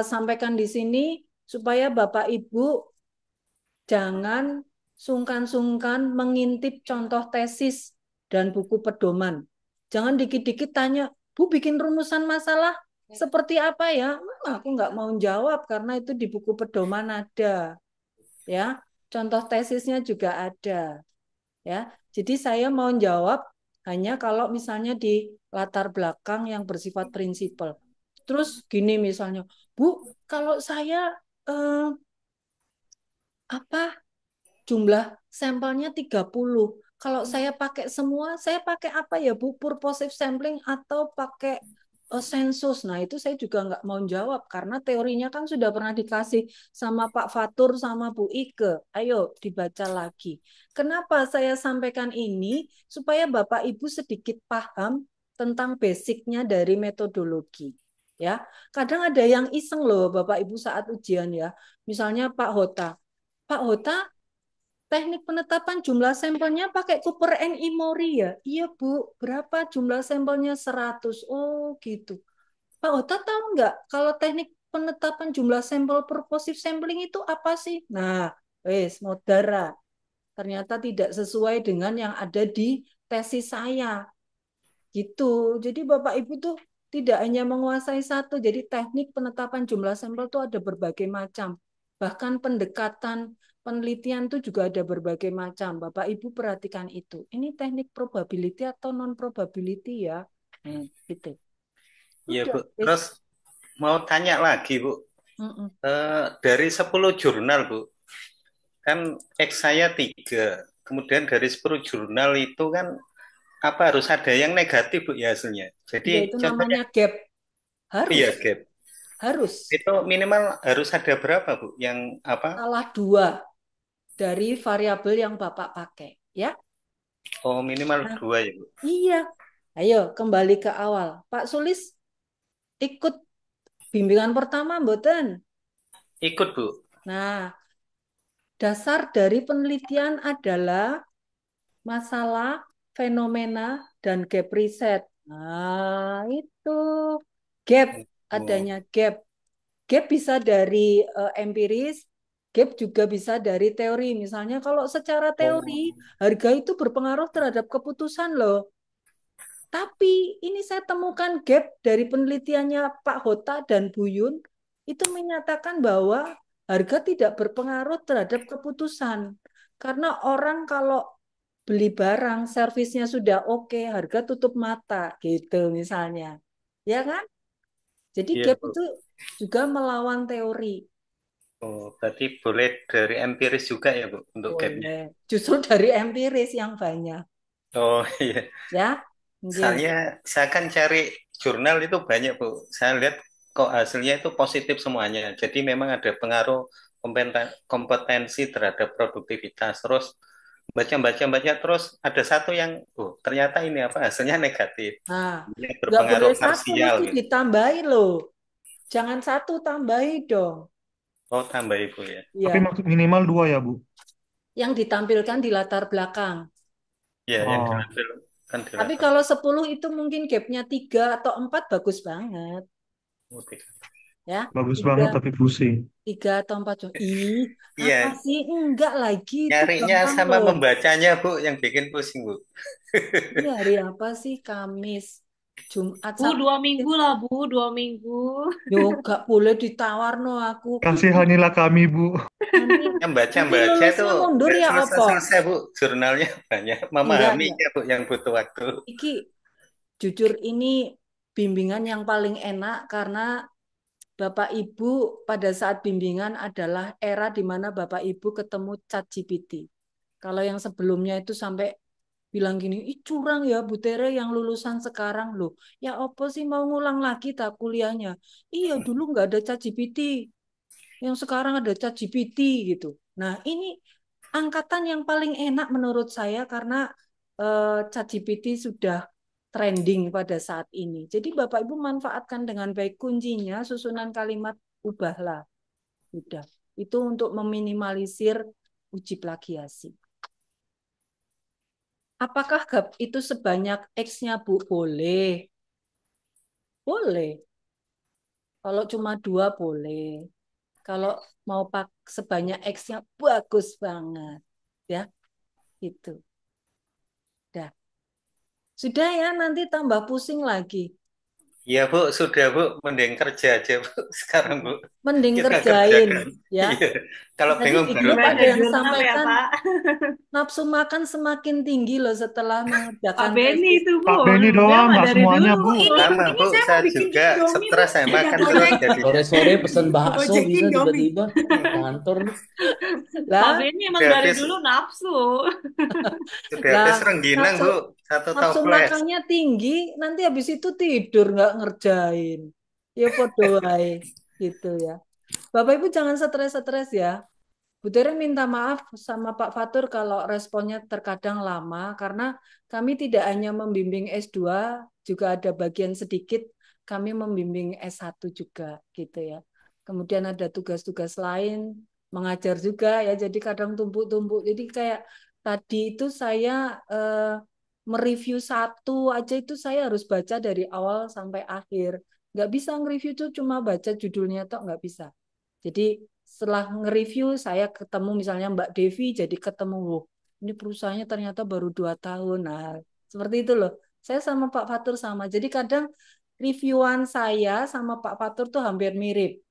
Speaker 1: sampaikan di sini supaya Bapak Ibu jangan sungkan-sungkan mengintip contoh tesis dan buku pedoman. Jangan dikit-dikit tanya, Bu bikin rumusan masalah seperti apa ya? Aku nggak mau jawab karena itu di buku pedoman ada. Ya, contoh tesisnya juga ada. Ya, jadi saya mau jawab hanya kalau misalnya di latar belakang yang bersifat prinsipal. Terus gini misalnya, Bu, kalau saya apa jumlah sampelnya 30. Kalau saya pakai semua, saya pakai apa ya Bu? Purposive sampling atau pakai sensus? Nah itu saya juga nggak mau jawab karena teorinya kan sudah pernah dikasih sama Pak Fatur sama Bu Ike. Ayo dibaca lagi. Kenapa saya sampaikan ini? Supaya Bapak Ibu sedikit paham tentang basicnya dari metodologi. Ya, kadang ada yang iseng loh Bapak Ibu saat ujian ya. Misalnya Pak Hota. Pak Hota, teknik penetapan jumlah sampelnya pakai Cooper and Emory ya? Iya Bu, berapa jumlah sampelnya? 100. Oh gitu. Pak Ota tahu nggak kalau teknik penetapan jumlah sampel purposive sampling itu apa sih? Nah, modara. Ternyata tidak sesuai dengan yang ada di tesis saya. Gitu. Jadi Bapak Ibu tuh tidak hanya menguasai satu, jadi teknik penetapan jumlah sampel tuh ada berbagai macam. Bahkan pendekatan penelitian tuh juga ada berbagai macam. Bapak Ibu perhatikan itu. Ini teknik probability atau non probability ya. Gitu.
Speaker 14: iya
Speaker 1: Udah,
Speaker 14: Bu. Terus mau tanya lagi Bu. Dari 10 jurnal Bu, kan X saya 3. Kemudian dari 10 jurnal itu kan apa harus ada yang negatif Bu ya hasilnya.
Speaker 1: Ya
Speaker 14: Jadi
Speaker 1: itu
Speaker 14: contohnya
Speaker 1: namanya gap. Harus.
Speaker 14: iya gap.
Speaker 1: Harus.
Speaker 14: Itu minimal harus ada berapa Bu? Yang apa?
Speaker 1: Salah 2 dari variabel yang Bapak pakai, ya.
Speaker 14: Oh, minimal 2 ya Bu.
Speaker 1: Iya. Ayo kembali ke awal. Pak Sulis ikut bimbingan pertama mboten?
Speaker 14: Ikut Bu.
Speaker 1: Nah, dasar dari penelitian adalah masalah, fenomena, dan gap riset. Nah, itu gap, adanya gap. Gap bisa dari empiris, gap juga bisa dari teori. Misalnya kalau secara teori, harga itu berpengaruh terhadap keputusan loh. Tapi ini saya temukan gap dari penelitiannya Pak Hota dan Bu Yun, itu menyatakan bahwa harga tidak berpengaruh terhadap keputusan. Karena orang kalau beli barang, servisnya sudah oke, harga tutup mata, gitu misalnya. Ya kan? Jadi
Speaker 14: Iya
Speaker 1: gap
Speaker 14: Bu.
Speaker 1: itu juga melawan teori.
Speaker 14: Oh, berarti boleh dari empiris juga ya Bu untuk gapnya.
Speaker 1: Boleh. Justru dari empiris yang banyak.
Speaker 14: Oh iya.
Speaker 1: Ya, nggih.
Speaker 14: Soalnya saya kan cari jurnal itu banyak Bu. Saya lihat kok hasilnya itu positif semuanya. Jadi memang ada pengaruh kompetensi terhadap produktivitas. Terus baca terus ada satu yang ternyata ini apa hasilnya negatif.
Speaker 1: Nah,
Speaker 14: Ini
Speaker 1: nggak boleh
Speaker 14: berpengaruh
Speaker 1: satu,
Speaker 14: parsial
Speaker 1: mesti
Speaker 14: gitu.
Speaker 1: ditambahi loh. Jangan satu, tambahi dong.
Speaker 14: Oh, tambah Ibu ya.
Speaker 9: Tapi
Speaker 1: Ya,
Speaker 9: minimal 2 ya, Bu.
Speaker 1: yang ditampilkan di latar belakang.
Speaker 14: Ya, yang
Speaker 9: Oh,
Speaker 14: diambil kan di
Speaker 1: Tapi
Speaker 14: latar.
Speaker 1: kalau 10 itu mungkin gapnya 3 atau 4 bagus banget.
Speaker 14: Oh, tiga.
Speaker 1: Ya,
Speaker 9: bagus banget
Speaker 1: 3,
Speaker 9: tapi pusing.
Speaker 1: 3 atau 4. Ih, apa
Speaker 14: Iya,
Speaker 1: sih? Enggak lagi, itu
Speaker 14: nyarinya
Speaker 1: gampang
Speaker 14: sama
Speaker 1: loh.
Speaker 14: membacanya Bu yang bikin pusing Bu.
Speaker 1: Ini hari apa sih? Kamis, Jumat,
Speaker 13: Bu,
Speaker 1: Sabtu.
Speaker 13: 2 minggu lah, Bu, 2 minggu.
Speaker 1: Yo, gak boleh ditawar no aku.
Speaker 9: Kasihanilah kami, Bu.
Speaker 1: Nanti,
Speaker 14: Yang
Speaker 1: nanti
Speaker 14: baca itu
Speaker 1: lulusnya mundur
Speaker 14: nggak
Speaker 1: ya apa?
Speaker 14: selesai-selesai Bu. Jurnalnya banyak.
Speaker 1: Enggak.
Speaker 14: Memahaminya Bu yang butuh waktu.
Speaker 1: Iki jujur ini bimbingan yang paling enak karena Bapak Ibu pada saat bimbingan adalah era di mana Bapak Ibu ketemu ChatGPT. Kalau yang sebelumnya itu sampai bilang gini, ih curang ya Bu Tere yang lulusan sekarang loh. Ya apa sih mau ngulang lagi tak kuliahnya? Iya dulu nggak ada ChatGPT. Yang sekarang ada ChatGPT gitu. Nah ini angkatan yang paling enak menurut saya karena ChatGPT sudah trending pada saat ini. Jadi Bapak Ibu manfaatkan dengan baik, kuncinya susunan kalimat ubahlah. Udah. Itu untuk meminimalisir uji plagiasi. Apakah itu sebanyak X-nya, Bu? Boleh. Boleh. Kalau cuma 2 boleh. Kalau mau sebanyak X-nya bagus banget. Ya, itu. Dah. Sudah ya, nanti tambah pusing lagi.
Speaker 14: Iya Bu, sudah Bu, mending kerja aja Bu sekarang Bu.
Speaker 1: Mending
Speaker 14: Kita
Speaker 1: kerjain,
Speaker 14: kerjakan.
Speaker 1: ya.
Speaker 14: Iya. Kalau
Speaker 1: Tadi
Speaker 14: bingung
Speaker 1: di
Speaker 14: baru
Speaker 1: grup ada
Speaker 14: tanya.
Speaker 1: yang
Speaker 13: jurnal ya,
Speaker 1: sampaikan
Speaker 13: Pak.
Speaker 1: nafsu makan semakin tinggi loh setelah
Speaker 13: Pak
Speaker 1: mengerjakan
Speaker 13: Beni
Speaker 1: tesis.
Speaker 13: itu, Bu.
Speaker 9: Pak Beni
Speaker 13: Dia
Speaker 9: doang,
Speaker 13: mah
Speaker 9: nggak
Speaker 13: dari
Speaker 9: semuanya,
Speaker 13: dulu.
Speaker 9: Bu.
Speaker 14: Sama Bu,
Speaker 8: Ini saya mau
Speaker 14: saya
Speaker 8: bikin
Speaker 14: juga
Speaker 8: Indomie, Bu.
Speaker 14: stres saya makan terus
Speaker 8: Dapatnya
Speaker 14: jadi.
Speaker 7: Sore-sore pesen
Speaker 8: mau
Speaker 7: bakso
Speaker 8: gojek
Speaker 7: bisa
Speaker 8: Indomie.
Speaker 7: tiba-tiba kantor nih.
Speaker 13: Pak
Speaker 1: Lah,
Speaker 13: Beni emang
Speaker 14: Sudah
Speaker 13: dari
Speaker 14: habis,
Speaker 13: dulu nafsu.
Speaker 14: sudah
Speaker 1: lah
Speaker 14: habis rengginang
Speaker 1: nafsu
Speaker 14: Bu, satu tahu
Speaker 1: nafsu
Speaker 14: flash.
Speaker 1: makannya tinggi, nanti habis itu tidur nggak ngerjain. Ya podo wae gitu ya. Bapak Ibu jangan stres-stres ya. Bu Tere minta maaf sama Pak Fatur kalau responnya terkadang lama, karena kami tidak hanya membimbing S2, juga ada bagian sedikit kami membimbing S1 juga gitu ya. Kemudian ada tugas-tugas lain, mengajar juga ya, jadi kadang tumpuk-tumpuk. Jadi kayak tadi itu saya mereview satu aja itu saya harus baca dari awal sampai akhir. Nggak bisa nge-review itu cuma baca judulnya toh, nggak bisa. Jadi setelah nge-review saya ketemu misalnya Mbak Devi, jadi ketemu, "Wah, ini perusahaannya ternyata baru 2 tahun. Nah, seperti itu loh. Saya sama Pak Fatur sama. Jadi kadang reviewan saya sama Pak Fatur tuh hampir mirip.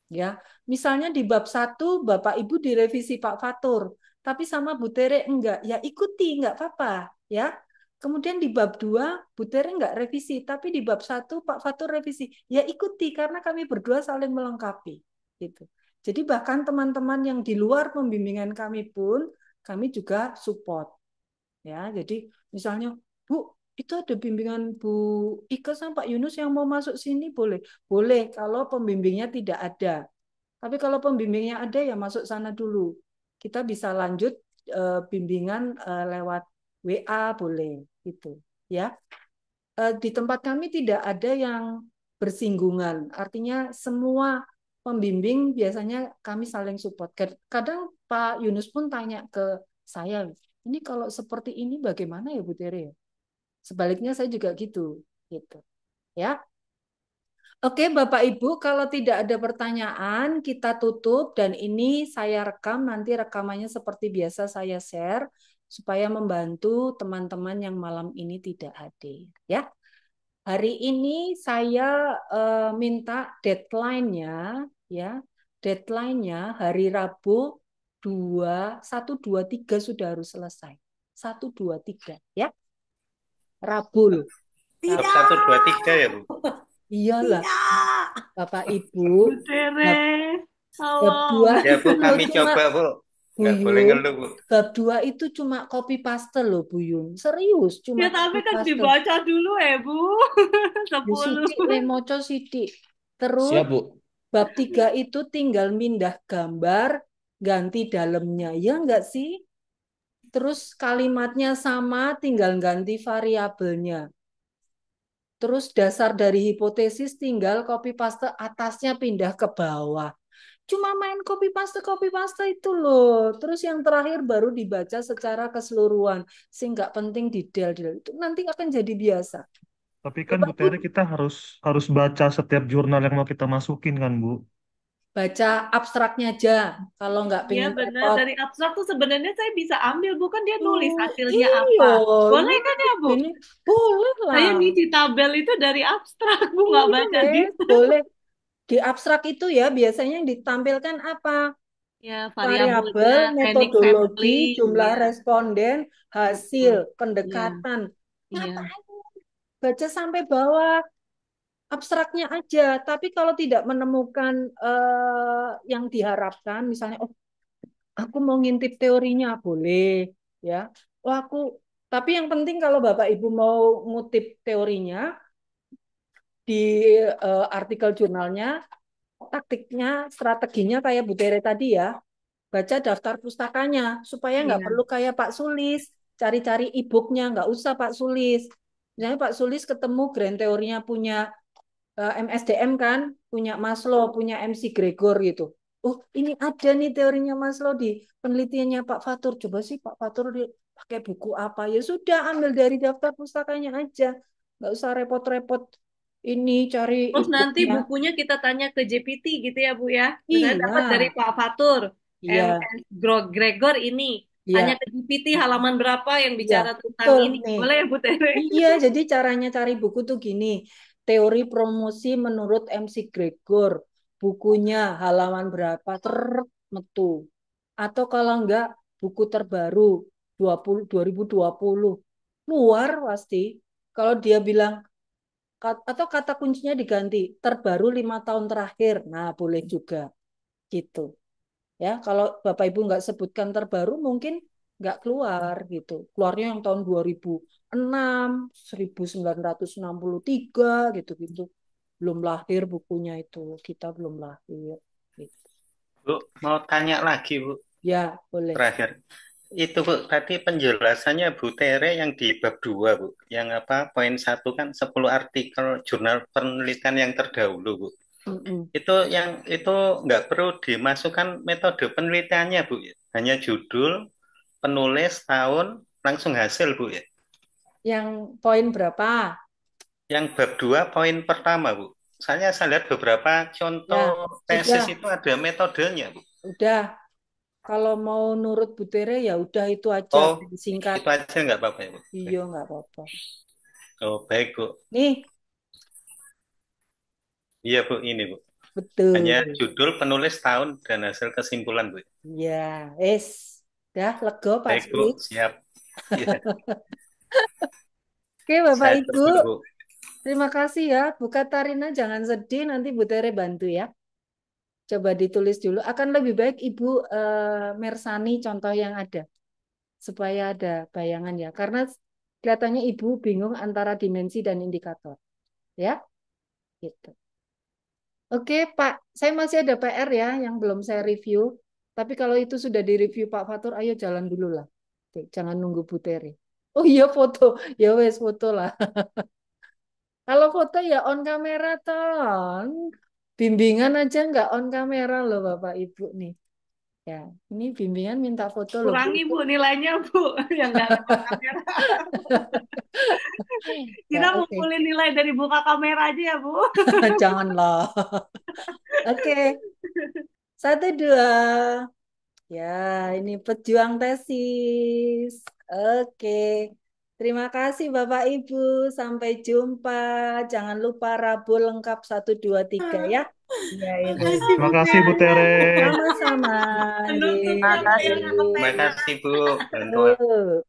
Speaker 1: Ya, misalnya di bab 1 Bapak Ibu direvisi Pak Fatur, tapi sama Bu Tere enggak. Ya ikuti, enggak apa-apa, ya. Kemudian di bab 2 Bu Tere enggak revisi, tapi di bab 1 Pak Fatur revisi. Ya ikuti karena kami berdua saling melengkapi, gitu. Jadi bahkan teman-teman yang di luar pembimbingan kami pun kami juga support. Ya, jadi misalnya, Bu, itu ada bimbingan Bu Ika sama Pak Yunus yang mau masuk sini boleh? Boleh kalau pembimbingnya tidak ada. Tapi kalau pembimbingnya ada ya masuk sana dulu. Kita bisa lanjut bimbingan lewat WA boleh gitu, ya. Di tempat kami tidak ada yang bersinggungan. Artinya semua pembimbing biasanya kami saling support. Kadang Pak Yunus pun tanya ke saya, ini kalau seperti ini bagaimana ya Bu Tere? Sebaliknya saya juga gitu, ya. Oke, Bapak Ibu, kalau tidak ada pertanyaan, kita tutup dan ini saya rekam, nanti rekamannya seperti biasa saya share supaya membantu teman-teman yang malam ini tidak hadir, ya. Hari ini saya minta deadline-nya, ya. Deadline-nya hari Rabu 1, 2, 3 sudah harus selesai. 1, 2, 3, ya. Rabu.
Speaker 14: Bab 1, 2, 3 ya Bu.
Speaker 1: Iyalah, Bapak Ibu.
Speaker 13: Bu Tere.
Speaker 1: Bab
Speaker 13: Halo.
Speaker 1: 2
Speaker 14: Ya
Speaker 1: itu
Speaker 14: Bu,
Speaker 1: loh
Speaker 14: kami
Speaker 1: cuma
Speaker 14: coba Bu. Nggak
Speaker 1: Bu
Speaker 14: boleh
Speaker 1: Yun.
Speaker 14: ngeluh Bu.
Speaker 1: Bab 2 itu cuma copy paste loh Bu Yun. Serius, cuma
Speaker 13: Ya tapi
Speaker 1: copy
Speaker 13: kan
Speaker 1: paste.
Speaker 13: dibaca dulu Bu.
Speaker 1: Ya
Speaker 13: 10.
Speaker 1: sidik, moco sidik. Terus
Speaker 7: Siap, Bu.
Speaker 1: bab 3 itu tinggal mindah gambar, ganti dalamnya. Ya enggak sih? Terus kalimatnya sama, tinggal ganti variabelnya. Terus dasar dari hipotesis tinggal copy paste atasnya pindah ke bawah. Cuma main copy paste itu loh. Terus yang terakhir baru dibaca secara keseluruhan. Sehingga penting detail-detail itu nanti akan jadi biasa.
Speaker 9: Tapi kan Bu Tere kita harus baca setiap jurnal yang mau kita masukin kan Bu.
Speaker 1: Baca abstraknya aja kalau nggak
Speaker 13: Iya
Speaker 1: pengen
Speaker 13: benar,
Speaker 1: repot.
Speaker 13: dari abstrak tuh sebenarnya saya bisa ambil, bukan dia nulis hasilnya
Speaker 1: Iya,
Speaker 13: apa. Boleh kan ya Bu?
Speaker 1: ini boleh
Speaker 13: Saya
Speaker 1: lah.
Speaker 13: ngisi tabel itu dari abstrak Bu, nggak baca
Speaker 1: Boleh,
Speaker 13: detail.
Speaker 1: boleh. Di abstrak itu ya biasanya yang ditampilkan apa?
Speaker 13: Ya
Speaker 1: Variabel,
Speaker 13: variabelnya, teknik
Speaker 1: metodologi,
Speaker 13: sampling,
Speaker 1: jumlah
Speaker 13: ya.
Speaker 1: responden, hasil, pendekatan.
Speaker 13: Iya.
Speaker 1: Ngapain? Baca sampai bawah abstraknya aja. Tapi kalau tidak menemukan yang diharapkan, misalnya, oh aku mau ngintip teorinya boleh, ya. Oh aku, tapi yang penting kalau Bapak Ibu mau ngutip teorinya di artikel jurnalnya, taktiknya, strateginya kayak Bu Tere tadi ya, baca daftar pustakanya supaya nggak
Speaker 13: Iya.
Speaker 1: perlu kayak Pak Sulis cari-cari e-booknya, nggak usah Pak Sulis. Misalnya Pak Sulis ketemu grand teorinya punya MSDM kan, punya Maslow, punya MC Gregor gitu. Oh, ini ada nih teorinya Maslow di penelitiannya Pak Fatur. Coba sih Pak Fatur pakai buku apa? Ya sudah, ambil dari daftar pustakanya aja. Nggak usah repot-repot ini cari
Speaker 13: Terus nanti
Speaker 1: e-booknya.
Speaker 13: bukunya kita tanya ke GPT gitu ya Bu ya. Misalnya dapat dari
Speaker 1: Iya,
Speaker 13: Pak Fatur,
Speaker 1: iya,
Speaker 13: MS Gregor ini. Tanya
Speaker 1: iya,
Speaker 13: ke GPT halaman berapa yang
Speaker 1: iya.
Speaker 13: bicara tentang
Speaker 1: Betul
Speaker 13: ini.
Speaker 1: nih.
Speaker 13: Boleh ya Bu Tere?
Speaker 1: Iya, jadi caranya cari buku tuh gini. Teori promosi menurut MC Gregor. Bukunya halaman berapa? Metu. Atau kalau enggak, buku terbaru 2020. Luar pasti. Kalau dia bilang, atau kata kuncinya diganti, terbaru 5 tahun terakhir. Nah, boleh juga. Gitu. Ya, kalau Bapak Ibu nggak sebutkan terbaru mungkin nggak keluar gitu. Keluarnya yang tahun 2006, 1963 gitu-gitu. Belum lahir bukunya itu. Kita belum lahir. Gitu.
Speaker 14: Bu, mau tanya lagi, Bu,
Speaker 1: Ya, boleh.
Speaker 14: terakhir. Itu, Bu, tadi penjelasannya Bu Tere yang di bab 2, Bu. Yang apa, poin 1 kan 10 artikel jurnal penelitian yang terdahulu, Bu.
Speaker 1: Mm-mm.
Speaker 14: Itu nggak perlu dimasukkan metode penelitiannya, Bu. Hanya judul, penulis, tahun, langsung hasil, Bu ya.
Speaker 1: Yang poin berapa?
Speaker 14: Yang bab 2 poin pertama, Bu. Saya lihat beberapa
Speaker 1: Ya,
Speaker 14: contoh tesis
Speaker 1: sudah,
Speaker 14: itu ada metodenya, Bu.
Speaker 1: udah. Kalau mau nurut Bu Tere ya udah itu aja,
Speaker 14: Oh,
Speaker 1: singkat.
Speaker 14: itu aja nggak apa-apa ya, Bu.
Speaker 1: Iya, nggak apa-apa.
Speaker 14: Oh, baik, Bu.
Speaker 1: Nih,
Speaker 14: Iya, Bu, ini, Bu. Hanya
Speaker 1: betul.
Speaker 14: judul, penulis, tahun, dan hasil kesimpulan, Bu.
Speaker 1: Ya, es. Dah, lego Pak
Speaker 14: Baik, Bu.
Speaker 1: Sulis.
Speaker 14: Siap. Iya,
Speaker 1: Oke, Bapak
Speaker 14: saya
Speaker 1: Ibu.
Speaker 14: terus, Bu.
Speaker 1: Terima kasih ya. Bu Katarina jangan sedih, nanti Bu Tere bantu ya. Coba ditulis dulu. Akan lebih baik Ibu Mersani contoh yang ada. Supaya ada bayangan ya. Karena kelihatannya Ibu bingung antara dimensi dan indikator. Ya, gitu. Oke, Pak. Saya masih ada PR ya yang belum saya review. Tapi kalau itu sudah direview Pak Fatur, ayo jalan dulu lah. Oke, jangan nunggu Bu Tere. Oh iya foto. Ya wes foto lah. Kalau foto ya on kamera ton. Bimbingan aja nggak on kamera loh Bapak Ibu nih. Ya, ini bimbingan minta foto loh Bu.
Speaker 13: Kurangi Bu nilainya Bu. Yang nggak lewat kamera.
Speaker 1: Ya,
Speaker 13: Kita
Speaker 1: oke.
Speaker 13: ngumpulin nilai dari buka kamera aja ya Bu.
Speaker 1: Janganlah. Oke, 1, 2. Ya, ini pejuang tesis. Oke. Terima kasih Bapak Ibu. Sampai jumpa. Jangan lupa Rabu lengkap 1, 2, 3 ya. Ya, ini.
Speaker 9: Terima kasih Bu Tere.
Speaker 1: Sama-sama.
Speaker 13: Pendukungnya
Speaker 1: Nggih.
Speaker 13: luar biasa.
Speaker 14: Terima kasih, Bu. Bantuan.
Speaker 1: Tuh.